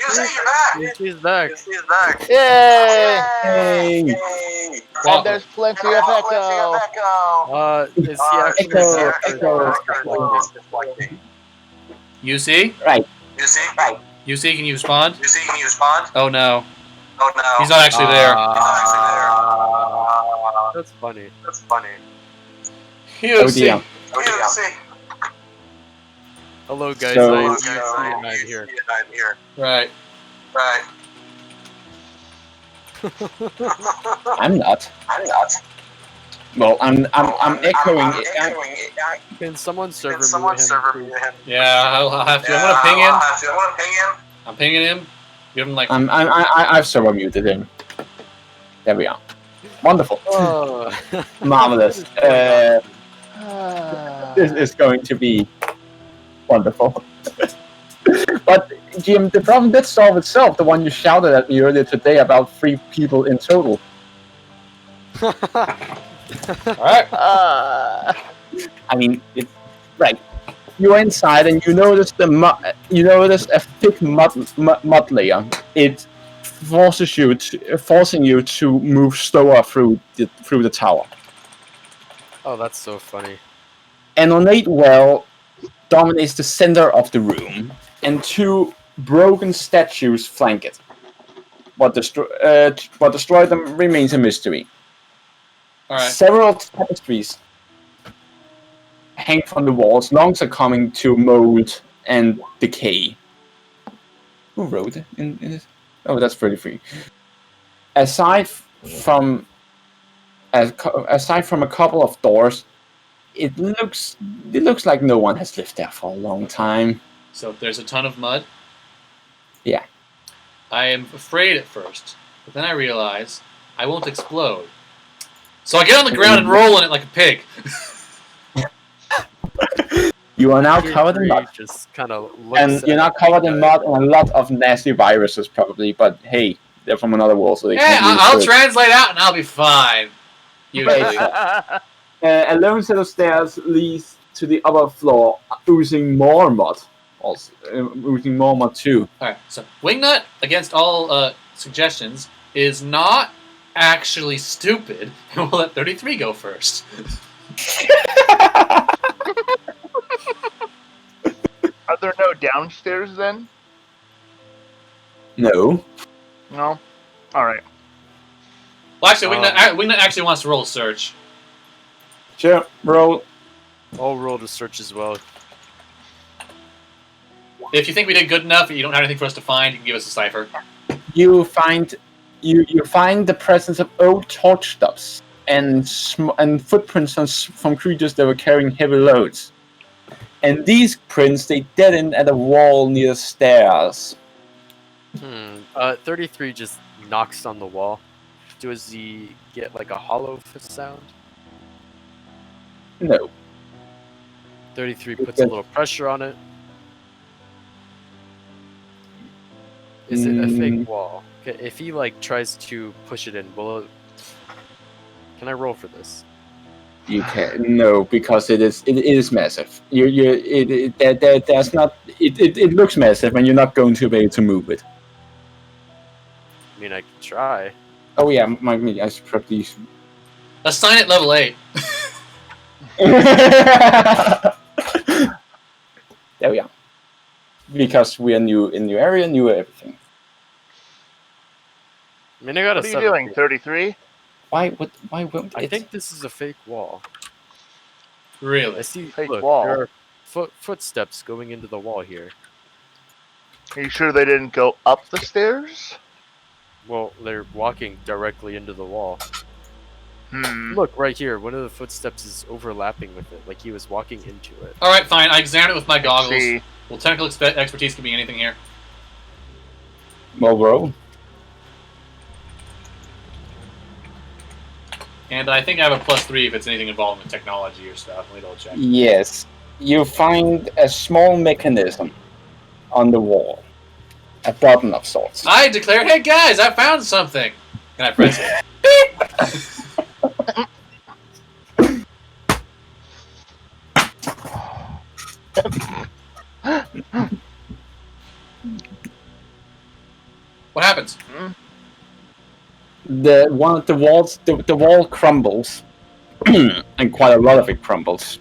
She's back. Yay! Hey. Well, And there's plenty of echo. Is he actually Echo. deflecting? you see? Right. You see? Can you respond? Oh no. He's not actually That's funny. there. You see? dear. Hello, guys. So- I'm UC and I'm here. Right. I'm not. Well, I'm echoing. Can someone server mute him? Yeah, I'll have to. I'm gonna ping him. I'm pinging him. Give him like. I've server muted him. There we are. Wonderful. Oh. Marvelous. This is going to be wonderful. But Jim, the problem did solve itself. The one you shouted at me earlier today about 3 people in total. All right. I mean, right. You're inside and you notice a thick mud layer. It forcing you to move slower through the tower. Oh, that's so funny. An ornate well dominates the center of the room, and 2 broken statues flank it. What destroyed them remains a mystery. All right. Several tapestries hang from the walls, long succumbing to mold and decay. Who wrote it? In this? Oh, that's 33. Aside from a couple of doors, it looks like no one has lived there for a long time. So there's a ton of mud. Yeah. I am afraid at first, but then I realize I won't explode. So I get on the ground and roll in it like a pig. You are now covered in mud, Just kind of and you're now covered in mud and a lot of nasty viruses, probably. But hey, they're from another world, so they Yeah, can't. I'll translate out and I'll be fine. Usually. A lone set of stairs leads to the upper floor, oozing more mud. Also, oozing more mud too. Alright, so Wingnut, against all suggestions, is not actually stupid, and we'll let 33 go first. Are there no downstairs then? No. No? Alright. Well, actually, Wingnut actually wants to roll a search. Sure, roll. I'll roll to search as well. If you think we did good enough, and you don't have anything for us to find, you can give us a cipher. You find the presence of old torch stubs and footprints from creatures that were carrying heavy loads. And these prints, they dead end at a wall near the stairs. 33 just knocks on the wall. Does he get like a hollow sound? No. 33 puts a little pressure on it. Is it a fake wall? Okay, if he like tries to push it in, will it... Can I roll for this? You can no, because it is massive. It looks massive, and you're not going to be able to move it. I mean, I can try. Oh yeah, I should probably. Assign it level 8. There we are. Because we are new in new area, new everything. I mean, I got a What are you 7. doing, 33? Why won't I it? think this is a fake wall. I Really? see. Fake Look, wall? there are footsteps going into the wall here. Are you sure they didn't go up the stairs? Well, they're walking directly into the wall. Look. Look, right here. One of the footsteps is overlapping with it, like he was walking into it. Alright, fine. I examined it with my goggles. See. Will technical expertise give me anything here? Well, bro. And I think I have a +3 if it's anything involved with technology or stuff. Let me double check. Yes, you find a small mechanism on the wall. a button of sorts. I declare, hey guys, I found something. And I press it. What happens? The wall crumbles, and quite a lot of it crumbles,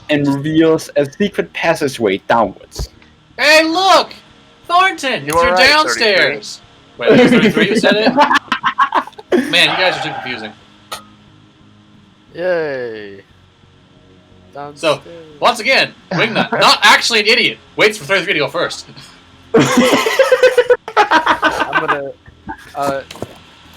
and reveals a secret passageway downwards. Hey, look! Thornton! You It's your were right, downstairs! Wait, it was 33 you said it? Man, you guys are too confusing. Yay. So, once again, Wingnut, not actually an idiot, waits for 33 to go first. I'm gonna.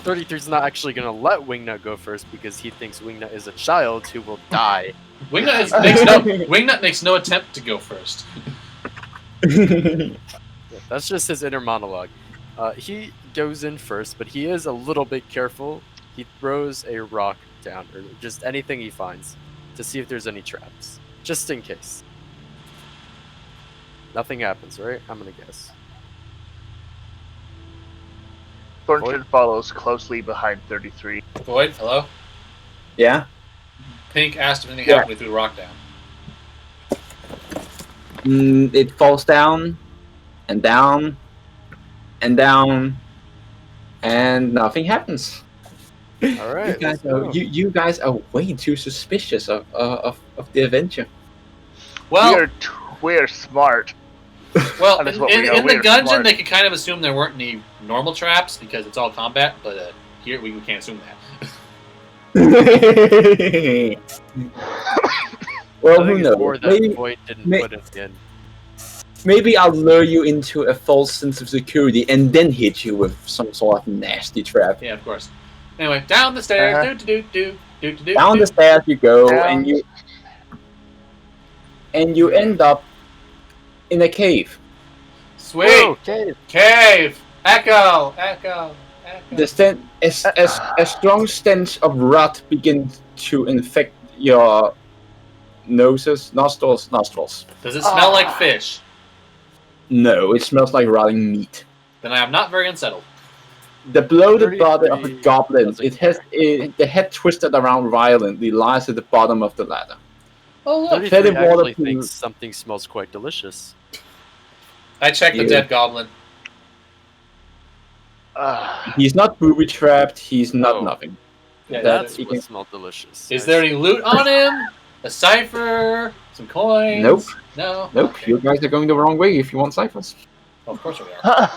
33's not actually gonna let Wingnut go first because he thinks Wingnut is a child who will die. Wingnut makes no attempt to go first. Yeah, that's just his inner monologue. He goes in first, but he is a little bit careful. He throws a rock down, or just anything he finds, to see if there's any traps, just in case. Nothing happens, right? I'm gonna guess. Thornton follows closely behind 33. Boyd, hello? Yeah. Pink asked if anything happened when he threw the rock down. It falls down, and down, and down, and nothing happens. All right. You guys are way too suspicious of the adventure. Well, We are smart. well, That is what we are. in We the are dungeon, smart. they could kind of assume there weren't any normal traps because it's all combat, but here we can't assume that. Well, I who think it's more knows? that Boyd didn't may- put it in. Maybe I'll lure you into a false sense of security and then hit you with some sort of nasty trap. Yeah, of course. Anyway, down the stairs. Uh-huh. Do. Down the stairs you go, Down. and you end up in a cave. Sweet. Whoa, cave. Cave. Echo. The a strong stench of rot begins to infect your nostrils. Does it smell like fish? No, it smells like rotting meat. Then I am not very unsettled. The bloated body of a 33 goblin, doesn't the head twisted around violently, lies at the bottom of the ladder. Oh look. 33 Fetid water actually pool. thinks something smells quite delicious. I checked the Yeah. dead goblin. He's not booby trapped. He's not Oh. nothing. Yeah, That's he what can- smelled delicious. Is there any loot on him? A cipher? Some coins? Nope. No? Nope. Okay. You guys are going the wrong way if you want ciphers. Well, of course we are.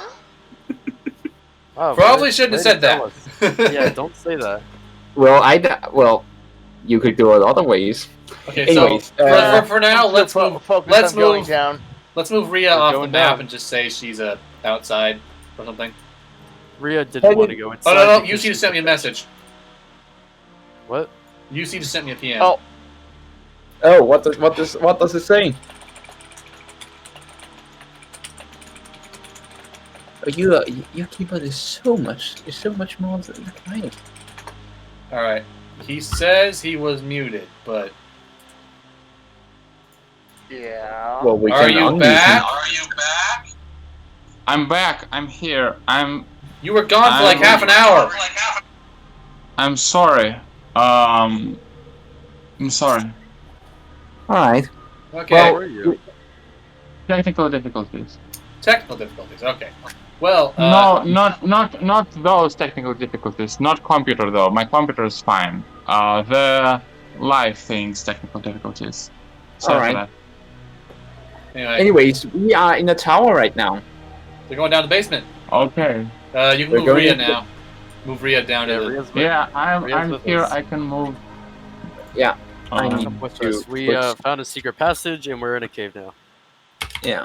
Oh, Probably way- shouldn't have way said to that. tell us. Yeah, don't say that. Well, you could do it other ways. Okay, Anyways, so for now, let's move. Focus let's on going move- down. Let's move Rhea We're off the going map down. and just say she's outside or something. Rhea didn't want to go inside. Oh no! because UC just sent me a message. What? UC just sent me a PM. Oh. Oh, what does it say? Oh, your keyboard is so much more than mine. All right. He says he was muted, but Yeah. Well, we are can you unmute back? I'm back. I'm here. You were gone for like half an hour. I'm sorry. I'm sorry. All right. Okay. Where were you? Technical difficulties. Technical difficulties. Okay. Well. No, not those technical difficulties. Not computer though. My computer is fine. The live things, technical difficulties. Sorry for Alright. that. Anyway, Anyways, we are in a tower right now. they're going down the basement. Okay. You can We're move going Rhea into- now. Move Rhea down to Yeah, the. Rhea's with- Yeah, Rhea's I'm with here. us. I can move. Yeah, I Um, need- Come with to us. We push- found a secret passage and we're in a cave now. Yeah.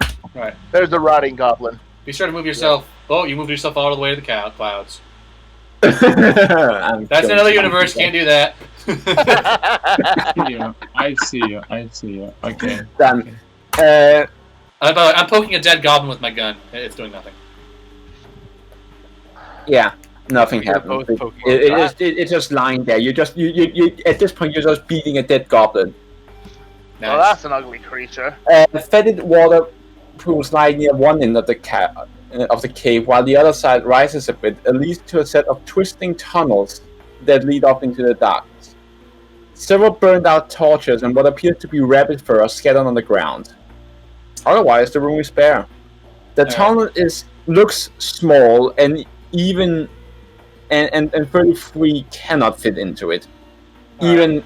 There's the rotting goblin. Be sure to move yourself. Oh, you moved yourself all the way to the clouds. That's That's another universe. Can't do that. I see you. I see you. Okay. Done. I'm poking a dead goblin with my gun. It's doing nothing. Yeah, nothing We are happened. both poking It's just lying there. You at this point you're just beating a dead goblin. Well, Nice. that's an ugly creature. Fetid water pools lie near one end of the of the cave, while the other side rises a bit, it leads to a set of twisting tunnels that lead off into the darkness. Several burned out torches and what appears to be rabbit fur are scattered on the ground. Otherwise, the room is bare. The tunnel looks small, and even and 33 cannot fit into it. Even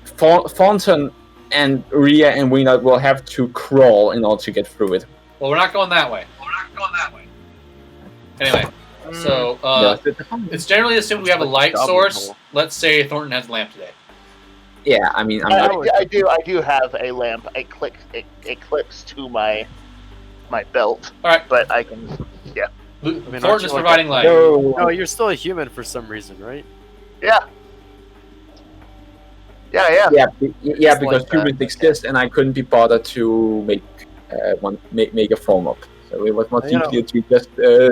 Thornton and Rhea and Weenot will have to crawl in order to get through it. Well, we're not going that way. Anyway, so it's generally assumed we have a light source. Let's say Thornton has a lamp today. Yeah, I mean, I do have a lamp. It clips to my belt. All right, but I can. Yeah. Thornton is providing light. No, you're still a human for some reason, right? Yeah. Yeah, because humans exist, and I couldn't be bothered to make a form up. So it was much easier to just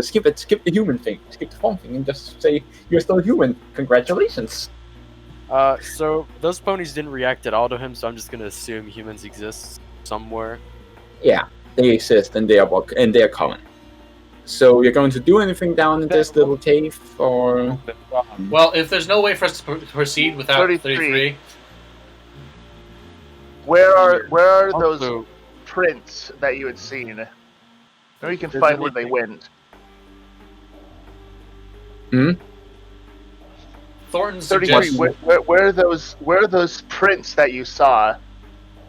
skip the human thing, skip the form thing, and just say you're still human. Congratulations. So those ponies didn't react at all to him, so I'm just gonna assume humans exist somewhere. Yeah, they exist, and they are common. So you're going to do anything down in this little cave, or? Well, if there's no way for us to proceed without 33. Where are those prints that you had seen? Maybe we can find where they went. Thornton 33. Where are those prints that you saw?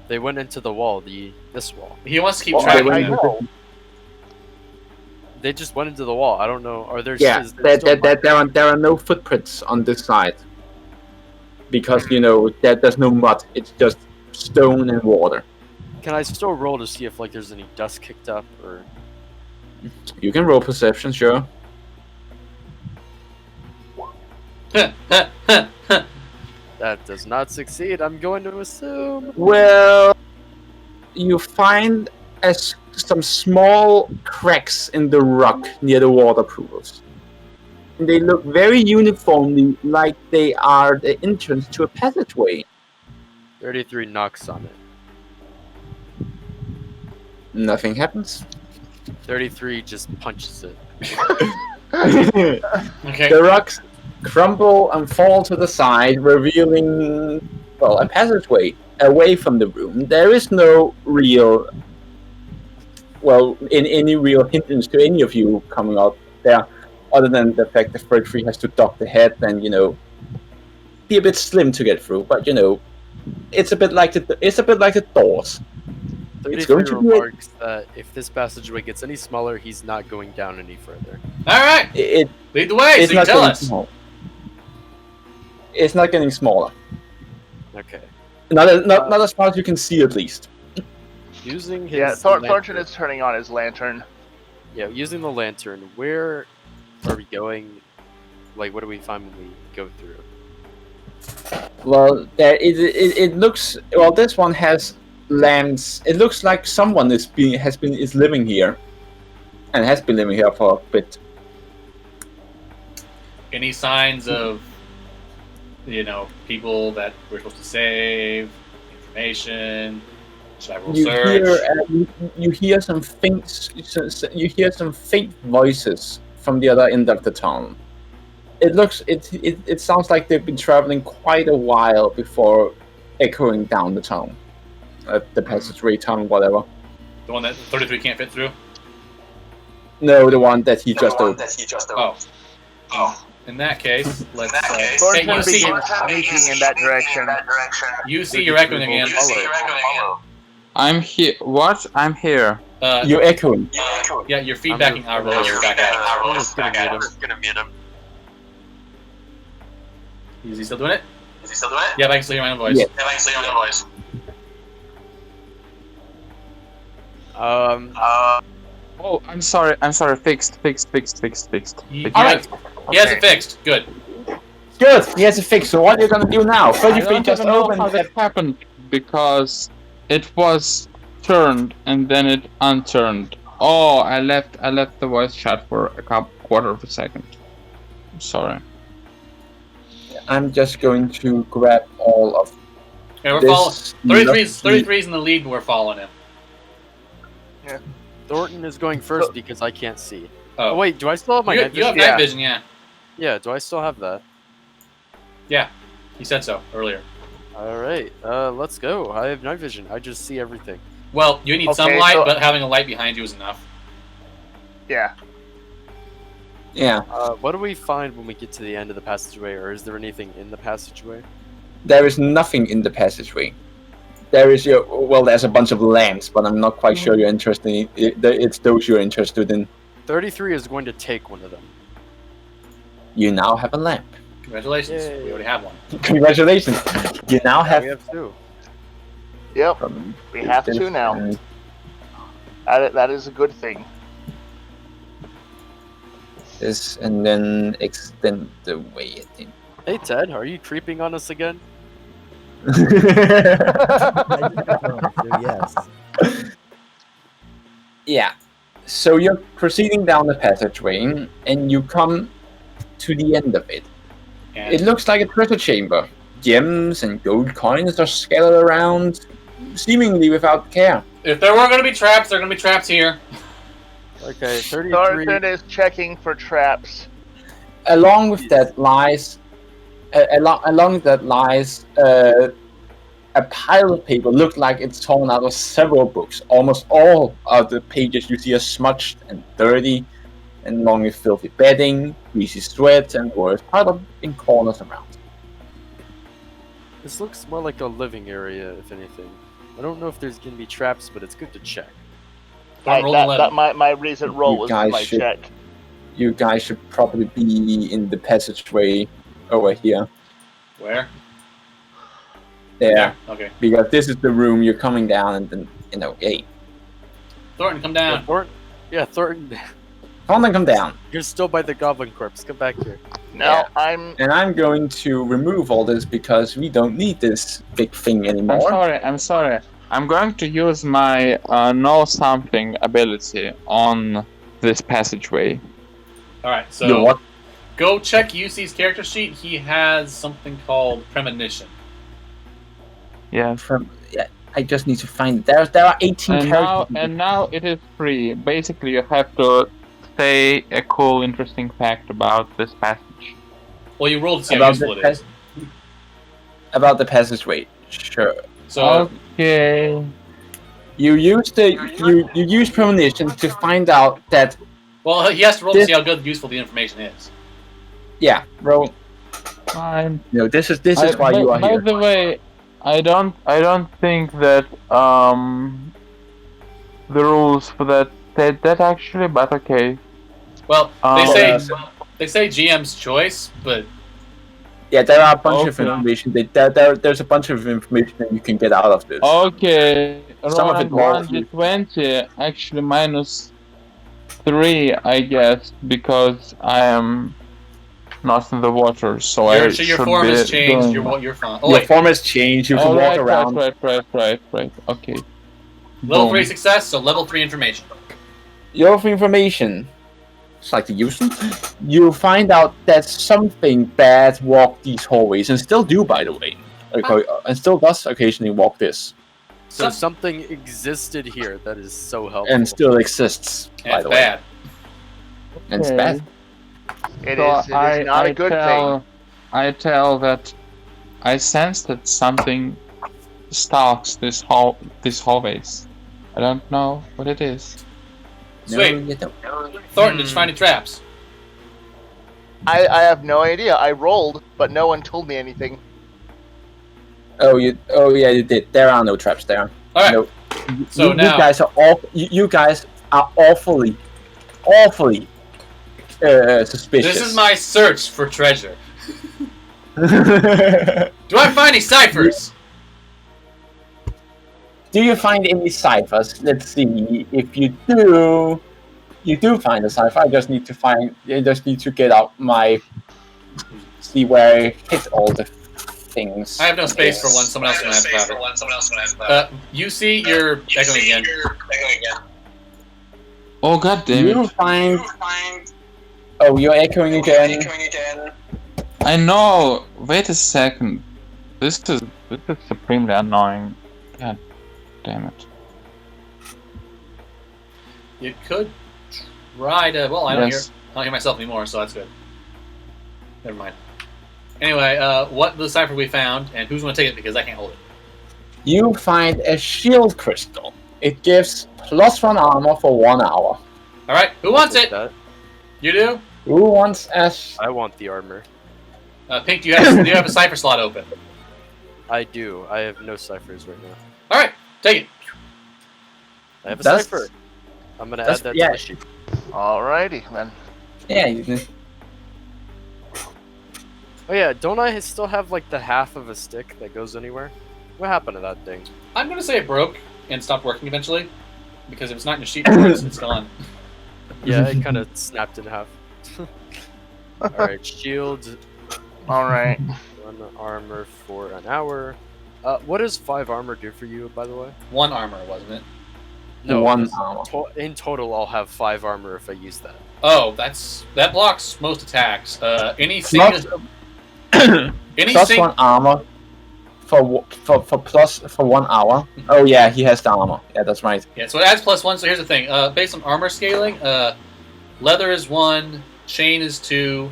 They went into the wall. This wall. He wants to keep track. I know. They just went into the wall. I don't know. Are there? Yeah, there are no footprints on this side because there's no mud. It's just stone and water. Can I still roll to see if there's any dust kicked up or? You can roll perception, sure. That does not succeed. I'm going to assume. Well, you find some small cracks in the rock near the water pools. They look very uniformly like they are the entrance to a passageway. 33 knocks on it. Nothing happens. 33 just punches it. Okay. The rocks crumble and fall to the side, revealing, a passageway away from the room. There is no real, any real hindrance to any of you coming out there, other than the fact that Frederick has to duck the head and, be a bit slim to get through. But, it's a bit like the doors. It's going to remarks that if this passageway gets any smaller, he's not going down any further. All right, lead the way. It's so you tell us. Small. It's not getting smaller. Okay. Not as far as you can see, at least. Using his Thornton is turning on his lantern. Yeah, using the lantern. Where are we going? What do we find when we go through? Well, it looks. Well, this one has lamps. It looks like someone is living here, and has been living here for a bit. Any signs of, people that we're supposed to save, information? Should I roll search? You hear some faint. You hear some faint voices from the other end of the town. It sounds like they've been traveling quite a while before echoing down the town, the passageway town, whatever. The one that 33 can't fit through? No, the one that he just opened. Oh. In that case, let's. Thornton begins sneaking in that direction. You see you're echoing again. I'm here. What? I'm here. You're echoing. Yeah, you're feedbacking our voice back at us. Gonna mute him. Is he still doing it? Yeah, but I can still hear my own voice. Yeah. Oh, I'm sorry. Fixed. Alright. He has it fixed. Good. Good. He has it fixed. So what are you gonna do now? I don't even know how that happened because it was turned and then it unturned. Oh, I left the voice chat for a quarter of a second. I'm sorry. I'm just going to grab all of. Yeah, we're following. 33's in the lead, but we're following him. Yeah. Thornton is going first because I can't see. Oh, Oh wait, do I still have my you, night you have vision? night vision, yeah. Yeah, do I still have that? He said so earlier. Alright, let's go. I have night vision. I just see everything. Well, you need some Okay, light, so- but having a light behind you is enough. Yeah. Yeah, What do we find when we get to the end of the passageway, or is there anything in the passageway? there is nothing in the passageway. There's a bunch of lamps, but I'm not quite sure you're interested in it's those you're interested in. 33 is going to take one of them. You now have a lamp. Congratulations, Yay. we already have one. Congratulations. You now Yeah, have we have two. Yep. We have two now. That is a good thing. This and then extend the way, I think. Hey Ted, are you creeping on us again? Yes. Yeah. So you're proceeding down the passageway, and you come to the end of it. And It looks like a treasure chamber. Gems and gold coins are scattered around, seemingly without care. if there were going to be traps, they're going to be traps here. Okay, 33. Thornton is checking for traps. Along with that lies, a pile of paper. Looked like it's torn out of several books. Almost all of the pages you see are smudged and dirty, and along with filthy bedding, greasy sweat, and words piled up in corners around. This looks more like a living area, if anything. I don't know if there's gonna be traps, but it's good to check. Don't roll 11. My recent roll You was guys my should- check. You guys should probably be in the passageway over here. Where? There. Okay. Because this is the room you're coming down, and then, hey, Thornton, come Yeah, down. Thornton. Yeah, Thornton. come down. You're still by the goblin corpse. Come back here. No, Yeah. I'm. And I'm going to remove all this because we don't need this big thing anymore. I'm sorry. I'm going to use my know something ability on this passageway. Alright, You so what? go check UC's character sheet. He has something called Premonition. Yeah. Yeah, I just need to find it. There are 18 characters. And now it is free. Basically, you have to say a cool, interesting fact about this passage. Well, you rolled to see how useful it is. About the passageway. Sure. So, Okay. You use premonition to find out that well, he has to roll to see how good useful the information is. roll. Fine. No, this is why you are by here. the way, I don't think that the rules for that state that actually, but okay. Well, Uh, they say GM's choice, but Yeah, there are a bunch of Okay. information. There's a bunch of information that you can get out of this. Okay. Some of it Roland will- 1d20 actually -3, I guess, because I am not in the water, so I your should form be has changed. doing- You're fine. Oh Your wait, form has changed. You can Oh, walk around. Right. Okay. level Boom. 3 success, so level 3 information. Your information. It's like the use them. You find out that something bad walked these hallways, and still do, by the way. Okay, and still does occasionally walk this, So something existed here that is so helpful. and still exists, And by it's the way. bad. And it's Okay. bad. It So is not a good thing. I tell that I sense that something stalks these hallways. I don't know what it is. Sweet. No, you don't. Thornton, did you find any traps? I have no idea. I rolled, but no one told me anything. Oh, yeah, you did. There are no traps there. Alright, No. so you now- guys are you guys are awfully suspicious. this is my search for treasure. Do I find any ciphers? Do you find any ciphers? Let's see. If you do, find a cipher. I just need to get out my see where I hit all the things. I have no space for one. Someone else can have it. You see, you're echoing again. Oh god damn You it! find. Oh, you're echoing again. I know. Wait a second. This is supremely annoying. God damn it. You could try to. Well, I don't Yes. hear myself anymore, so that's good. Never mind. Anyway, what the cipher we found, and who's going to take it because I can't hold it. You find a shield crystal. It gives +1 armor for 1 hour. All right, who wants Take it? that. You do? Who wants S? I want the armor. Pink, do you have a cipher slot open? I do. I have no ciphers right now. All right, take it. I have a That's- cipher. I'm gonna add that's- that yeah. to my sheet. Alrighty then. Yeah, you can. Oh yeah, don't I still have like the half of a stick that goes anywhere? What happened to that thing? I'm going to say it broke and stopped working eventually because if it's not in your sheet, it's gone. Yeah, it kind of snapped in half. Alright, shield, Alright. 1 armor for an hour. What does 5 armor do for you, by the way? 1 armor, wasn't it? No, 1 it's- armor. in total, I'll have 5 armor if I use that. Oh, that blocks most attacks. Any Plus- single any Plus sing- 1 armor for 1 hour. Oh yeah, he has the armor. Yeah, that's right. Yeah, so it adds +1. So here's the thing. Based on armor scaling, leather is 1, chain is 2,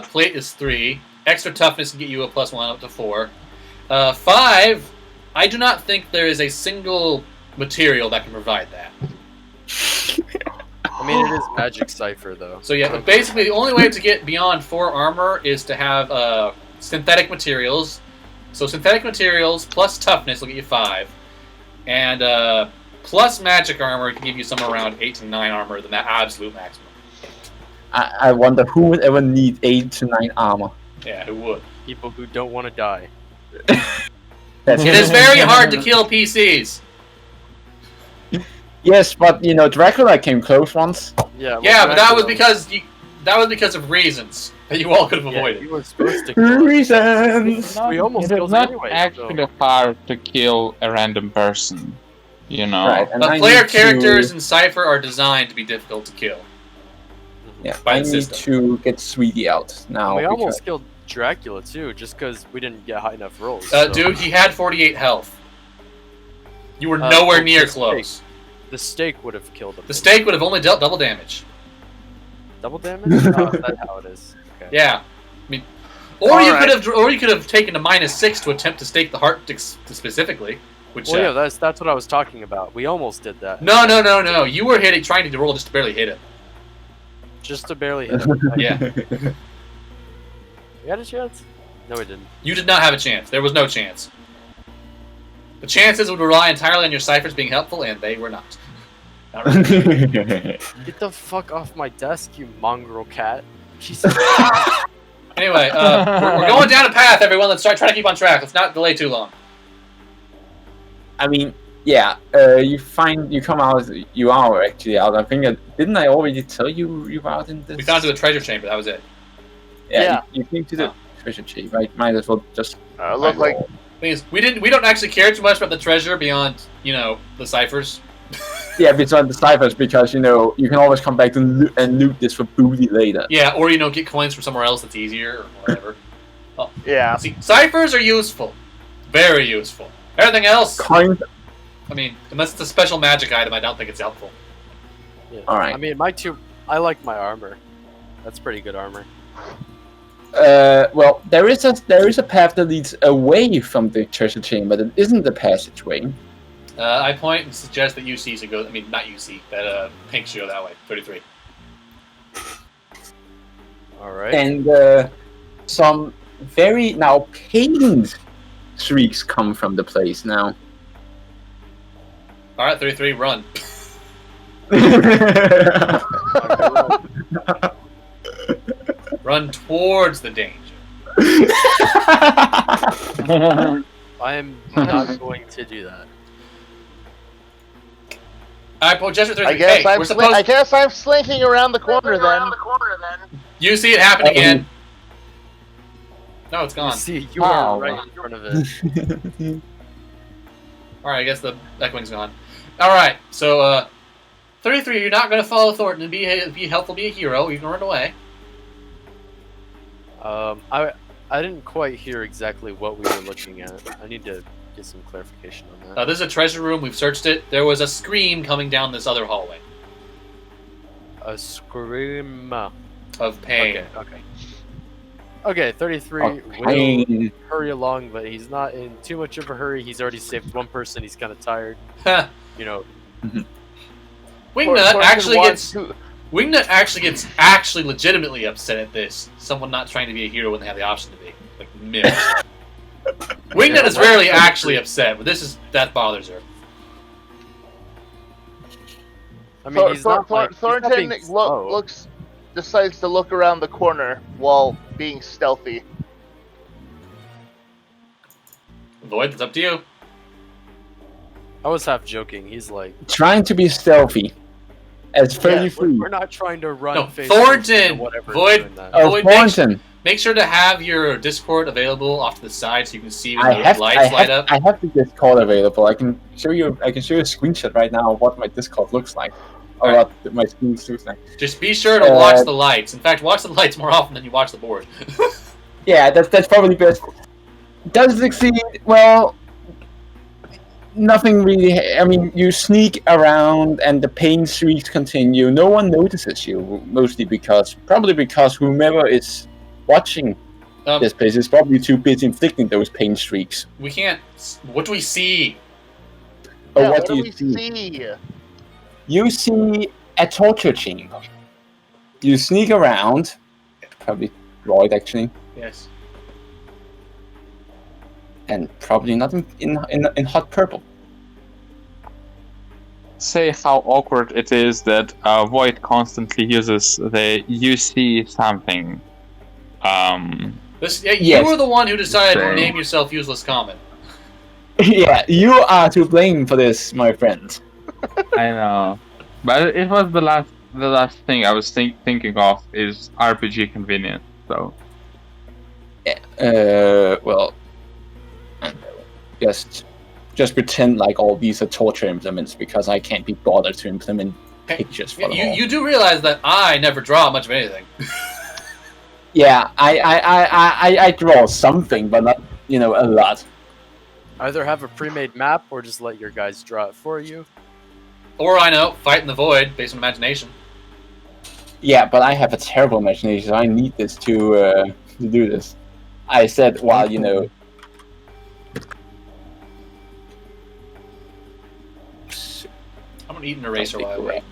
plate is 3. Extra toughness can get you a +1 up to 4. 5, I do not think there is a single material that can provide that. I mean, it is magic cipher though. So yeah, but basically the only way to get beyond 4 armor is to have synthetic materials. So synthetic materials plus toughness will get you 5, and plus magic armor can give you somewhere around 8 to 9 armor than that absolute maximum. I wonder who would ever need 8 to 9 armor. Yeah, who would? People who don't want to die. That's It is very hard to kill PCs. Yes, but you know Dracula came close once. Yeah. well, Yeah, but that was Dracula- because of reasons that you all could have Yeah, avoided. he was supposed to kill us. Reasons. We almost it is killed not anyway, so- actually hard to kill a random person. You know. Right, and I But player need characters to, in Cypher are designed to be difficult to kill. yeah, by I the need system. to get Sweetie out now. we because- almost killed Dracula too, just because we didn't get high enough rolls. so- Dude, he had 48 health. You were Uh, nowhere the near stake. close. The stake would have killed him. The stake would have only dealt double damage. Double damage? Oh, that's how it is. Okay. Yeah, I mean, or you Alright. could have taken a -6 to attempt to stake the heart specifically, which Well, yeah, that's what I was talking about. We almost did that. no, you were trying to roll just to barely hit it. Just to barely hit him. Yeah, We had a chance? No, we didn't. you did not have a chance. There was no chance. The chances would rely entirely on your ciphers being helpful, and they were not. Not really. Get the fuck off my desk, you mongrel cat. Jesus. Anyway, we're going down a path, everyone. Let's try to keep on track. Let's not delay too long. I mean, yeah. You come out. You are actually out. I think. Didn't I already tell you were out in this? We found a treasure chamber. That was it. Yeah. Yeah. You came to the Oh. treasure chamber. Right? Might as well just. Look like Thing is, we don't actually care too much about the treasure beyond the ciphers. Yeah, besides the ciphers, because you can always come back to and loot this for booty later. Yeah, or get coins from somewhere else that's easier or whatever. yeah. See, ciphers are useful, very useful. Everything else, Coins. I mean, unless it's a special magic item, I don't think it's helpful. Yeah. Alright. I mean, I like my armor. That's pretty good armor. Well, there is a path that leads away from the treasure chamber that isn't the passageway. I point and suggest that UC should go. I mean, not UC. That Pink should go that way. 33. Alright. And some very now pained shrieks come from the place now. All right, 33. Run. Run towards the danger. I am not going to do that. I point gesture 33. I guess Hey, we're supposed. I guess I'm slinking around the corner then. You see it happen again. No, it's gone. See, you Wow. are right in front of it. All right, I guess the Echoing's gone. All right, so 33. You're not going to follow Thornton and be helpful, be a hero. You can run away. I didn't quite hear exactly what we were looking at. I need to get some clarification on that. This is a treasure room. We've searched it. There was a scream coming down this other hallway. a scream. of pain. Okay, 33 will Pain. hurry along, but he's not in too much of a hurry. He's already saved one person. He's kind of tired. You know, Wingnut actually wants gets to- Wingnut actually legitimately upset at this. Someone not trying to be a hero when they have the option to be. Like Mims. Wingnut is rarely actually upset, but that bothers her. I mean, he's not like, he's not Thornton being slow. decides to look around the corner while being stealthy. Void, it's up to you. I was half joking. He's like, Trying to be stealthy. As 33. we're not trying to run. No, face Thornton! or whatever. Void- doing that. Oh, Void, Thornton. Make sure to have your Discord available off to the side so you can see when I the have, lights light up. I have the Discord available. I can show you a screenshot right now of what my Discord looks like. Or Alright. what my screen looks like. Just be sure to watch the lights. In fact, watch the lights more often than you watch the board. Yeah, that's probably best. Does it succeed? Well, nothing really. I mean, you sneak around and the pain streaks continue. No one notices you, probably because whomever is watching this place is probably too busy inflicting those pain streaks. We can't. What do we see? Or Yeah, what what do do you we see? see? You see a torture chamber. You sneak around, probably Void actually, Yes. and probably not in hot purple. Say how awkward it is that Void constantly uses the "you see something." You Yes. were the one who decided to Same. name yourself useless comment. Yeah, you are to blame for this, my friend. I know, but it was the last thing I was thinking of is RPG convenience. So Well, just pretend like all these are torture implements because I can't be bothered to implement pictures for them all. You do realize that I never draw much of anything. Yeah, I draw something, but not a lot. Either have a pre-made map or just let your guys draw it for you. Or I know, fight in the void based on imagination. Yeah, but I have a terrible imagination, so I need this to do this. I said, well, I'm gonna eat an eraser while I wait.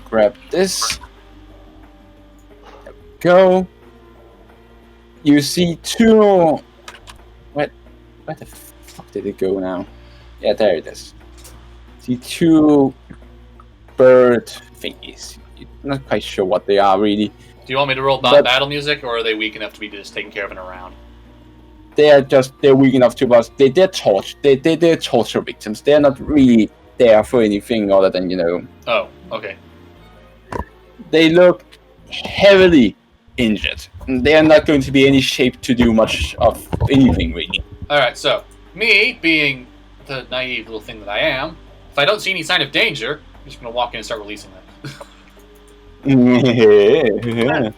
grab this. There we go. You see two. Where the fuck did it go now? Yeah, there it is. See two bird thingies. You're not quite sure what they are really. Do you want me to roll But- battle music, or are they weak enough to be just taken care of in a round? They're weak enough to us. They're torture victims. They're not really there for anything other than Oh, okay. they look heavily injured. They're not going to be any shape to do much of anything really. Alright, so, me, being the naive little thing that I am, if I don't see any sign of danger, I'm just gonna walk in and start releasing them.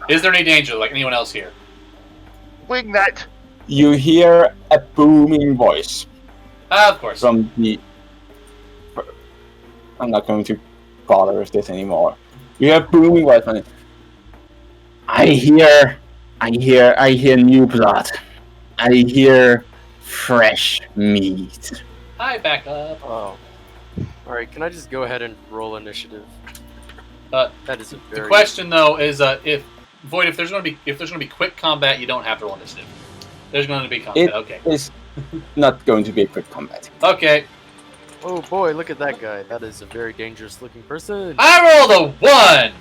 Is there any danger, like anyone else here? Wingnut. You hear a booming voice Of course. from the. I'm not going to bother with this anymore. You hear a booming voice from it. I hear new blood. I hear fresh meat. Hi, back up. Oh. Alright, can I just go ahead and roll initiative? That is a The very... question though is if there's gonna be quick combat, you don't have to roll initiative. There's gonna be combat. It Okay. is not going to be a quick combat. Okay. Oh boy, look at that guy. That is a very dangerous looking person. I rolled a 1!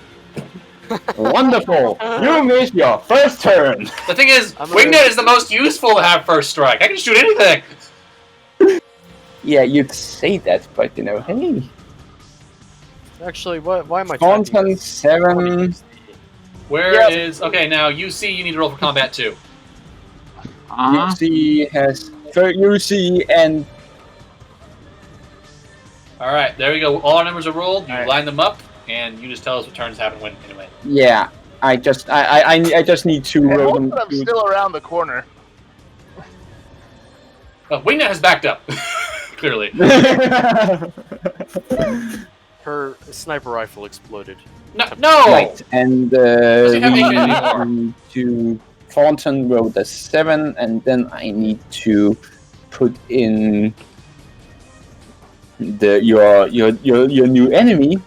Wonderful! You missed your first turn. The thing is, I'm gonna- Wingnet is the most useful to have first strike. I can shoot anything. Yeah, you'd say that, but hey. Actually, why am I Thornton typing this? 7. Where is okay now? UC, you need to roll for combat too. UC has UC and All right, there we go. All our numbers are rolled. You All right. line them up, and you just tell us what turns happen when anyway. yeah. I just need to I roll hope them. that I'm still around the corner. Wingnet has backed up. Clearly. Her sniper rifle exploded. No! Right, and Does he have we anything anymore? need to Thornton rolled a 7, and then I need to put in your new enemy.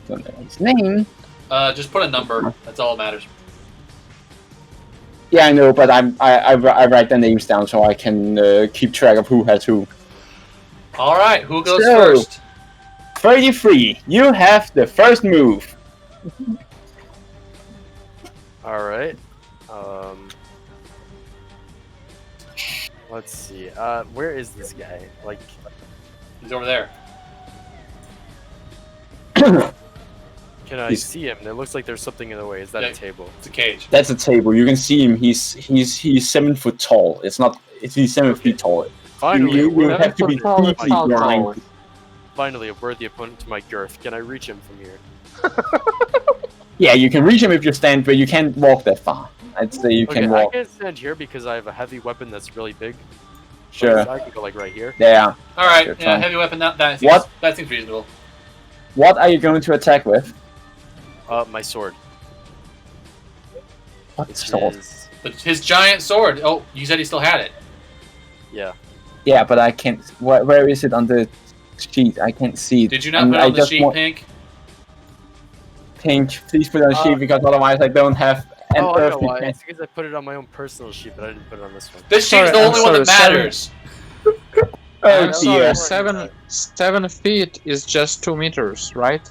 Don't know his name. Just put a number. That's all that matters. Yeah, I know, but I write the names down so I can keep track of who has who. All right, who goes So- first? 33. You have the first move. All right. Let's see. Where is this guy? Like, He's over there. can I He's- see him? It looks like there's something in the way. Is that Yeah. a table? It's a cage. That's a table. You can see him. He's 7 foot tall. He's 7 feet tall. Finally, You a worthy have to be Tall, deeply tall, blind. tall. finally a worthy opponent to my girth. Can I reach him from here? Yeah, you can reach him if you stand, but you can't walk that far. I'd say you Okay, can I walk. can stand here because I have a heavy weapon that's really big. Sure. So I can go like right here. Yeah. All right, Sure, yeah, fine. heavy weapon. That What? seems reasonable. What are you going to attack with? My sword. What Which sword? is But his giant sword. Oh, you said he still had it. yeah. Yeah, but I can't. Where is it on the sheet? I can't see it. Did you not And put it I on the just sheet, want Pink? Pink, please put it on the sheet because otherwise I don't have an Oh, I know earthly why. chance. It's because I put it on my own personal sheet, but I didn't put it on this one. This sheet's Sorry, the I'm only one that sorry, matters. Oh I'm dear. sorry, 7 feet is just 2 meters, right?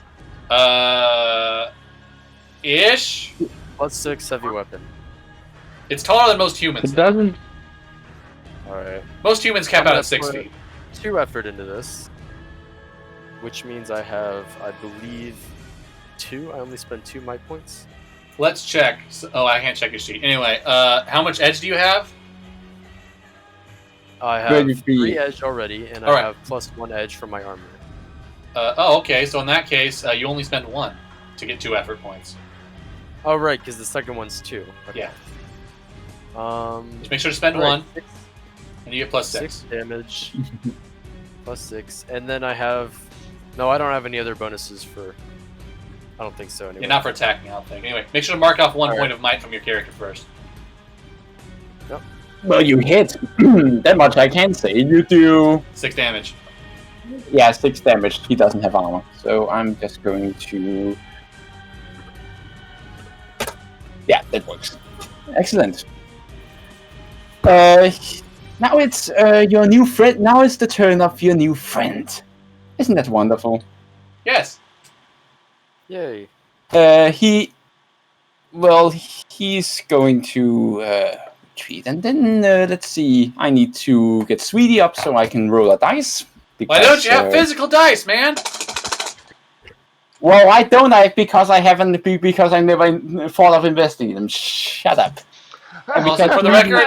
Ish. +6 heavy weapon. It's taller than most humans. It doesn't. Alright. Most humans cap I'm out gonna at 6 put- feet. 2 effort into this. Which means I have, I believe, 2. I only spent 2 might points. Let's check. Oh, I can't check your sheet. Anyway, how much edge do you have? I have 30 feet. 3 edge already, and Alright. I have +1 edge from my armor. Okay. So in that case, you only spend 1 to get 2 effort points. Oh, right, because the second one's 2. Okay. Yeah. Um, Just make sure to spend alright, 1, and you get +6. 6 damage. +6. And then I have... No, I don't have any other bonuses for... I don't think so, anyway. Yeah, not for attacking, I don't think. Anyway, make sure to mark off 1 Alright. point of might from your character first. Well, you hit. That much I can say. You do. 6 damage. Yeah, 6 damage. He doesn't have armor, so I'm just going to. Yeah, that works. Excellent. Now it's your new friend. Now it's the turn of your new friend. Isn't that wonderful? Yes. Yay. He's going to retreat, and then let's see. I need to get Sweetie up so I can roll a dice. Why don't you have because, physical dice, man? Well, why don't I? Because I haven't. Because I never thought of investing in them. Shut up. Also, for the record,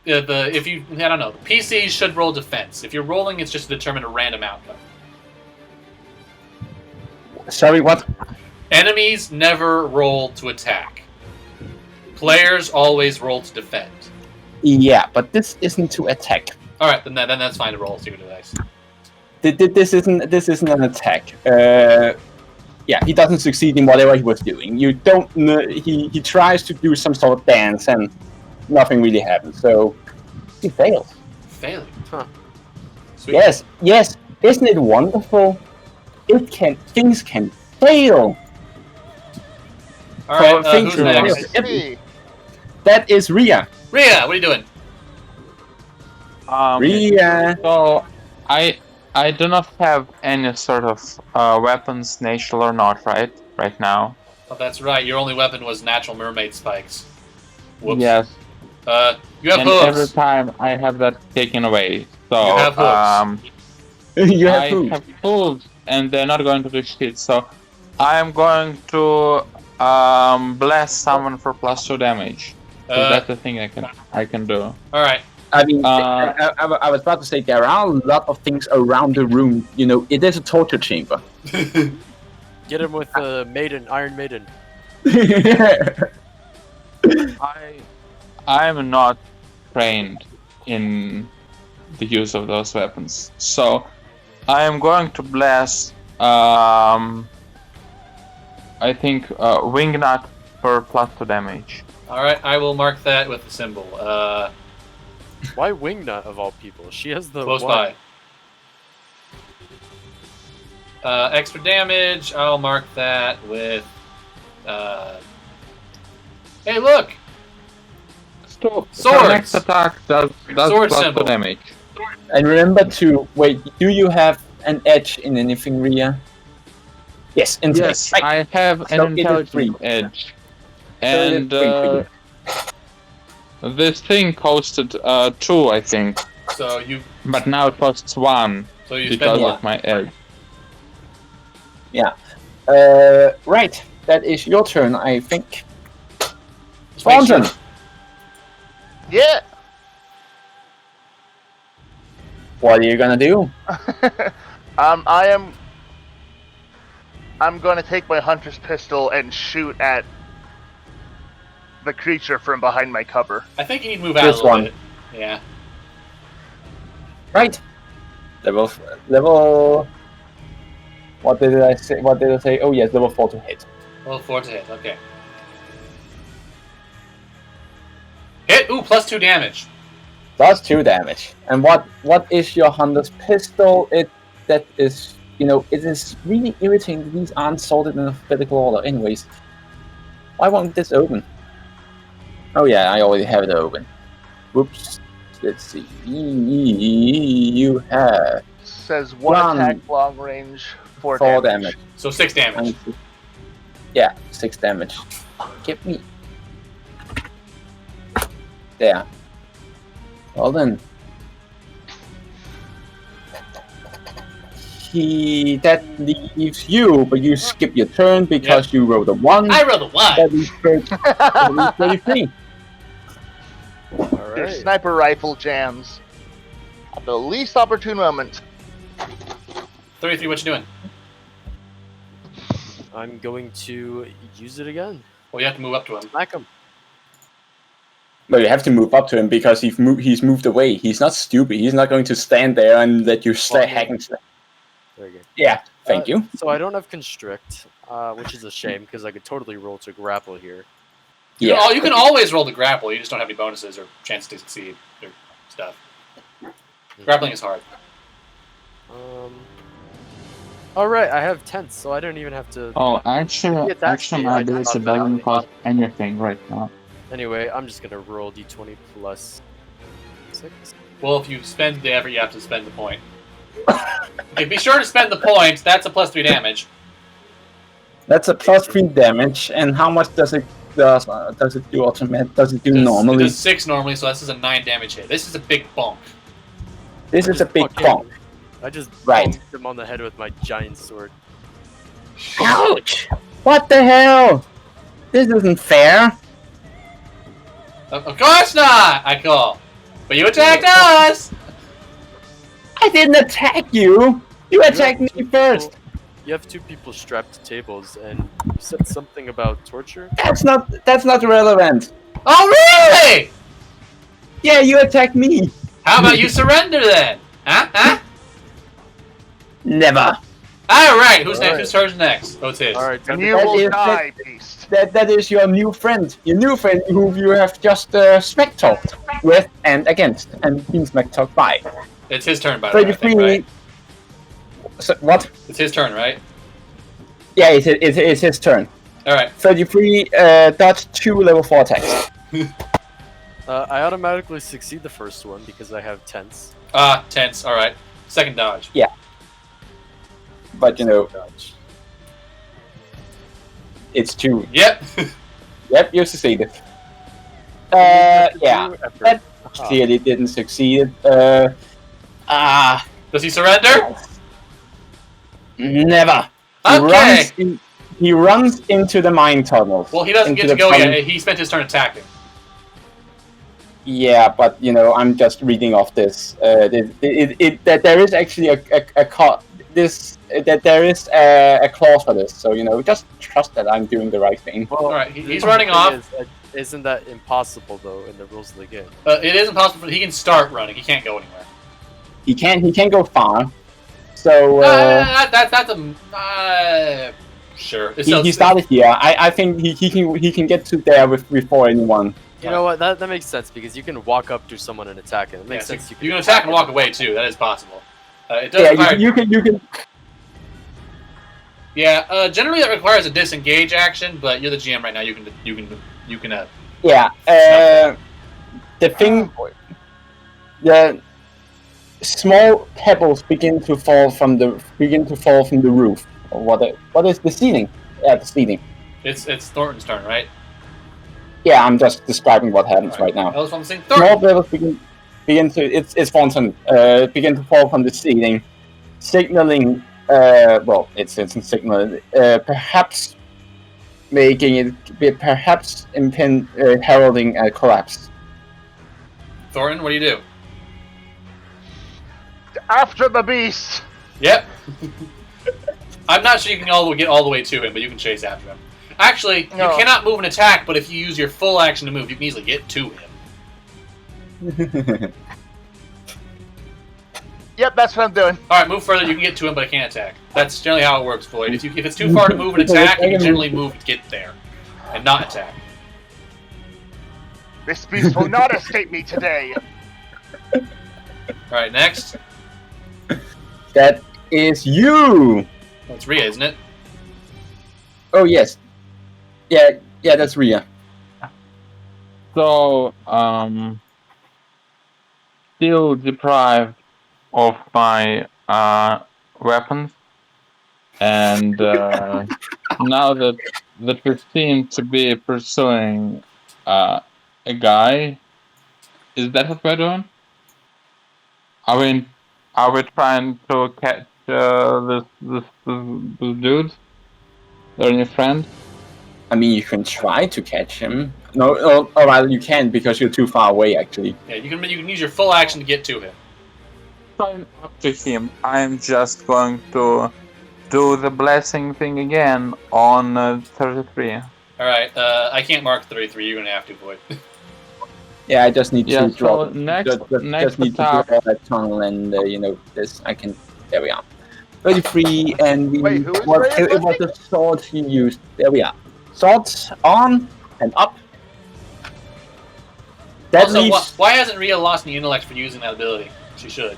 if you, I don't know, PCs should roll defense. If you're rolling, it's just to determine a random outcome. Sorry, what? Enemies never roll to attack. Players always roll to defend. Yeah, but this isn't to attack. All right, then that's fine to roll. See what dice. This isn't an attack. Yeah, he doesn't succeed in whatever he was doing. You don't. He tries to do some sort of dance and nothing really happens. So he fails. Failing. Huh. Sweet. Yes. Isn't it wonderful? Things can fail. All right. things Who's to next? fail. Me. That is Ria. Rhea, what are you doing? Ria. So I do not have any sort of weapons, natural or not, right now. Oh, that's right. Your only weapon was natural mermaid spikes. Whoops. Yes, You have and every hooves. time I have that taken away. So You have hooves. You have I food. have hooves, and they're not going to do shit. So I am going to blast someone for +2 damage. So that's the thing I can do. All right. I mean, Uh, I was about to say there are a lot of things around the room. You know, it is a torture chamber. Get him with the maiden, Iron Maiden. I am not trained in the use of those weapons, so I am going to bless. I think Wingnut for +2 damage. All right, I will mark that with the symbol. Why Wingnut of all people? She has the Close one. by. Extra damage. I'll mark that with. Hey, look! So Swords! next attack does Sword +2 symbol. damage. And remember to wait. Do you have an edge in anything, Ria? Yes, intellect. Yes, Right. I have So an it is free. intelligence edge. So it is And free for you. this thing costed 2, I think. So you But now it costs 1 spend because one. of my edge. Right. That is your turn, I think. Just make Thornton. sure- Yeah. What are you gonna do? I'm going to take my hunter's pistol and shoot at the creature from behind my cover. I think you need to move out This a little one. bit. Yeah. Right. Level. What did I say? What did I say? Oh yes, level 4 to hit. Level 4 to hit. Okay. Hit. Ooh, +2 damage. Does 2 damage. And what is your hunter's pistol? That is, it is really irritating that these aren't sorted in alphabetical order. Anyways, why won't this open? Oh yeah, I already have it open. Whoops. Let's see. You have Says one One. attack, long range, 4 4 damage. damage. So 6 damage. Yeah, 6 damage. Give me. There. Well then. That leaves you, but you skip your turn because you rolled a 1. I rolled a 1. That leaves 33. All Your right. sniper rifle jams at the least opportune moment. 33. What you doing? I'm going to use it again. Well, you have to move up to him. Smack him. But you have to move up to him because he's moved away. He's not stupid. He's not going to stand there and let you hack and slash. There you go. Yeah, thank you. So I don't have constrict, which is a shame because I could totally roll to grapple here. Yeah, You can always roll the grapple. You just don't have any bonuses or chances to succeed or stuff. Grappling is hard. All right, I have tents, so I don't even have to. Oh, actually, Yeah, that's my the- ability doesn't cost anything right now. Anyway, I'm just gonna roll d20 plus 6. Well, if you spend the effort, you have to spend the point. Okay, be sure to spend the point. That's a +3 damage. That's a +3 damage. And how much does it do automatic? Does it do It normally? does 6 normally, so this is a 9 damage hit. This is a big bonk. This is a big Fucking- bonk. I just Right. bonked him on the head with my giant sword. Ouch! What the hell? This isn't fair. Of course not, I call. But you attacked us! I didn't attack you. You attacked me first. You have 2 people strapped to tables, and you said something about torture. That's not relevant. Oh, really? Yeah, you attacked me. How about you surrender then? Huh? Never. Alright, who's next? Alright. Whose turn's next? Oh, it's his. All right, And time you to That will is- die, beast. That is your new friend. Your new friend who you have just smack talked with and against and been smack talked by. It's his turn, by the way, I 33. think, right? So, what? It's his turn, right? Yeah, it's his turn. Alright. 33 dodge 2 level 4 attacks. I automatically succeed the first one because I have tents. Tense. Alright. Second dodge. But Dodge. it's 2. Yep. Yep, you succeeded. What do you have to Yeah. do after- that- Aha. Clearly didn't succeed. Does he surrender? Never. Okay. He runs into the mine tunnels. Well, he doesn't into get to the go tunnel. yet. He spent his turn attacking. Yeah, but I'm just reading off this. That there is actually there is a clause for this. So just trust that I'm doing the right thing. Well, Alright, the he's running thing off. is, isn't that impossible though in the rules of the game? It is impossible. He can start running. He can't go anywhere. He can't go far. So that's a sure. he started here. I think he can get to there before anyone. You know what? That makes sense because you can walk up to someone and attack it. It makes sense. You can attack and walk away too. That is possible. It does Yeah, require... you can. Yeah, generally that requires a disengage action, but you're the GM right now. You can. Yeah. The thing, the small pebbles begin to fall from the roof. Or what is the ceiling? Yeah, the ceiling. It's Thornton's turn, right? Yeah, I'm just describing what happens right now. That was one thing. Small pebbles begin to it's Thornton begin to fall from the ceiling, signaling. Well, it's signaling. Perhaps making it heralding a collapse. Thornton, what do you do? After the beast. Yep. I'm not sure you can get all the way to him, but you can chase after him. Actually, No. You cannot move and attack, but if you use your full action to move, you can easily get to him. Yep, that's what I'm doing. Alright, move further, you can get to him, but I can't attack. That's generally how it works, Void. If it's too far to move and attack, you can generally move to get there, and not attack. This beast will not escape me today. Alright, next. That is you. Well, it's Rhea, isn't it? Oh yes. Yeah, that's Rhea. So, still deprived of my weapons, and now that we seem to be pursuing a guy, is that what we're doing? Are we trying to catch this dude? Their new friend? I mean, you can try to catch him. No, well, you can't because you're too far away, actually. Yeah, you can use your full action to get to him. I'm up to him. I'm just going to do the blessing thing again on 33. Alright, I can't mark 33, you're gonna have to, Void. Yeah, I just need to draw. next Just need to attack. draw that tunnel, and this I can. There we are. 33, and Wait, who is it was the sword he used. There we are. Swords on and up. That Also, leaves. why hasn't Rhea lost any intellect for using that ability? She should.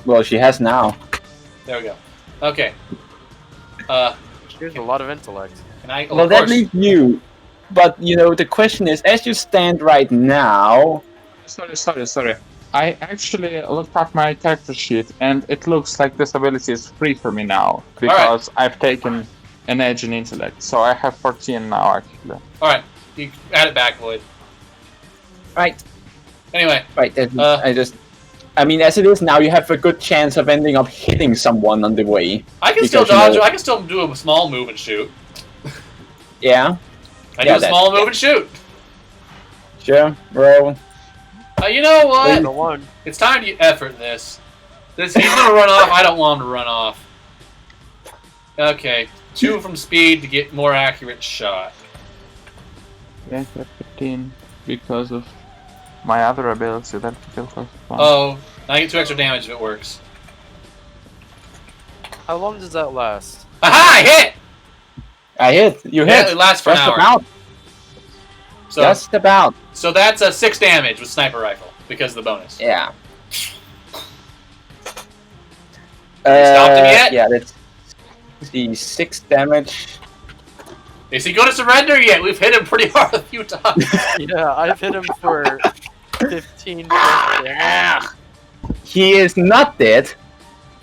Well, she has now. There we go. Okay. She has a lot of intellect. Can I? Well, that leaves you. But the question is, as you stand right now. Sorry. I actually looked at my character sheet, and it looks like this ability is free for me now because I've taken an edge in intellect, so I have 14 now actually. All right, you add it back, Void. Right. Anyway. Right. I mean, as it is now, you have a good chance of ending up hitting someone on the way. I can still dodge. I can still do a small move and shoot. Yeah. I do a small move and shoot. Sure, bro. You know what? One. It's time to effort this. He's gonna run off. I don't want him to run off. Okay, 2 from speed to get more accurate shot. Yeah, 15 because of my other ability that still costs 1. Oh, I get 2 extra damage if it works. How long does that last? Aha! I hit. I hit. You hit. Yeah, it lasts for an hour. About. So, Just about. So that's a 6 damage with sniper rifle because of the bonus. Yeah. Stopped him yet? Yeah, that's the 6 damage. Is he going to surrender yet? We've hit him pretty hard a few times. Yeah, I've hit him for 15 damage. He is not dead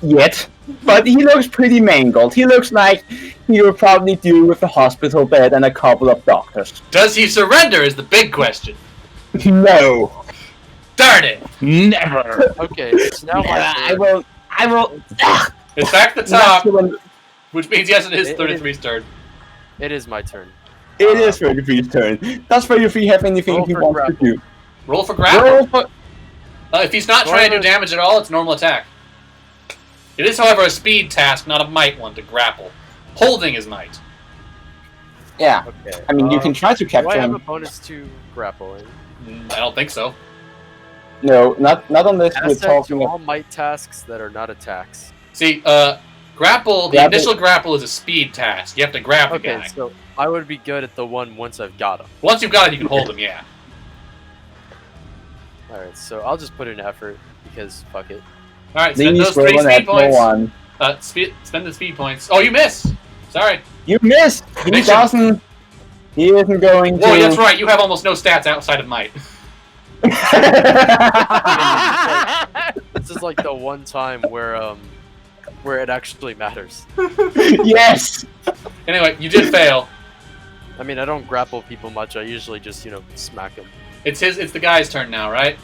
yet, but he looks pretty mangled. He looks like he will probably deal with a hospital bed and a couple of doctors. Does he surrender is the big question. No. Darn it. Never! Okay, it's now my turn. I will. It's back to the top, which means yes, it is 33's turn. It is my turn. It is 33's turn. Does 33 have anything he wants to do? Roll for grapple. Roll for... If he's not trying to do damage at all, it's normal attack. It is, however, a speed task, not a might one, to grapple. Holding is might. Yeah. Okay. I mean, you can try to Do capture I have him. a bonus to grappling? I don't think so. No, not unless we're Asset talking to about... all might tasks that are not attacks. See, grapple. The initial grapple is a speed task. You have to grab the Okay, guy. so I would be good at the one once I've got him. Once you've got him, you can hold him. Yeah. Alright, so I'll just put in effort because fuck it. All right. Spend those 3 speed points. Spend the speed points. Oh, you miss. Sorry. You missed! He Mission. doesn't... He isn't going to... Whoa, that's right. You have almost no stats outside of might. This is like the one time where it actually matters. Yes! Anyway, you did fail. I mean, I don't grapple people much. I usually just, smack them. It's the guy's turn now, right?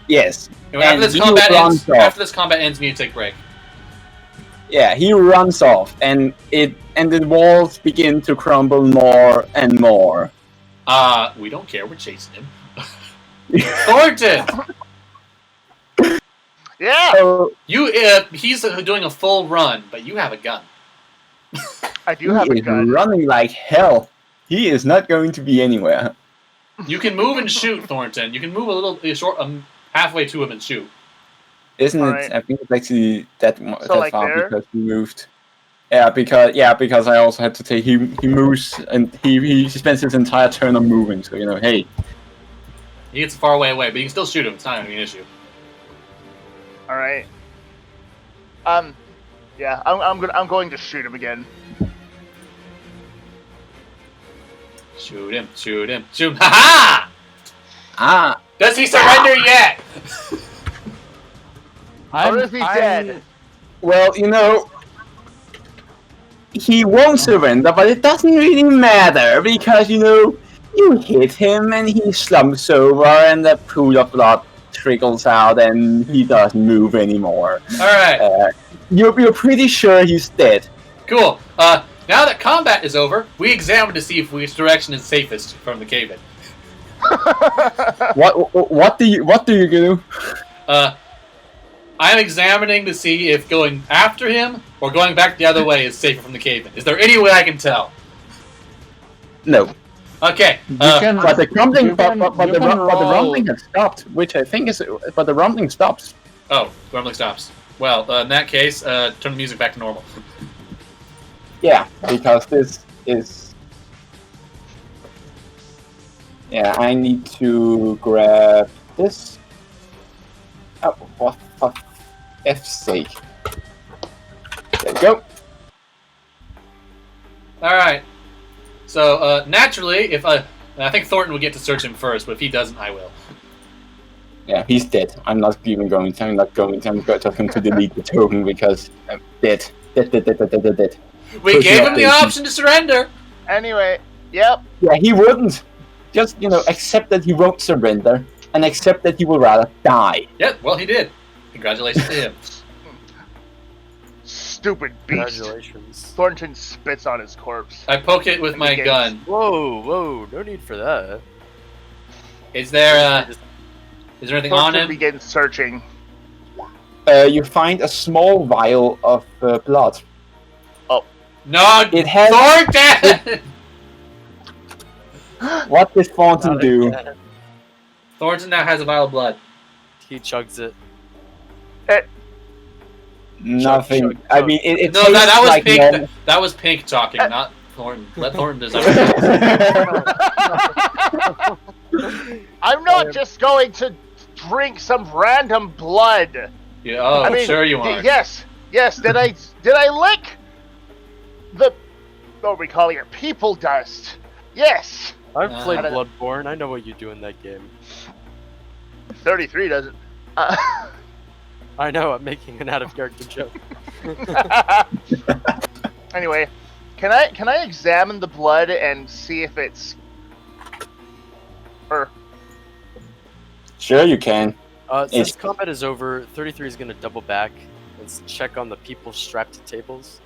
Yes. Anyway, after this he combat ends, runs off. we need to take a break. Yeah, he runs off, and the walls begin to crumble more and more. We don't care. We're chasing him. Thornton! Yeah! So He's doing a full run, but you have a gun. I do have a he is gun. running like hell. He is not going to be anywhere. You can move and shoot, Thornton. You can move a little short, halfway to him and shoot. Isn't All it? right. I think it's actually that like far there? because he moved. Yeah, because I also had to take he moves and he spends his entire turn on moving. So hey. He gets far away, but you can still shoot him. It's not gonna be an issue. All right. Yeah, I'm going to shoot him again. Shoot him! Shoot him! Shoot him! Ha ha! Does he surrender yet? Or is he dead? Well, he won't surrender, but it doesn't really matter because you hit him and he slumps over and the pool of blood trickles out and he doesn't move anymore. All right. You're pretty sure he's dead. Cool. Now that combat is over, we examine to see which direction is safest from the cave-in. What do you do? I'm examining to see if going after him or going back the other way is safer from the cave-in. Is there any way I can tell? No. Okay. But the rumbling, but the roll. rumbling has stopped, which I think is. But the rumbling stops. Oh, rumbling stops. Well, in that case, turn the music back to normal. Yeah, because this is. Yeah, I need to grab this. Oh, for F's sake. There we go. All right. So naturally, if I think Thornton would get to search him first, but if he doesn't, I will. Yeah, he's dead. I'm not even going to. I'm just going to delete the token because I'm dead. Dead. We gave him the option to surrender. Anyway, yep. Yeah, he wouldn't. Just accept that he won't surrender and accept that he would rather die. Yep. Well, he did. Congratulations to him. Stupid beast. Congratulations. Thornton spits on his corpse. I poke it with my gun. Whoa, no need for that. Is there anything on Thornton him? begins searching. You find a small vial of blood. No, It has. Thornton! What does Thornton do? Thornton now has a vial of blood. He chugs it. Nothing. Chug. I mean, it No, tastes that was like Pink. normal- That was Pink talking, not Thornton. Let Thornton decide. I'm not just going to drink some random blood. Yeah, oh, I mean, sure you are. Yes. Did I lick the what are we calling it? People dust. Yes. I've played I don't know. Bloodborne. I know what you do in that game. 33 doesn't. I know. I'm making an out-of-character joke. Anyway, can I examine the blood and see if it's or Sure, you can. Since combat is over, 33 is going to double back and check on the people strapped to tables.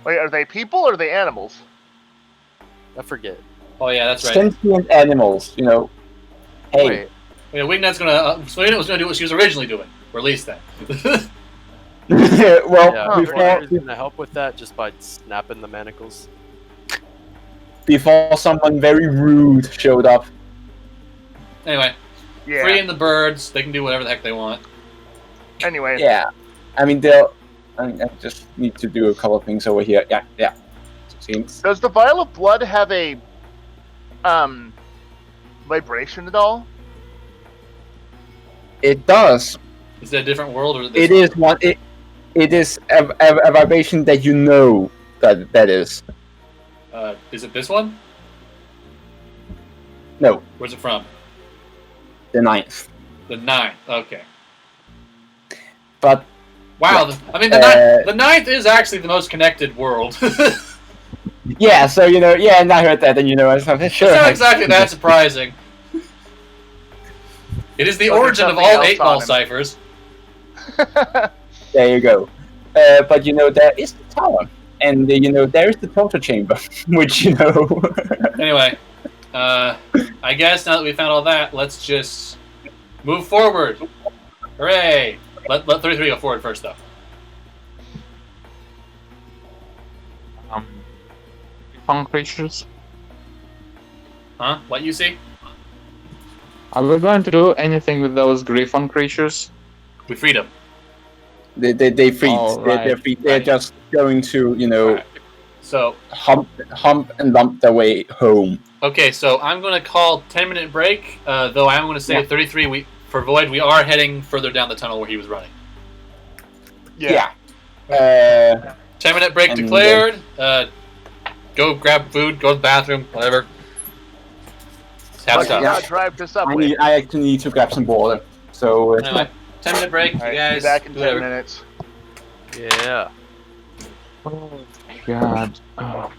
wait, are they people or are they animals? I forget. Oh yeah, that's right. Sentient animals, Hey. Wait, Yeah, Wingnut's gonna. Wingnut was gonna do what she was originally doing. Release that. Well, yeah, before, is going to help with that just by snapping the manacles. before someone very rude showed up. Anyway, Yeah. freeing the birds. They can do whatever the heck they want. Anyway. Yeah, I mean they'll. I just need to do a couple of things over here. Yeah. Seems. Does the vial of blood have a vibration at all? It does. Is it a different world or this It is one. It is a vibration that you know that is. Is it this one? No, Where's it from? the 9th. The 9th. Okay. But Wow. The 9th is actually the most connected world. yeah, so and I heard that, and I was like, sure. It's not exactly that surprising. It is the Look at origin of something all else 8-ball on him. ciphers. There you go. But there is the tower, and there is the torture chamber, which Anyway, I guess now that we found all that, let's just move forward. Hooray! Let 33 go forward first, though. Fun creatures. Huh? What you see? Are we going to do anything with those Griffon creatures? We freed them. They freeze. Oh, They're right. free. They're just going to Alright. So, hump and lump their way home. okay, so I'm going to call 10-minute break, though I am going to say 33, for Void, we are heading further down the tunnel where he was running. Yeah. 10-minute break And declared. Go grab food, go to the bathroom, whatever. Just have But stuff. yeah, drive to Subway. I actually need to grab some water. So Anyway, 10-minute break, All right, you guys. be back in do 10 whatever. minutes. Yeah. Oh God. Oh.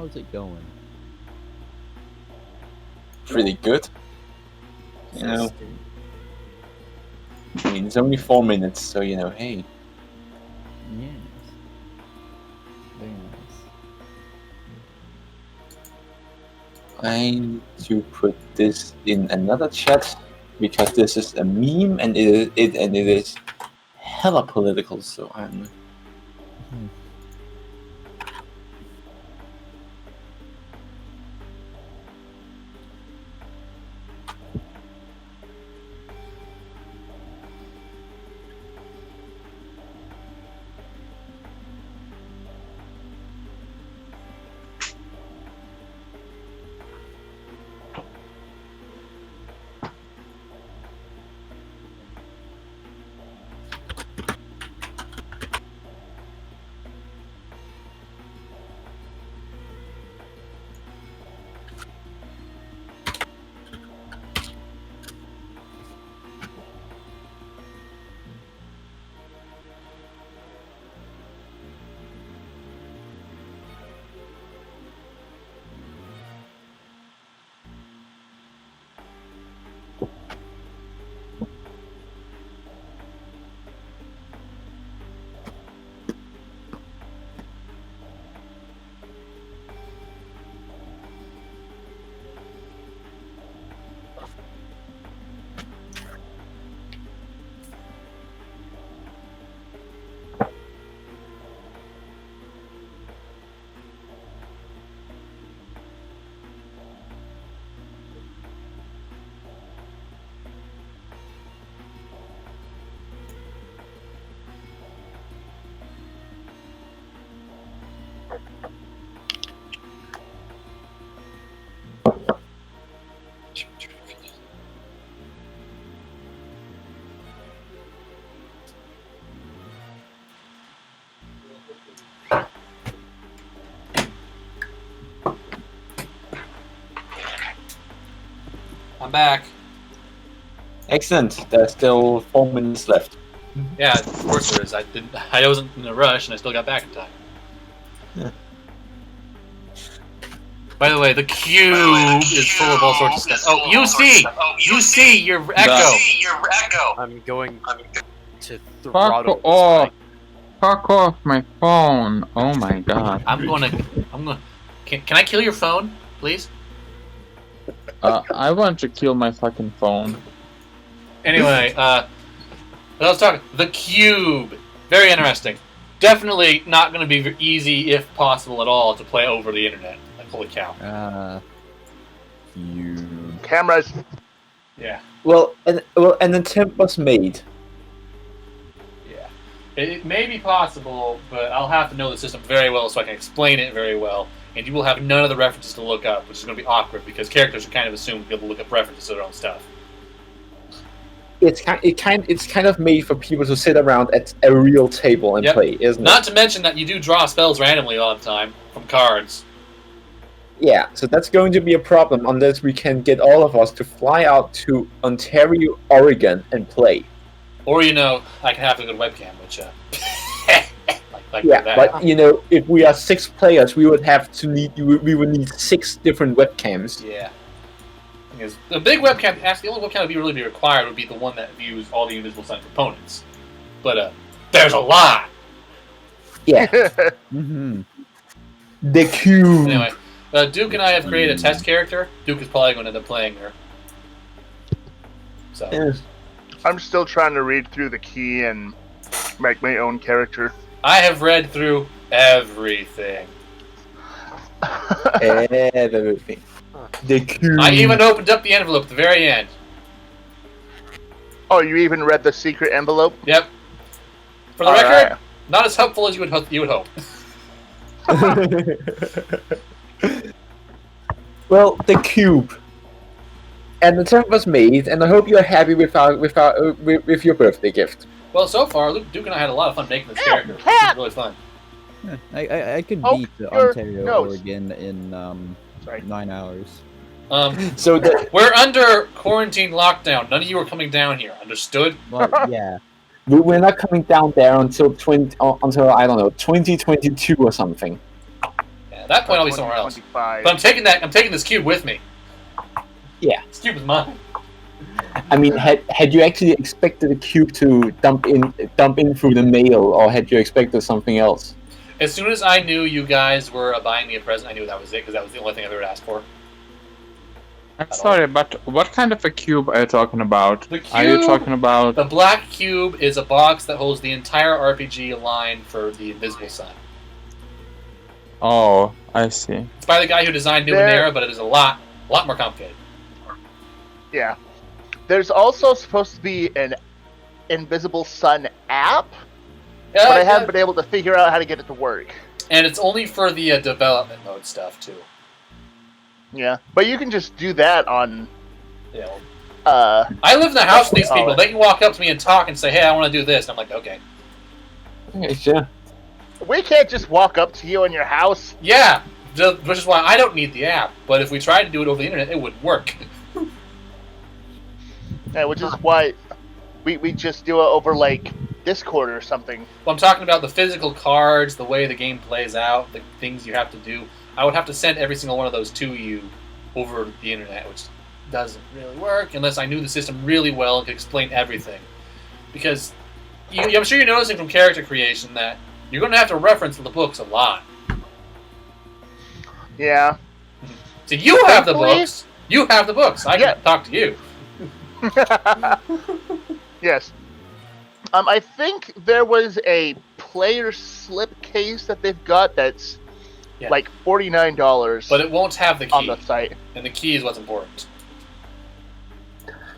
how's it going? Pretty good. You know, Testing. I mean, it's only 4 minutes, so you know, hey. Yes. Very nice. I need to put this in another chat because this is a meme and it is hella political. So I'm. I'm back. Excellent. There's still 4 minutes left. Yeah, of course there is. I wasn't in a rush, and I still got back in time. Yeah. By the way, the cube is full of all sorts of stuff. Oh, you see your echo. I'm going to Fuck throttle this off! mic. Fuck off my phone! Oh my god. I'm gonna. Can I kill your phone, please? I want to kill my fucking phone. Anyway, let's talk. The cube. Very interesting. Definitely not going to be easy, if possible at all, to play over the internet. Like, holy cow. You. Cameras. Yeah. Well, an attempt was made. Yeah. It may be possible, but I'll have to know the system very well so I can explain it very well. And you will have none of the references to look up, which is going to be awkward because characters are kind of assumed to be able to look up references to their own stuff. It's kind of made for people to sit around at a real table and Yep. play, isn't Not it? to mention that you do draw spells randomly a lot of the time from cards. Yeah, so that's going to be a problem unless we can get all of us to fly out to Ontario, Oregon, and play. Or, I can have a good webcam, which, like Yeah, that. but if we are 6 players, we would need 6 different webcams. Yeah. Because the big webcam, actually, the only webcam that would really be required would be the one that views all the invisible sun components. But, there's a lot! Yeah, Mm-hmm. the cube. Anyway, Duke and I have created a test character. Duke is probably going to end up playing her. So, Yeah. I'm still trying to read through the key and make my own character. I have read through everything. Everything. The cube. I even opened up the envelope at the very end. Oh, you even read the secret envelope? Yep. For the All record, right. not as helpful as you would hope. Well, the cube. And the attempt was made, and I hope you're happy with your birthday gift. Well, so far, Duke and I had a lot of fun making this character. It was really fun. Yeah, I could Oh, beat your Ontario, nose. Oregon in Sorry. 9 hours. So We're under quarantine lockdown. None of you are coming down here. Understood? Well, yeah. we're not coming down there until I don't know 2022 or something. Yeah, that point, I'll be somewhere else. 2025. But I'm taking this cube with me. Yeah. This cube is mine. I mean, had you actually expected the cube to dump in through the mail, or had you expected something else? As soon as I knew you guys were buying me a present, I knew that was it, because that was the only thing I've ever asked for. I'm sorry, but what kind of a cube are you talking about? The cube, Are you talking about... the black cube is a box that holds the entire RPG line for the Invisible Sun. Oh, I see. It's by the guy who designed Numenera, but it is a lot more complicated. Yeah. There's also supposed to be an Invisible Sun app, but I haven't been able to figure out how to get it to work. And it's only for the development mode stuff, too. Yeah, but you can just do that on. Yeah. I live in the house with these people. Oh. They can walk up to me and talk and say, "Hey, I want to do this." And I'm like, "Okay." Okay, sure. We can't just walk up to you in your house. Yeah, which is why I don't need the app. But if we tried to do it over the internet, it would work. Yeah, which is why we just do it over like Discord or something. Well, I'm talking about the physical cards, the way the game plays out, the things you have to do. I would have to send every single one of those to you over the internet, which doesn't really work unless I knew the system really well and could explain everything. Because I'm sure you're noticing from character creation that you're going to have to reference the books a lot. Yeah. So you have the Hopefully. books. You have the books. I can talk to you. Yes. I think there was a player slipcase that they've got that's like $49. But it won't have the key. On the site. And the key is what's important.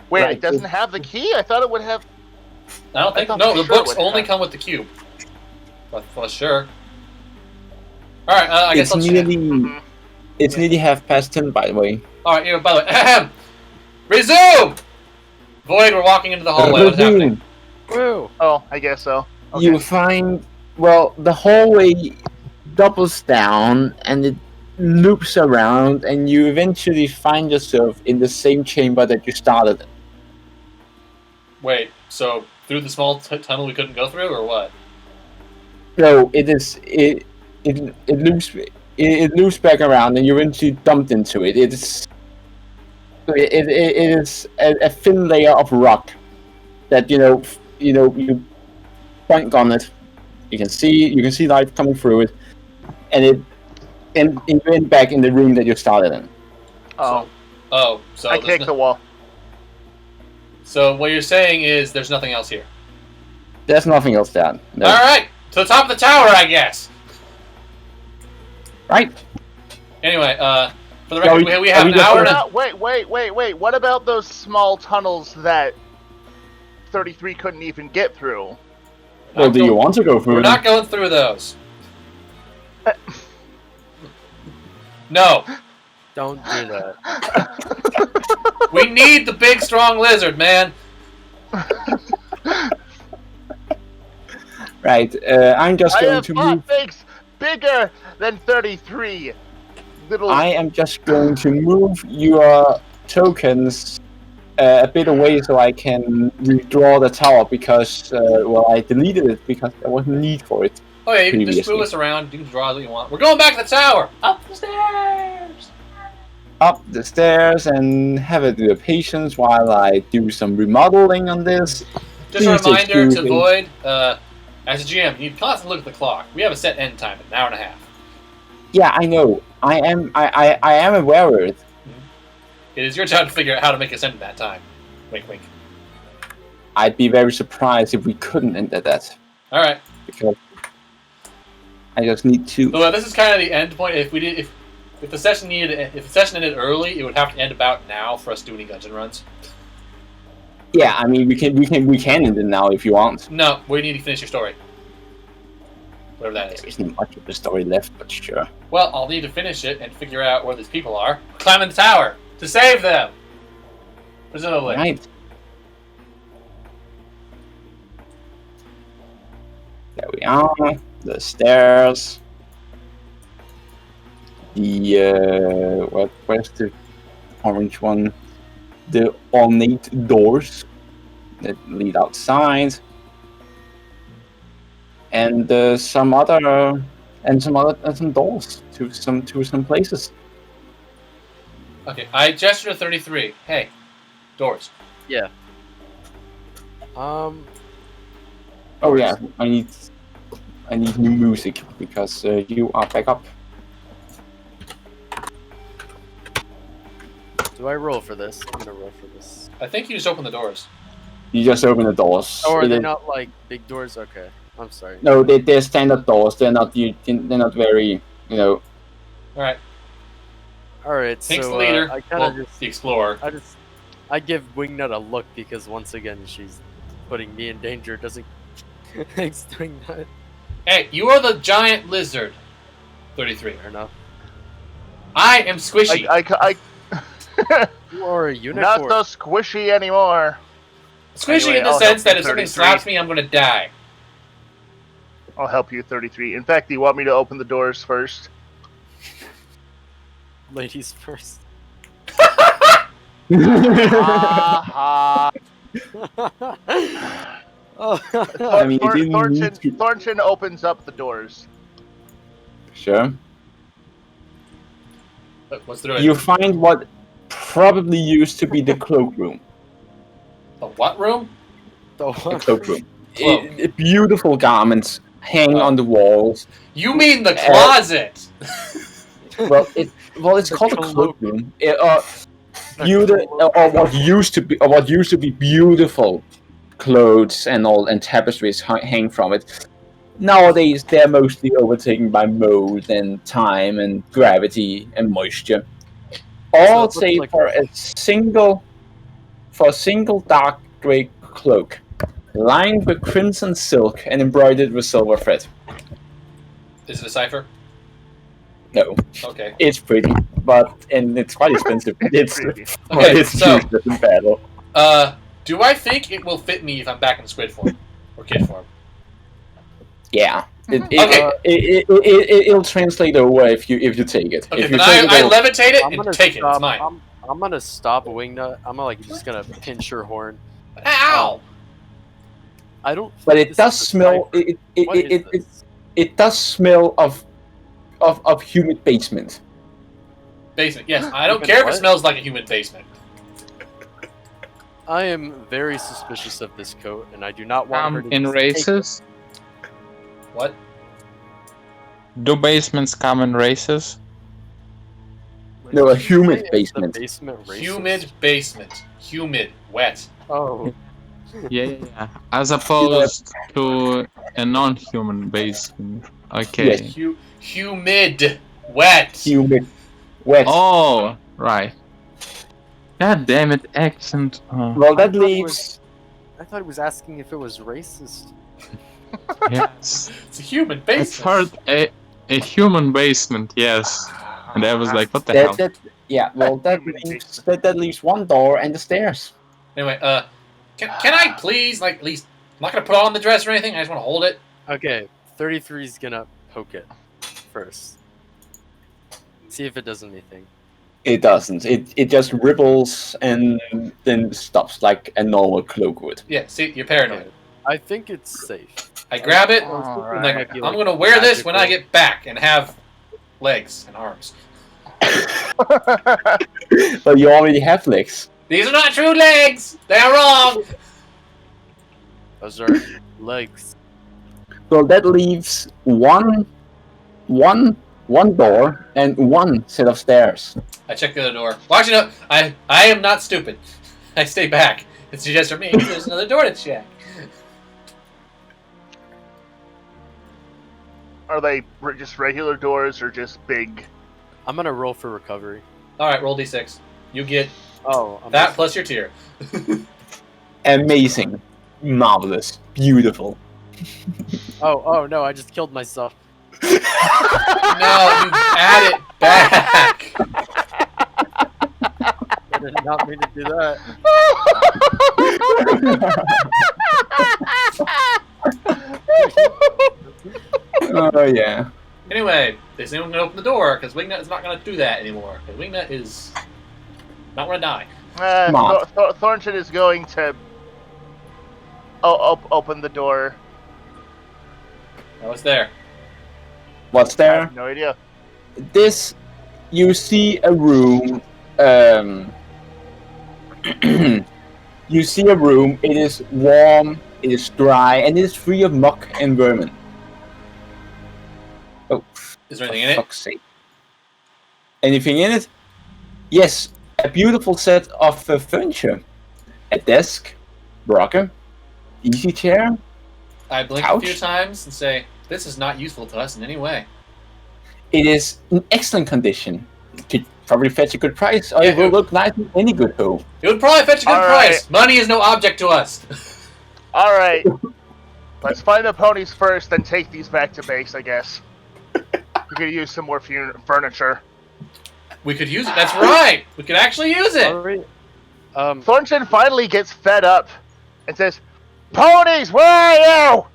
Wait, Right. it doesn't have the key? I thought it would have. I don't think. thought No, for the sure it books would only have. come with the cube. Well, sure. All right, I guess It's let's nearly Mhm. it's nearly 10:30, by the way. All right, by the way, resume. Void, we're walking into the hallway. What's happening? Woo! Oh, I guess so. Okay. You find the hallway doubles down and it loops around, and you eventually find yourself in the same chamber that you started in. Wait, so through the small tunnel we couldn't go through, or what? No, it loops back around, and you're eventually dumped into it. It is a thin layer of rock that you point on it. You can see light coming through it, and you end back in the room that you started in. Oh, So I there's kicked the wall. So what you're saying is there's nothing else here. There's nothing else down. No. All right, to the top of the tower, I guess. Right. Anyway, for the record, we have an just hour. gonna- Wait. What about those small tunnels that 33 couldn't even get through? Well, do you want to go through We're them? not going through those. No, Don't do that. we need the big, strong lizard, man. Right. I'm just I going have to fought move. things bigger than 33. Little. I am just going to move your tokens a bit away so I can redraw the tower because, I deleted it because there wasn't need for it. Oh yeah, you can just Previously. move us around. You can draw what you want. We're going back to the tower. Up the stairs. Up the stairs and have a bit of patience while I do some remodeling on this. Just a Please reminder excuse to me. Void, as a GM, you constantly look at the clock. We have a set end time, an hour and a half. Yeah, I know. I am aware of it. It is your job to figure out how to make us end in that time. Wink, wink. I'd be very surprised if we couldn't end at that All right. because I just need to. So this is kind of the end point. If the session ended early, it would have to end about now for us to do any dungeon runs. Yeah, I mean we can end it now if you want. No, we need to finish your story. Whatever that is. There isn't much of the story left, but sure. Well, I'll need to finish it and figure out where these people are. Climbing the tower to save them. Presumably. Right. There we are. The stairs. The where's the orange one? The ornate doors that lead outside. And some other and some doors to some places. Okay, I gesture to 33. Hey, doors. Yeah. Oh yeah, I need new music because you are back up. Do I roll for this? I'm gonna roll for this. I think you just open the doors. You just open the doors. Oh, are they It- not like big doors? Okay, I'm sorry. No, they're standard doors. They're not very All right, All right, Pink's so the leader. I kind Well, of just the explorer. I give Wingnut a look because once again she's putting me in danger. Doesn't Thanks Wingnut. Hey, you are the giant lizard. 33. Fair enough. I am squishy. You are a unicorn. Not so squishy anymore. Squishy Anyway, in the I'll sense help that you, if something 33. slaps me, I'm gonna die. I'll help you, 33. In fact, do you want me to open the doors first? Ladies first. Ha Oh. I mean, it didn't need to- Thornton opens up the doors. Sure. What's through it? You find what probably used to be the cloakroom. The what room? The cloakroom. Cloak. Beautiful garments hang on the walls. You mean the closet? Well, it's The called a cloak. cloakroom. Or what used to be beautiful clothes and tapestries hang from it. Nowadays, they're mostly overtaken by mold and time and gravity and moisture. All looks save like- for a single dark grey cloak, lined with crimson silk and embroidered with silver thread. Is it a cipher? No, Okay. it's pretty, and it's quite expensive. It's Pretty. Okay, it's so- useless in battle. Do I think it will fit me if I'm back in squid form or kid form? Yeah. Okay. It'll translate over if you take it. Okay, If you then take I it'll- levitate it I'm and gonna take it. It's stop. mine. I'm gonna stop Wingnut. I'm like just gonna pinch her horn. Ow! I don't. But think it this does is a smell. cipher. What is this? It does smell of humid basement. Basement. Yes, I don't Even care if what? it smells like a human basement. I am very suspicious of this coat, and I do not want her to In just take it. races? What? Do basements come in races? No, a humid Is the basement. basement racist? Humid basement. Humid. Wet. Oh, Yeah. As opposed to a non-human basement. Okay. Yes. Humid. Wet. Humid, wet. Oh, right. God damn it, accent. Oh, Well, that I thought it leaves. I thought he was asking if it was racist. yes. It's a human I've basement. heard a human basement, yes. And I was like, what the hell? That leaves one door and the stairs. Anyway, can I please, like, at least, I'm not gonna put on the dress or anything, I just wanna hold it. Okay, 33's gonna poke it first. See if it does anything. It doesn't. It just ripples and then stops like a normal cloak would. Yeah, see, you're paranoid. I think it's safe. I grab it, Alright. and like, Might be, I'm like, gonna wear this when I magical. get back and have legs and arms. But you already have legs. These are not true legs! They are wrong! Those are legs. Well, that leaves one door and one set of stairs. I check the other door. Well, actually, no, I am not stupid. I stay back. It's just for me. There's another door to check. Are they just regular doors or just big? I'm gonna roll for recovery. Alright, roll d6. You get Oh, I'm that plus your tier. Amazing, marvelous, beautiful. Oh no! I just killed myself. No, you add it back. I did not mean to do that. Oh yeah. Anyway, is anyone gonna open the door? Because Wingnut is not gonna do that anymore. Because Wingnut is not gonna die. Smart. Thornton is going to open the door. Oh, it's there. What's I there? have no idea. This, you see a room. You see a room. It is warm. It is dry, and it is free of muck and vermin. Oh, Is there anything for in it? fuck's sake! Anything in it? Yes, a beautiful set of furniture. A desk, rocker, easy chair. I blink Couch? a few times and say, "This is not useful to us in any way." It is in excellent condition. It could probably fetch a good price, or Yeah, it will it- look nice in any good home. It would probably fetch a good All price. Money is no object to us. All right. Let's find the ponies first, then take these back to base, I guess. We could use some more furniture. We could use it. That's right. We could actually use it. Alright. Thornton finally gets fed up and says, "Ponies, where are you?"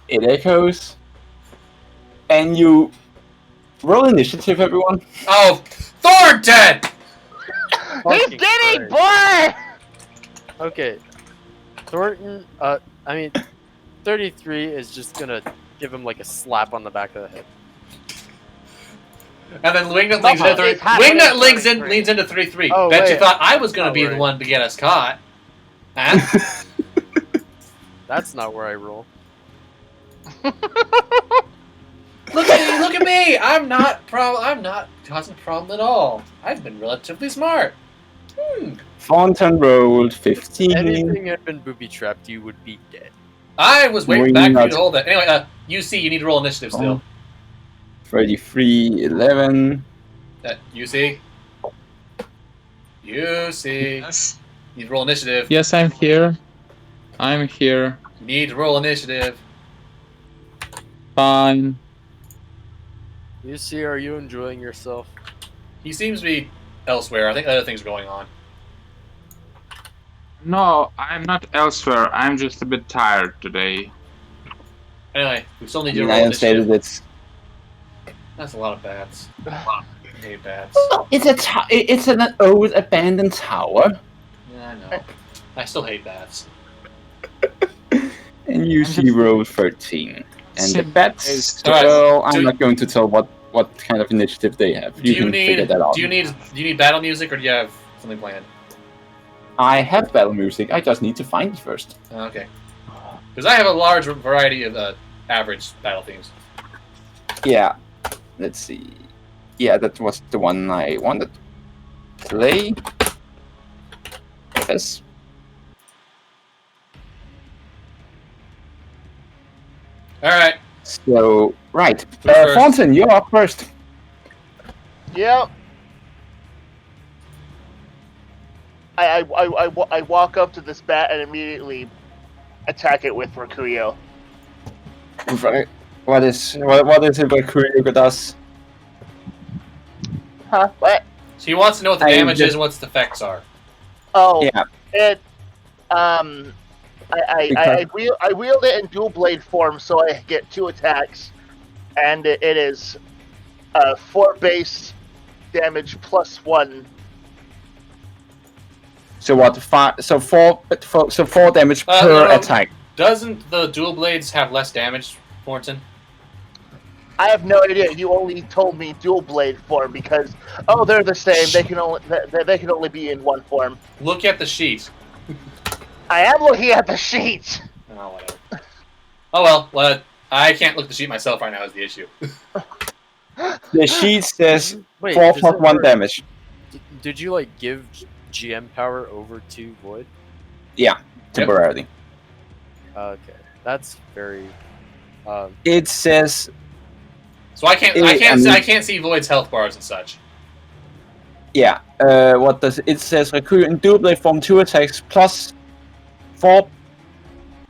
It echoes, and you roll initiative, everyone. Oh, Thornton! He's Fucking getting Christ. bored! Okay. Thornton, I mean, 33 is just gonna give him like a slap on the back of the head. And then Wingnut No, leans into it's happening Wingnut leans in 33. leans into 3-3. Oh, Bet you wait. thought I was gonna Oh, be the right. one to get us caught. Huh? That's not where I roll. Look at me! I'm not causing a problem at all. I've been relatively smart. Thornton rolled 15. Anything had been booby trapped, you would be dead. I was waiting back for you Wingnut. to hold that. Anyway, UC, you need to roll initiative still. 33, 11. UC? UC. Yes. You need to roll initiative. Yes, I'm here. I'm here. You need to roll initiative. Fine. You see, are you enjoying yourself? He seems to be elsewhere. I think other things are going on. No, I'm not elsewhere. I'm just a bit tired today. Anyway, we still need I you mean, to I roll don't say that initiative. it's. That's a lot of bats. I hate bats. It's it's an old abandoned tower, Yeah, I know. I still hate bats. and you see roll 13. And the bats. Alright, Well, I'm do- not going to tell what kind of initiative they have. Do you can figure need that out. do you need battle music or do you have something planned? I have battle music. I just need to find it first. Okay. Because I have a large variety of average battle themes. Yeah. Let's see. Yeah, that was the one I wanted. Play. Yes. All right. So, right. Who's first? Thornton, you're up first. Yep. I walk up to this bat and immediately attack it with Rakuyo. Right. What is it that Kuryoka does? Huh? What? So he wants to know what the I damage just- is and what the effects are. Oh, Yeah. it. I wield it in dual blade form, so I get 2 attacks, and it is 4 base damage plus 1. So what? So four damage per no. attack. Doesn't the dual blades have less damage, Thornton? I have no idea. You only told me dual blade form because they're the same. They can only be in one form. Look at the sheet. I am looking at the sheet. Oh, whatever. Oh well, I can't look at the sheet myself right now is the issue. The sheet says Wait, 4 does plus it 1 work- damage. Did you like give GM power over to Void? Temporarily. Okay, that's very. It says So I can't I can't see Void's health bars and such. yeah. What does it says? Rakuyo in dual blade form 2 attacks plus 4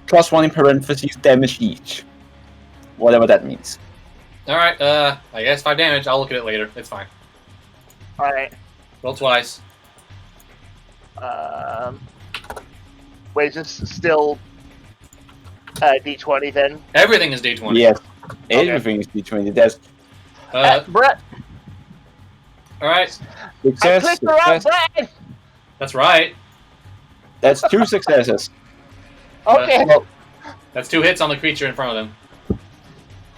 plus 1 in parentheses damage each. Whatever that means. All right. I guess 5 damage. I'll look at it later. It's fine. All right. Roll twice. Wait, is this still D20 then? Everything is D20. Yes. Everything is D20. That's Brett, All right. I success. clicked the wrong Success. button. That's right. That's 2 successes. Okay. Well, That's 2 hits on the creature in front of them.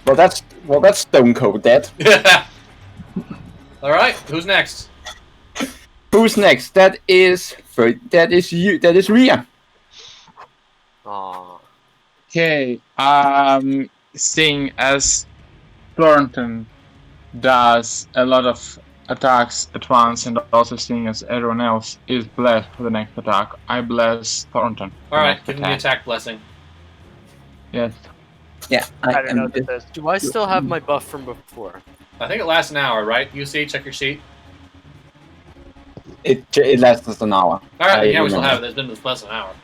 Well, that's stone cold dead. All right, who's next? Who's next? That is you. That is Ria. Aw. Okay. Seeing as Thornton does a lot of attacks at once, and also seeing as everyone else is blessed for the next attack, I bless Thornton. All right, give him the attack blessing. Yes. Yeah, I don't know that there's. Do I still have my buff from before? I think it lasts an hour, right? UC, check your sheet. It lasts us an hour. All right, yeah, we remember. still have it. It's been less than an hour.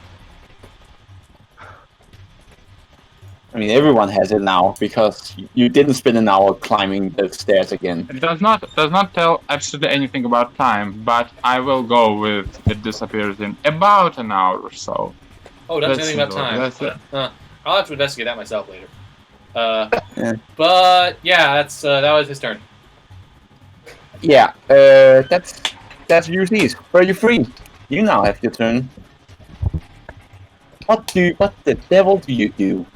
I mean, everyone has it now because you didn't spend an hour climbing the stairs again. It does not tell absolutely anything about time, but I will go with it disappears in about an hour or so. Oh, that's Let's anything about go. time. That's it. I'll have to investigate that myself later. Yeah. But yeah, that was his turn. Yeah, that's UC's. Where you free? You now have your turn. What the devil do you do?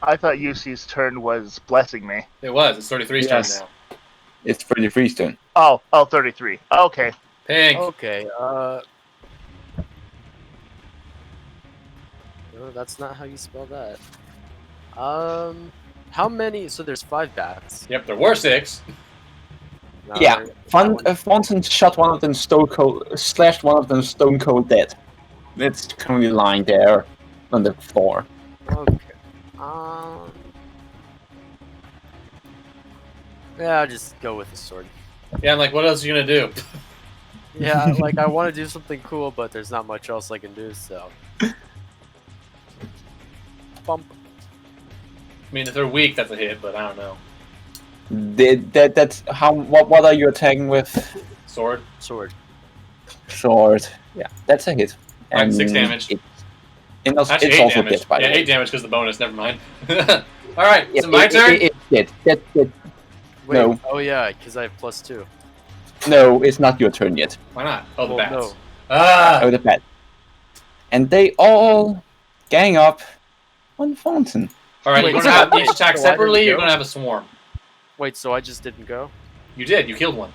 I thought UC's turn was blessing me. It was. It's 33's Yes. turn now. It's pretty free's turn. Oh, 33. Okay. Pink. Okay, no, that's not how you spell that. How many? So there's 5 bats. Yep, there were 6. No, Yeah, there- Fontaine shot one of them slashed one of them stone cold dead. It's currently lying there on the floor. Okay. Yeah, I'll just go with the sword. Yeah, I'm like, what else are you gonna do? Yeah, like I want to do something cool, but there's not much else I can do. So. Bump. I mean, if they're weak, that's a hit, but I don't know. That's how. What are you attacking with? Sword. Sword. Sword. Yeah, that's a hit. Alright, 6 damage. It's Actually, it's 8 also damage. dead, by the Yeah, way. 8 damage because the bonus. Never mind. All right, Yeah, is it my turn? It's dead. Dead. Wait. No. Oh yeah, because I have +2. No, it's not your turn yet. Why not? Oh, the Well, bats. no. Ah! Oh, the bat. And they all gang up on Fontaine. All right, Wait, you're so gonna have wait, each attack so I didn't separately. You're go? gonna have a swarm. Wait, so I just didn't go? You did. You killed one.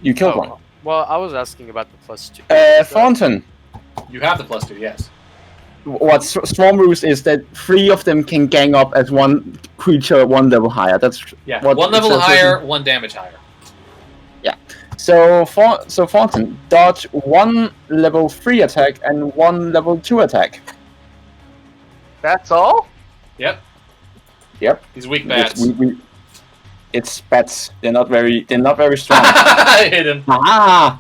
You killed Oh, one. Well, I was asking about the +2. Fontaine. You have the +2. Yes. What Swarm rules is that 3 of them can gang up as one creature 1 level higher. That's Yeah. what One it level says. higher, 1 damage higher. So Fontaine, dodge 1 level 3 attack and 1 level 2 attack. That's all? Yep. Yep. These weak bats. It's bats. They're not very strong. I hit him. Ah!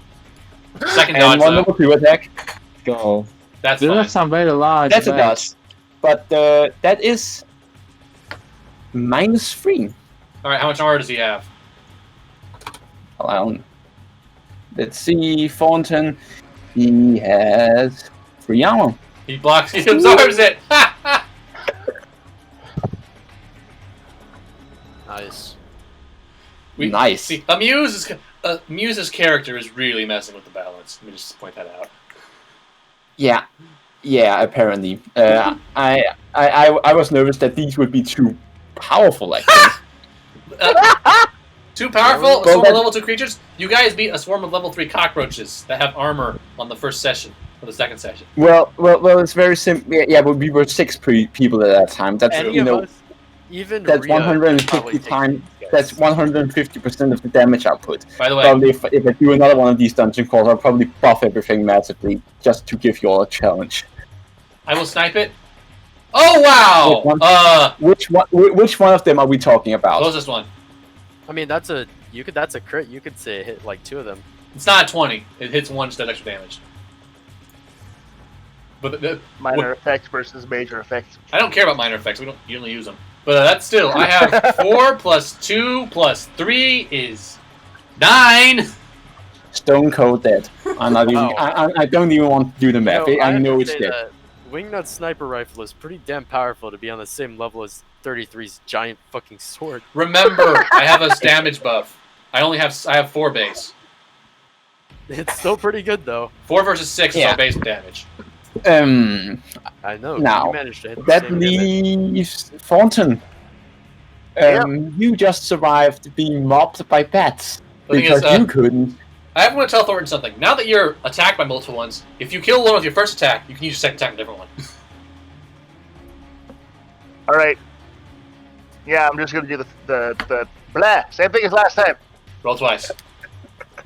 Second And dodge 1 though. level 2 attack. Go. That's These fine. are some very large. That's a bats. But that is -3. All right. How much armor does he have? Hold on. Let's see, Fontaine. He has 3 armor. He blocks. He absorbs it. Nice. Nice. See, Muse's character is really messing with the balance. Let me just point that out. Yeah, apparently. I was nervous that these would be too powerful, I think. Too powerful? A Well, swarm of that- level 2 creatures? You guys beat a swarm of level 3 cockroaches that have armor on the first session, or the second session. well, it's very simple. Yeah, but we were 6 people at that time. That's Any you of know, us, even that's Rhea, 150 probably take times. these guys. That's 150% of the damage output. By the way, Probably if I do another one of these dungeon crawls, I'll probably buff everything massively just to give you all a challenge. I will snipe it. Oh, wow! Which one of them are we talking about? Closest one. I mean, that's a crit. You could say hit like 2 of them. It's not a 20. It hits 1 instead extra damage. But Minor effects versus major effects. I don't care about minor effects. We don't usually use them. But that's still, I have 4 plus 2 plus 3 is 9. Stone cold dead. I'm not even. Oh. I don't even want to do the math. I have know to it's say dead. that Wingnut sniper rifle is pretty damn powerful to be on the same level as 33's giant fucking sword. Remember, I have a damage buff. I have 4 base. It's still pretty good though. 4 versus 6 is Yeah. our base damage. I know. Now, you managed to hit the That same damage. leaves Fontaine. You just survived being mobbed by bats The thing because is, you couldn't. I want to tell Thornton something. Now that you're attacked by multiple ones, if you kill one with your first attack, you can use your second attack on a different one. All right. Yeah, I'm just gonna do the blah. Same thing as last time. Roll twice.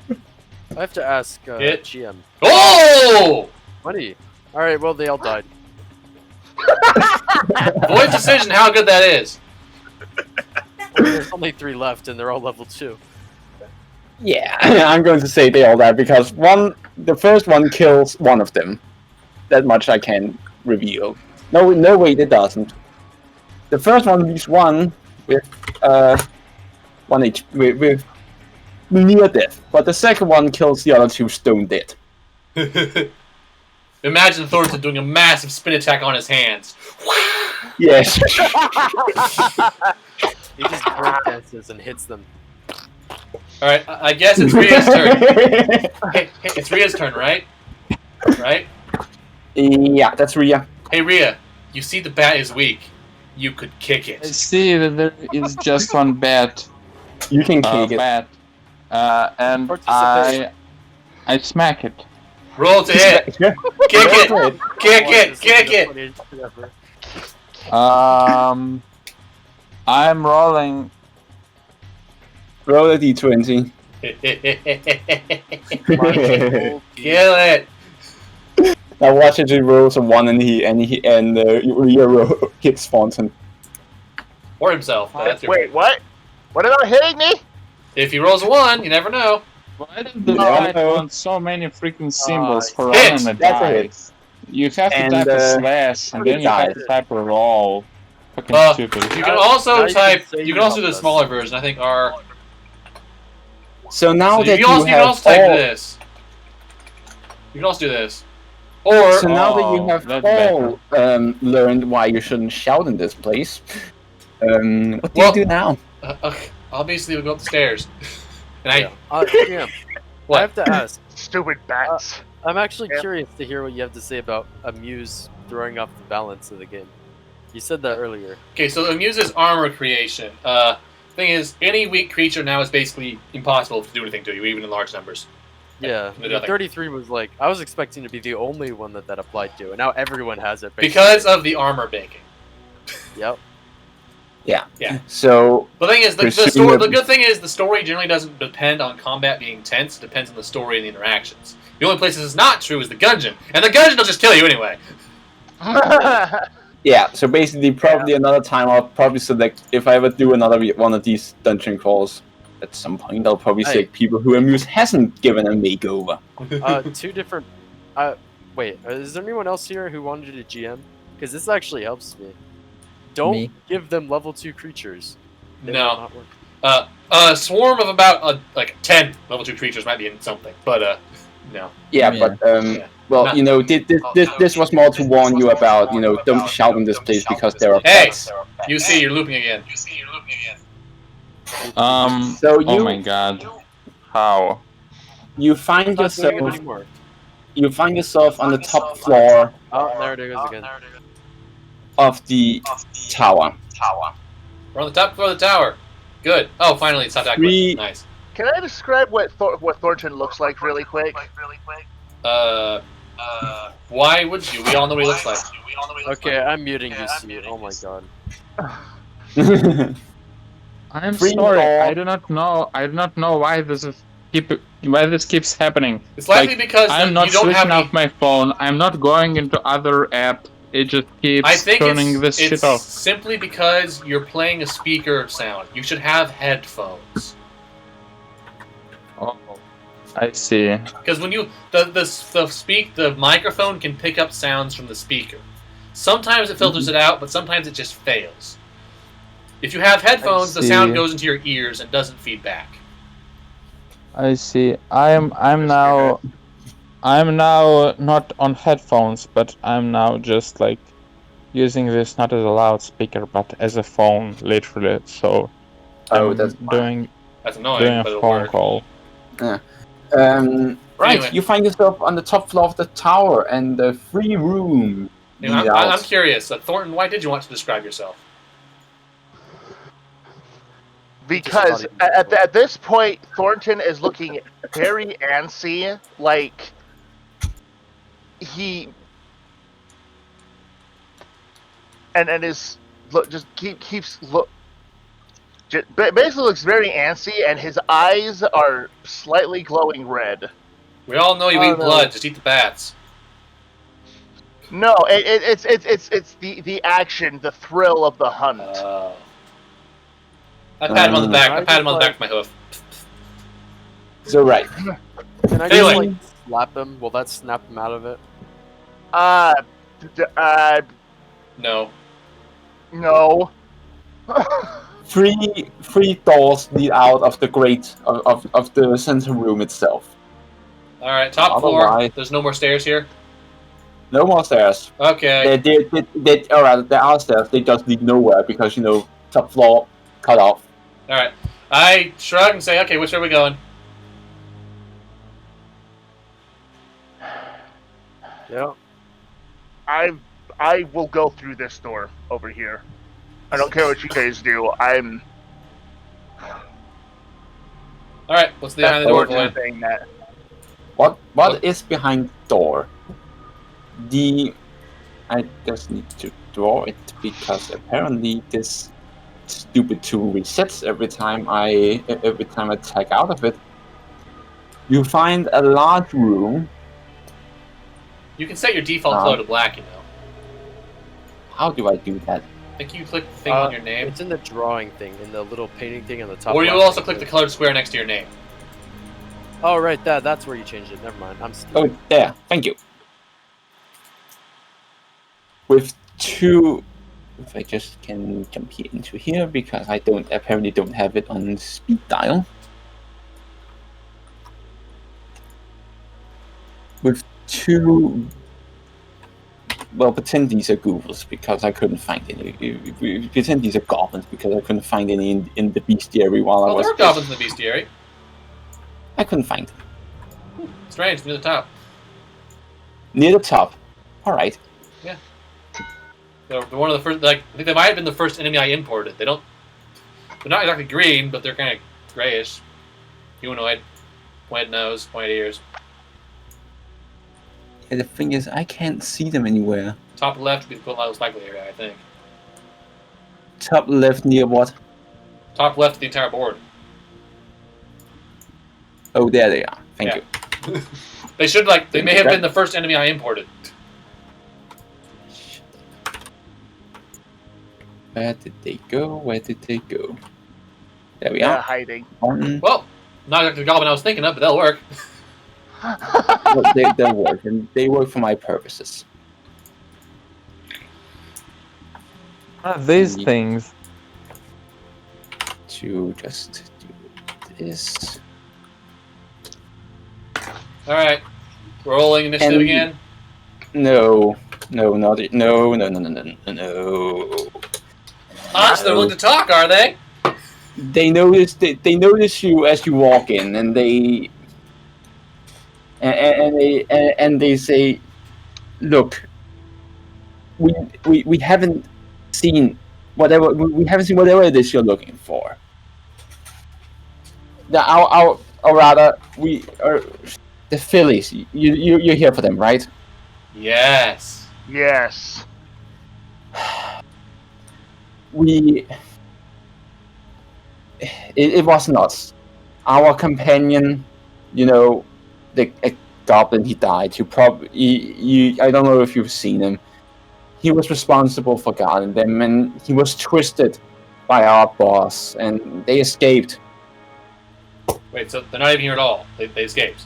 I have to ask Hit. GM. Oh! Money. All right. Well, they all died. Void decision. How good that is. Well, there's only 3 left, and they're all level 2. Yeah, I'm going to say they all die because the first one kills one of them. That much I can reveal. No, wait, it doesn't. The first one leaves one with 1 HP with near death, but the second one kills the other 2 stone dead. Imagine Thornton doing a massive spin attack on his hands. Yes. He just break dances and hits them. Alright, I guess it's Ria's turn. Hey, it's Ria's turn, right? Right? Yeah, that's Ria. Hey, Ria, you see the bat is weak. You could kick I it. see that there is just one bat. You can kick it. Bat. And Participation. I smack it. Roll to hit. Kick it. Kick it. Kick it. I'm rolling. Roll a d20. Kill it. Now watch it. He rolls a 1 and Ria hits Thornton. Or himself. That's your Wait, what? What about hitting me? If he rolls a 1, you never know. Why did the No, fight no. want so many freaking symbols for Hit! unlimited That's a hit. dice? You have to And, type a slash, and then you have to dice. type a roll. Fucking stupid. You can Now also you type. can say You can also do you the helped smaller version. I think R. So now So that you can have also type all, this. You can also do this. Or so now that you Oh, have that's all learned why you shouldn't shout in this place, what do Well- you do now? obviously we'll go up the stairs. And Yeah. GM, What? I have to ask. Stupid bats. I'm actually Yeah. curious to hear what you have to say about Amuse throwing off the balance of the game. You said that earlier. Okay, so Amuse's armor creation. Thing is, any weak creature now is basically impossible to do anything to you, even in large numbers. Yeah, No, nothing. 33 was like, I was expecting to be the only one that applied to, and now everyone has it. Because of the armor baking. Yep. So The thing is, the Presumably- good thing is the story generally doesn't depend on combat being tense. It depends on the story and the interactions. The only place this is not true is the Gungeon, and the Gungeon will just kill you anyway. yeah, so basically, probably another time I'll probably select if I ever do another one of these dungeon crawls. At some point, I'll probably Hey. select people who Amuse hasn't given a makeover. 2 different. Wait, is there anyone else here who wanted to GM? Because this actually helps me. Don't Me. give them level 2 creatures. They will No. not work. A swarm of about like 10 level 2 creatures might be in something, but no. Yeah, Yeah. but well, Not- you know, this was more to warn you about, you know, don't shout in this place because there are Hey, pets. you see, you're looping again. So Oh you my god. How? you find I'm not doing it yourself anymore. on the top floor Oh, there it goes again. of the tower. We're on the top floor of the tower. Good. Oh, finally, it's not that Three- quick. Nice. Can I describe what Thornton looks like really quick? Why would you? We all know what he looks like. Okay, I'm muting you, Steve. Oh my god. I'm Free sorry. roll. I do not know why why this keeps happening. It's likely Like, because I'm not you don't have switching any... off my phone. I'm not going into other app. It just keeps I think turning this it's shit off. simply because you're playing a speaker sound. You should have headphones. Oh, I see. Because when you the microphone can pick up sounds from the speaker. Sometimes it filters it out, but sometimes it just fails. If you have headphones, the sound see. goes into your ears and doesn't feed back. I see. I'm now not on headphones, but I'm now just like using this not as a loudspeaker but as a phone, literally. So Oh, I'm that's fine. doing That's annoying, a but it'll phone work. call. Right, Anyway. you find yourself on the top floor of the tower and the free room. You know, leads I'm out. curious, Thornton, why did you want to describe yourself? Because at this point, Thornton is looking very antsy, like he and is basically looks very antsy, and his eyes are slightly glowing red. We all know you eat blood. Just eat the bats. No, it's the action, the thrill of the hunt. I pat him on the back. I pat him on the back with my hoof. So right. Can I just Anyway. like slap him? Will that snap him out of it? No. No. Three doors lead out of the grate of the center room itself. All right, top floor. Otherwise- There's no more stairs here. No more stairs. Okay. All right, there are stairs. They just lead nowhere because top floor cut off. All right. I shrug and say, "Okay, which way are we going?" Yeah. I will go through this door over here. I don't care what you guys do. I'm. All right. What's behind the door, Floyd? Saying that. What is behind the door? I just need to draw it because apparently this stupid tool resets every time I tag out of it. You find a large room. You can set your default color to black. You know. How do I do that? I think you click the thing on your name, It's in the drawing thing, in the little painting thing on the top. or you left. also click the colored square next to your name. Oh right, that's where you changed it. Never mind. I'm stupid. Oh, there. Thank you. With two, if I just can jump here into here because I apparently don't have it on speed dial. With two, well, pretend these are goofers because I couldn't find any. Pretend these are goblins because I couldn't find any in the bestiary while I Oh, was. there were goblins in the bestiary. I couldn't find them. Strange, near the top. Near the top. All right. They're one of the first. Like, I think they might have been the first enemy I imported. They're not exactly green, but they're kind of grayish, humanoid, pointed nose, pointed ears. Yeah, the thing is, I can't see them anywhere. Top left would be the most likely area, I think. Top left near what? Top left of the entire board. Oh, there they are. Thank Yeah. you. They may have been the first enemy I imported. Where did they go? Where did they go? There we Yeah, are. hiding. One. Well, not exactly the goblin I was thinking of, but that'll work. Well, they work, and they work for my purposes. These things. To just do this. All right, rolling initiative And- again. No, not it. No. Ah, so they're willing to talk, are they? They notice you as you walk in, and they say, "Look, we haven't seen whatever it is you're looking for. Or rather, we are the Phillies. You're here for them, right?" Yes. Yes. It wasn't us. Our companion, the goblin, he died. I don't know if you've seen him. He was responsible for guarding them, and he was twisted by our boss, and they escaped. Wait, so they're not even here at all. They escaped.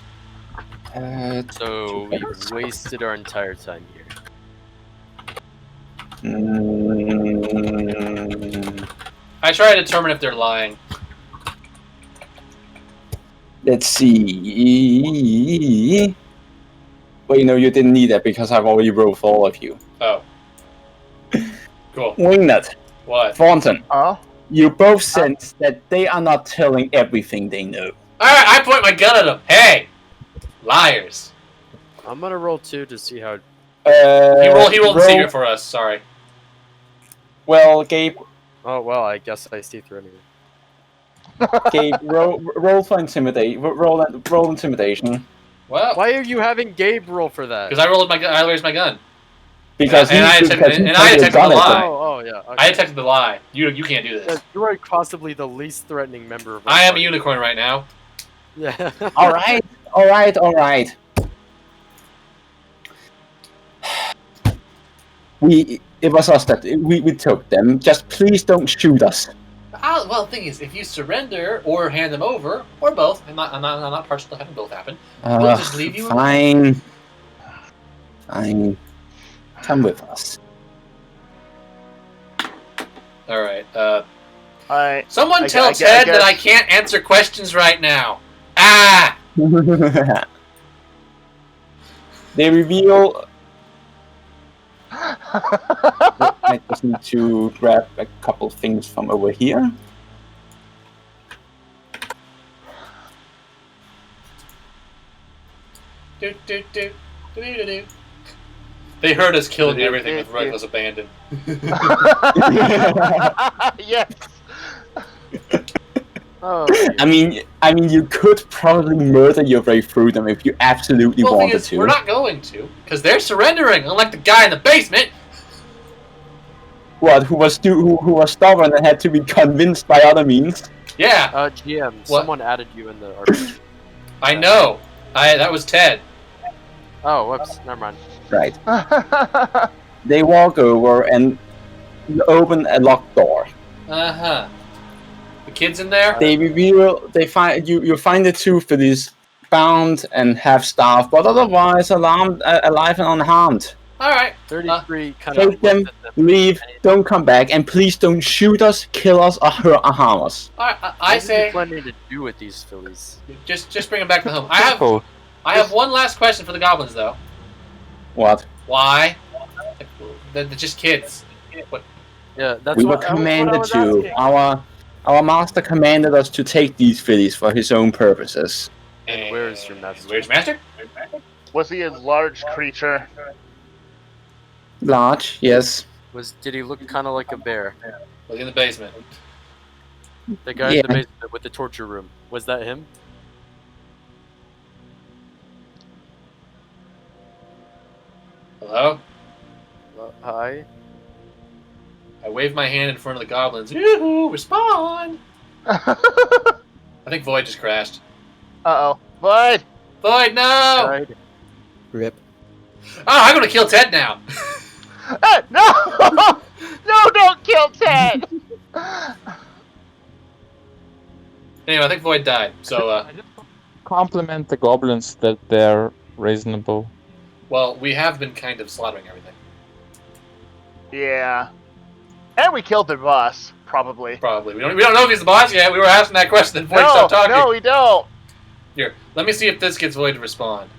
So we wasted our entire time here. I try to determine if they're lying. Let's see. Well, you didn't need that because I've already rolled for all of you. Oh. Cool. Wingnut, What? Thornton, Oh. you both sense that they are not telling everything they know. Alright, I point my gun at them. Hey! Liars. I'm gonna roll 2 to see how. He rolled the secret for us, sorry. Well, Gabe, Oh well, I guess I see through anyway. Gabe, roll for intimidate. Roll intimidation. Well, Why are you having Gabe roll for that? because I raised my gun. Because And I detected the lie. Oh yeah. Okay. I detected the lie. You can't do Yeah, this. you are possibly the least threatening member of our I am a party. unicorn right now. Yeah. All right. It was us that we took them. Just please don't shoot us. Well, the thing is, if you surrender or hand them over, or both, I'm not partial to having both happen. We'll just leave you alone. Fine. Come with us. All right. Alright. Someone I tell guess- Ted that I can't answer questions right now. Ah! They reveal. I just need to grab a couple things from over here. Do, do, do, do, do, do. They heard us killing everything with reckless abandon. Yes. Oh. I mean, you could probably murder your way through them if you absolutely Well, the thing wanted is, to. we're not going to, because they're surrendering, unlike the guy in the basement. What? Who was stubborn and had to be convinced by other means? Yeah, GM, What? someone added you in the RPG. I know. That was Ted. Oh, whoops. Never mind. Right. They walk over and open a locked door. Uh-huh. The kids in there? They reveal. They find you. You find the two fillies bound and half-starved, but otherwise alive and unharmed. Alright. 33 kind Take of them, looked at them. leave, don't come back, and please don't shoot us, kill us, or hurt or harm us. I What are you say, planning to do with these fillies? just bring them back to home. I have one last question for the goblins, though. What? Why? They're just kids. What? Yeah, that's We were what I commanded was to. asking. Our master commanded us to take these fillies for his own purposes. And where's your master? Where's your master? Was he a large creature? Large, yes. Did he look kind of like a bear? Look in the basement. The guy in the basement with the torture room. Was that him? Hello? Hi. I wave my hand in front of the goblins. Yoo-hoo! Respond! I think Void just crashed. Uh-oh. Void! Void, no! Right. Rip. Oh, I'm gonna kill Ted now. No! No, don't kill Ted! Anyway, I think Void died. So, I just compliment the goblins that they're reasonable. well, we have been kind of slaughtering everything. Yeah. And we killed the boss, probably. Probably. We don't know if he's the boss yet. We were asking that question, then Void No, stopped talking. no, we don't. Here, let me see if this gets Void to respond.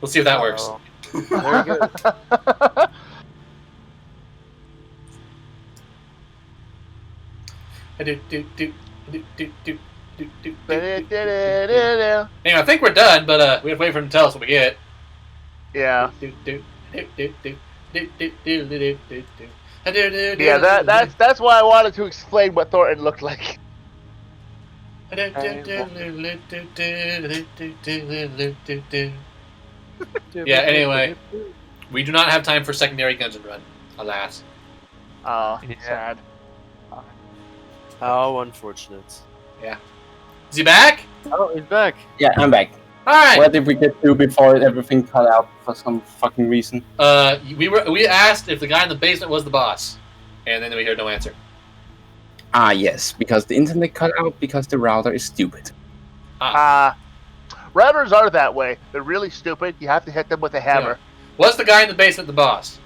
We'll see if that works. Oh. Very good. Anyway, I think we're done, but we have to wait for him to tell us what we get. Yeah. Yeah, Yeah, that's why I wanted to explain what Thornton looked like. Yeah, anyway. We do not have time for secondary dungeon run, alas. Oh, Yeah. sad. How unfortunate. Is he back? Oh, he's back. Yeah, I'm back. Alright! What did we get to before everything cut out for some fucking reason? We asked if the guy in the basement was the boss. And then we heard no answer. Ah, yes, because the internet cut out because the router is stupid. Routers are that way. They're really stupid. You have to hit them with a hammer. Was the guy in the basement the boss?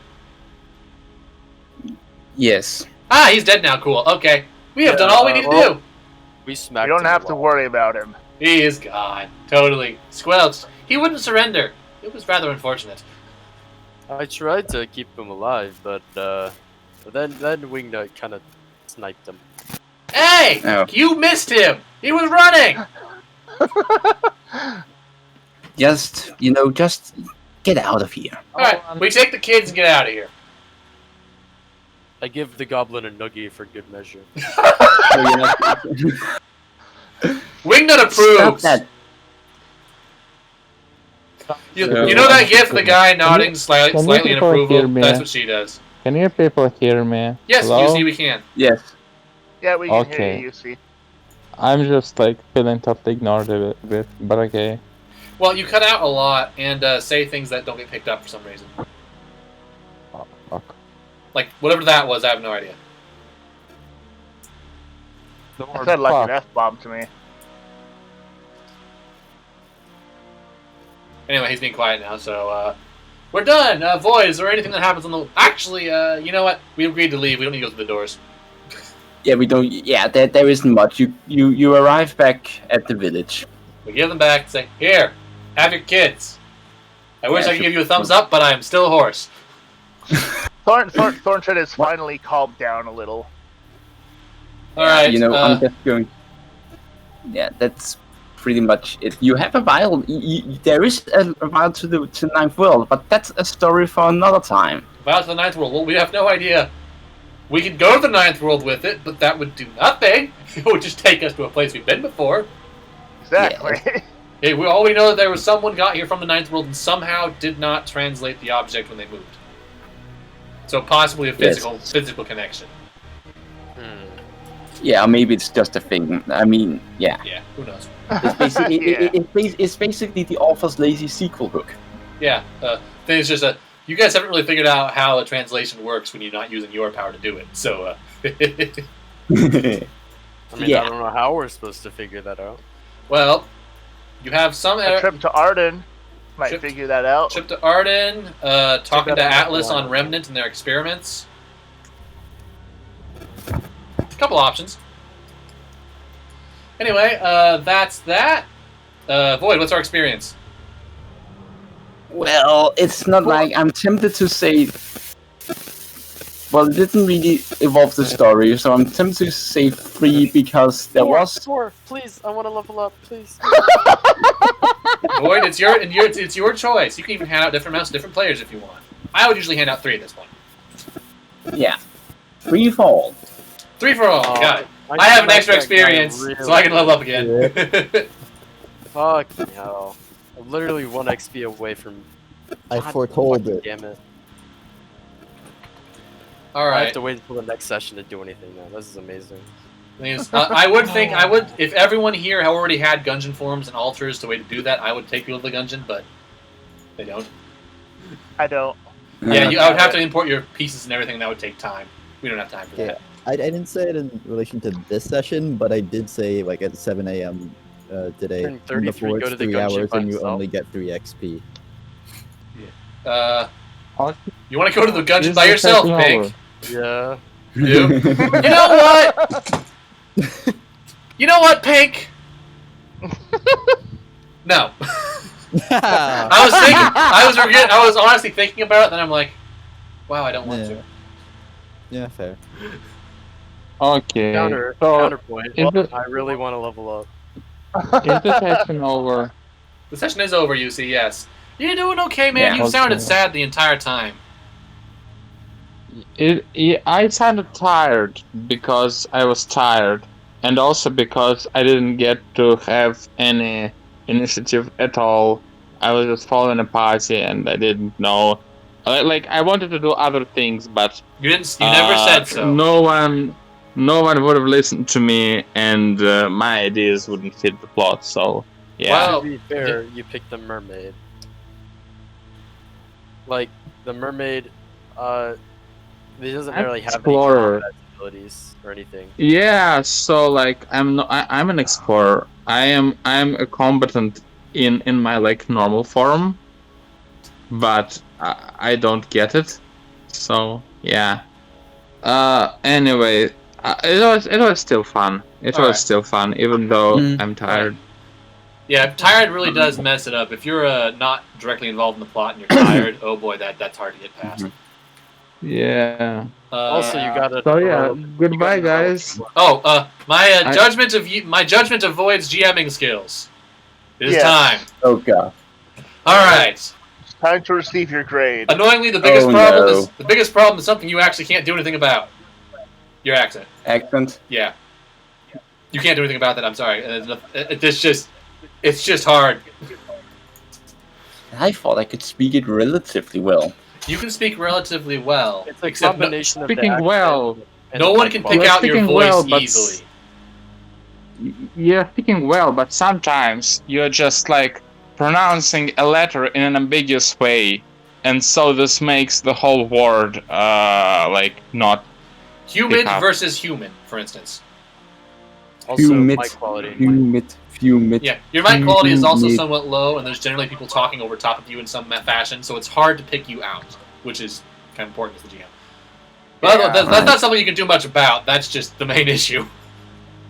Yes. Ah, he's dead now. Cool. Okay. We have done all we need to do. We smacked You don't him have a to lot. worry about him. He is gone. Totally. Squelched. He wouldn't surrender. It was rather unfortunate. I tried to keep him alive, but then Wingnut kind of sniped him. Hey! Oh. You missed him! He was running! Just get out of here. Alright, we take the kids and get out of here. I give the goblin a nugget for good measure. So you're not. Wingnut Stop approves. that. You know that gif, the guy nodding slightly in people hear approval? me? That's what she does. Can you people hear me? Yes, Hello? you see, we can. Yes. Yeah, we can hear Okay. you, see. I'm just like feeling totally ignored a bit, but okay. Well, you cut out a lot and say things that don't get picked up for some reason. Oh, fuck. Like, whatever that was, I have no idea. The That word sounded like an fuck. F-bomb to me. Anyway, he's being quiet now, so, we're done! Void, is there anything that happens on the... Actually, you know what? We agreed to leave. We don't need to go through the doors. Yeah, we don't. Yeah, there isn't much. You arrive back at the village. We give them back and say, here, have your kids. I wish Yeah, I could give you a thumbs up, but I'm still a horse. Thorntred has finally calmed down a little. Alright, You know, I'm just going. Yeah, that's pretty much it. You have a vial. There is a vial to the ninth world, but that's a story for another time. About to the ninth world. Well, we have no idea. We could go to the ninth world with it, but that would do nothing. It would just take us to a place we've been before. Exactly. Hey, all we know that there was someone got here from the ninth world and somehow did not translate the object when they moved. So possibly a physical connection. Yeah, maybe it's just a thing. I mean, yeah. Yeah, who knows? It's basically, Yeah. it's basically the author's lazy sequel hook. Yeah, thing is just you guys haven't really figured out how a translation works when you're not using your power to do it. So, I mean, Yeah. I don't know how we're supposed to figure that out. well, you have some A trip to Arden might Trip- figure that out. trip to Arden, talking to that out Atlas one. on Remnant and their experiments. A couple options. Anyway, that's that. Void, what's our experience? Well, it's not like I'm tempted to say. Well, it didn't really evolve the story, so I'm tempted to say 3 because there was. 4, please. I want to level up, please. Void, it's your choice. You can even hand out different amounts to different players if you want. I would usually hand out 3 at this point. Yeah. 3 for all. 3 for all. Got it. I have an extra experience, so I can level up again. Fuck hell. I'm literally 1 XP away from. I God foretold fucking it. Damn it. All I have right. to wait until the next session to do anything now. This is amazing. Thing is, I would if everyone here already had Gungeon forms and altars the way to do that, I would take people to the Gungeon, but they don't. I don't. Yeah, I would have to import your pieces and everything, and that would take time. We don't have time for Yeah. that. I didn't say it in relation to this session, but I did say like at 7 a.m. Today. Turn 33, before go it's to the 3 gungeon hours by and you himself. only get 3 XP. You want to go to the Gungeon This by is yourself, taking Pink? over. Yeah. You do? You know what? You know what, Pink? No. I was honestly thinking about it, then I'm like, wow, I don't want to. Yeah, fair. Okay. So, Counterpoint. is it- I really want to level up. is the session over? The session is over, you see, yes. You're doing okay, man. Yeah, You sounded okay. sad the entire time. I sounded tired because I was tired, and also because I didn't get to have any initiative at all. I was just following a party, and I didn't know. Like I wanted to do other things, but You didn't. You never said so. No one would have listened to me, and my ideas wouldn't fit the plot. So yeah. Well, To be fair, you picked the mermaid. Like the mermaid, he doesn't I'm really have any explorer. combat abilities or anything. Yeah, so like I'm an explorer. I'm a combatant in my like normal form, but I don't get it. So yeah. Anyway, it was still fun. It Alright. was still fun, even though Mm. I'm tired. Yeah, tired really does mess it up. If you're not directly involved in the plot and you're tired, oh boy, that's hard to get past. Yeah. Also, you gotta. So yeah, goodbye, guys. My judgment of Void's GMing skills. It is Yes. time. Oh god. All right. Time to receive your grade. Annoyingly, the biggest Oh, problem no. is something you actually can't do anything about. Your accent. Accent. Yeah. You can't do anything about that. I'm sorry. It's just hard. I thought I could speak it relatively well. You can speak relatively well. It's a except combination of the Speaking accent well. and no the one mic can quality. pick out your Speaking voice well, but easily. You're speaking well, but sometimes you're just like pronouncing a letter in an ambiguous way, and so this makes the whole word like not. Humid pick up. versus human, for instance. Also, Humid. mic quality. Humid. Yeah, your mic quality is also Humid. somewhat low, and there's generally people talking over top of you in some fashion, so it's hard to pick you out, which is kind of important as the GM. But Yeah. that's not something you can do much about. That's just the main issue.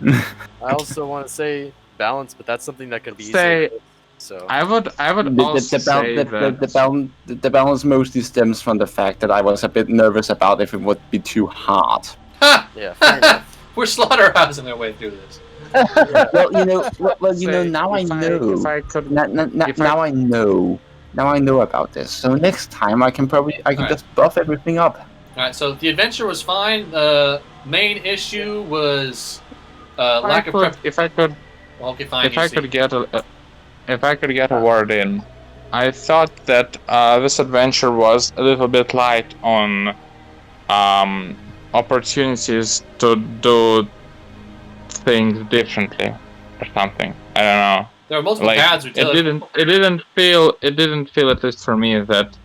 I also want to say balance, but that's something that can be Say- easily fixed, so I would also say that. The balance mostly stems from the fact that I was a bit nervous about if it would be too hard. Ha! yeah, fair enough. We're slaughterhousing our way through this. Well, now I If know. If I could, Now I know. Now I know about this. So next time I can Alright. just buff everything up. Alright, so the adventure was fine. The main issue was lack of prep. if I could, Well, okay, fine. if you I see. could get a word in, I thought that this adventure was a little bit light on opportunities to do things differently or something. I don't know. There are multiple Like paths we took. it didn't feel at least for me that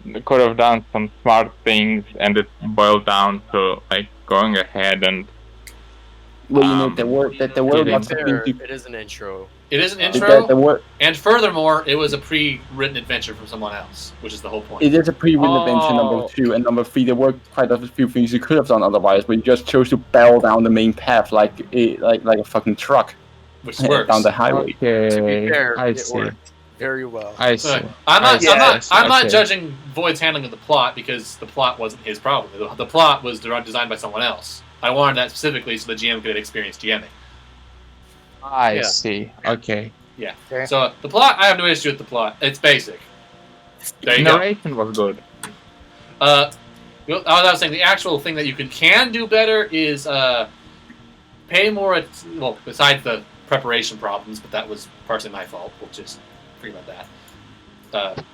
we could have done some smart things, and it boiled down to like going ahead and Well, there were getting- lots of Fair, things. it is an intro. It is an There intro, were. and furthermore, it was a pre-written adventure from someone else, which is the whole point. It is a pre-written adventure number Oh. 2, and number 3. There were quite a few things you could have done otherwise, but you just chose to barrel down the main path like a fucking truck Which works. down the highway. Okay, To be fair, I it see. worked very well. I see. Right. I'm not. I see. I'm not Okay. judging Void's handling of the plot because the plot wasn't his problem. The plot was designed by someone else. I wanted that specifically so the GM could experience GMing. I Yeah. see. Okay. Okay. So the plot, I have no issue with the plot. It's basic. There you go. Narration was good. Well, I was saying the actual thing that you can do better is pay more. Well, besides the preparation problems, but that was partially my fault. We'll just forget about that.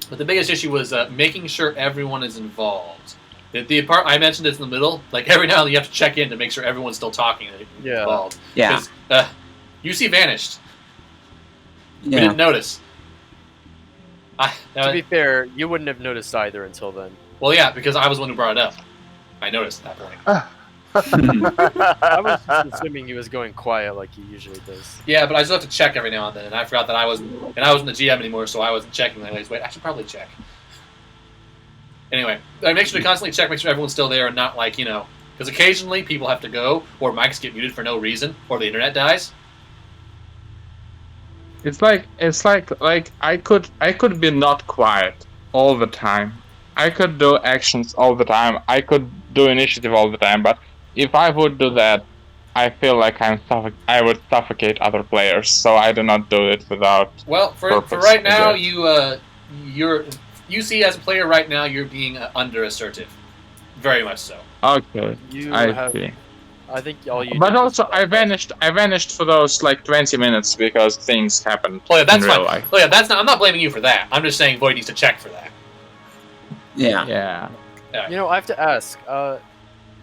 But the biggest issue was making sure everyone is involved. The part I mentioned it's in the middle. Like every now and then you have to check in to make sure everyone's still talking and Yeah. involved. Yeah. Because UC vanished. We Yeah. didn't notice. To be fair, you wouldn't have noticed either until then. Well, yeah, because I was the one who brought it up. I noticed at that point. I was just assuming he was going quiet like he usually does. Yeah, but I still have to check every now and then, and I forgot that I wasn't the GM anymore, so I wasn't checking. I was wait, I should probably check. Anyway, I make sure to constantly check, make sure everyone's still there, and not because occasionally people have to go, or mics get muted for no reason, or the internet dies. It's like I could be not quiet all the time. I could do actions all the time. I could do initiative all the time. But if I would do that, I feel like I would suffocate other players. So I do not do it without. Well, for Purpose, right now, okay. you see as a player right now, you're being under assertive, very much so. Okay, You I have. see. I think all you. But did was also, like I that. vanished for those 20 minutes because things happened Well, yeah, that's in real fine. life. Well, yeah, that's not. I'm not blaming you for that. I'm just saying Void needs to check for that. Yeah. Yeah. You know, I have to ask.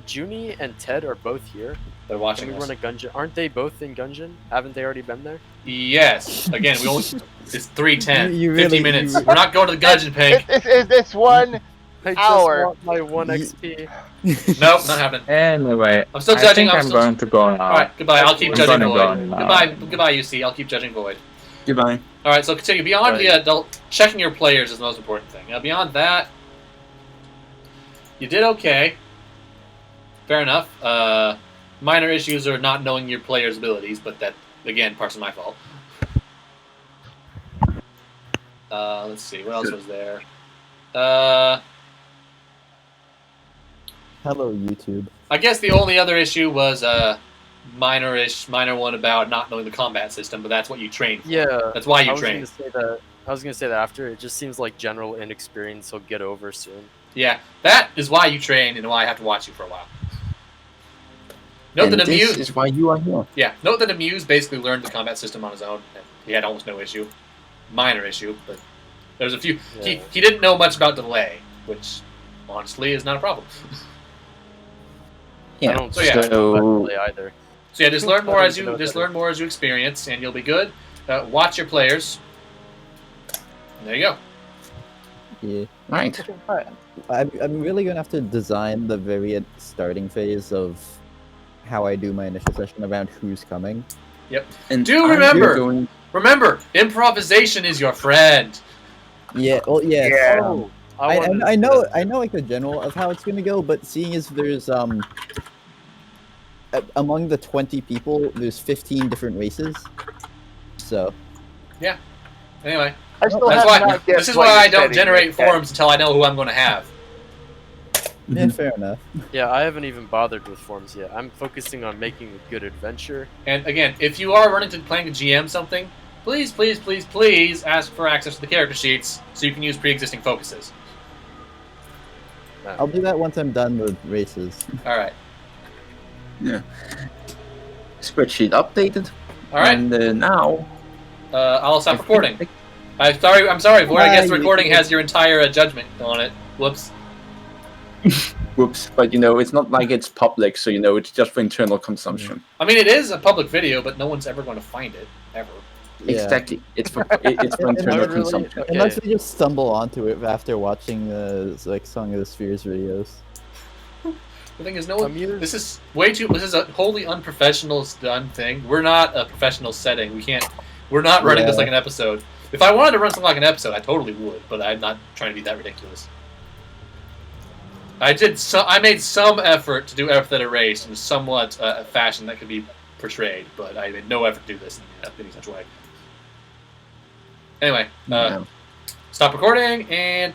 Junie and Ted are both here. They're Can watching we us. run a Gungeon? Aren't they both in Gungeon? Haven't they already been there? Yes. Again, we only. It's 3:10. You 50 really- minutes. you- We're not going to the Gudgeon Pig. It's one I just hour. want my 1 Ye- XP. Nope, not happening. Anyway, I'm still I judging. think I'm still... going to go now. All right, goodbye. I'll keep I'm judging gonna Void. go now. Goodbye, UC. I'll keep judging Void. Goodbye. All right, so continue. Beyond the Right. adult, checking your players is the most important thing. Now, beyond that, you did okay. Fair enough. Minor issues are not knowing your players' abilities, but that, again, partially my fault. Let's see. What else was there? Hello, YouTube. I guess the only other issue was minor one about not knowing the combat system, but that's what you train for. Yeah, That's why I you was train. gonna say that. I was gonna say that after. It just seems like general inexperience he'll get over soon. Yeah, that is why you train and why I have to watch you for a while. Note And that this Amuse, is why you are here. yeah, note that Amuse basically learned the combat system on his own. And he had almost no issue, minor issue, but there's a few. Yeah. He didn't know much about delay, which honestly is not a problem. I Yeah. don't So, yeah. play either. So yeah, just learn more I don't as even know you what that learn more as you experience, and you'll be good. Watch your players. And there you go. Yeah. Right. I'm really gonna have to design the very starting phase of how I do my initial session around who's coming. And Do I'm remember- going- Remember, improvisation is your friend. Yeah. Well, yes. Yeah. Oh, I know like the general of how it's gonna go, but seeing as there's among the 20 people, there's 15 different races. So Anyway, I still that's have why. not guessed This is what why you're I don't setting generate yet. forums until I know who I'm going to have. yeah, fair enough. Yeah, I haven't even bothered with forms yet. I'm focusing on making a good adventure. And again, if you are running to planning to GM something, please, please, please, please ask for access to the character sheets so you can use pre-existing focuses. I'll do that once I'm done with races. All right. Spreadsheet updated. All right. And now. I'll stop recording. I'm sorry, Void. I guess the recording has your entire judgment on it. Whoops. Whoops. But it's not like it's public, so it's just for internal consumption. I mean, it is a public video, but no one's ever going to find it ever. Yeah. Exactly. It's for internal really- consumption. Okay. Unless we just stumble onto it after watching the Song of the Spheres videos. The thing is, no one. Amuse- This is way too. This is a wholly unprofessional done thing. We're not a professional setting. We can't. We're not running this Yeah. like an episode. If I wanted to run something like an episode, I totally would, but I'm not trying to be that ridiculous. I made some effort to do Earth Race in somewhat a fashion that could be portrayed, but I made no effort to do this in any such way. Anyway, Yeah. stop recording and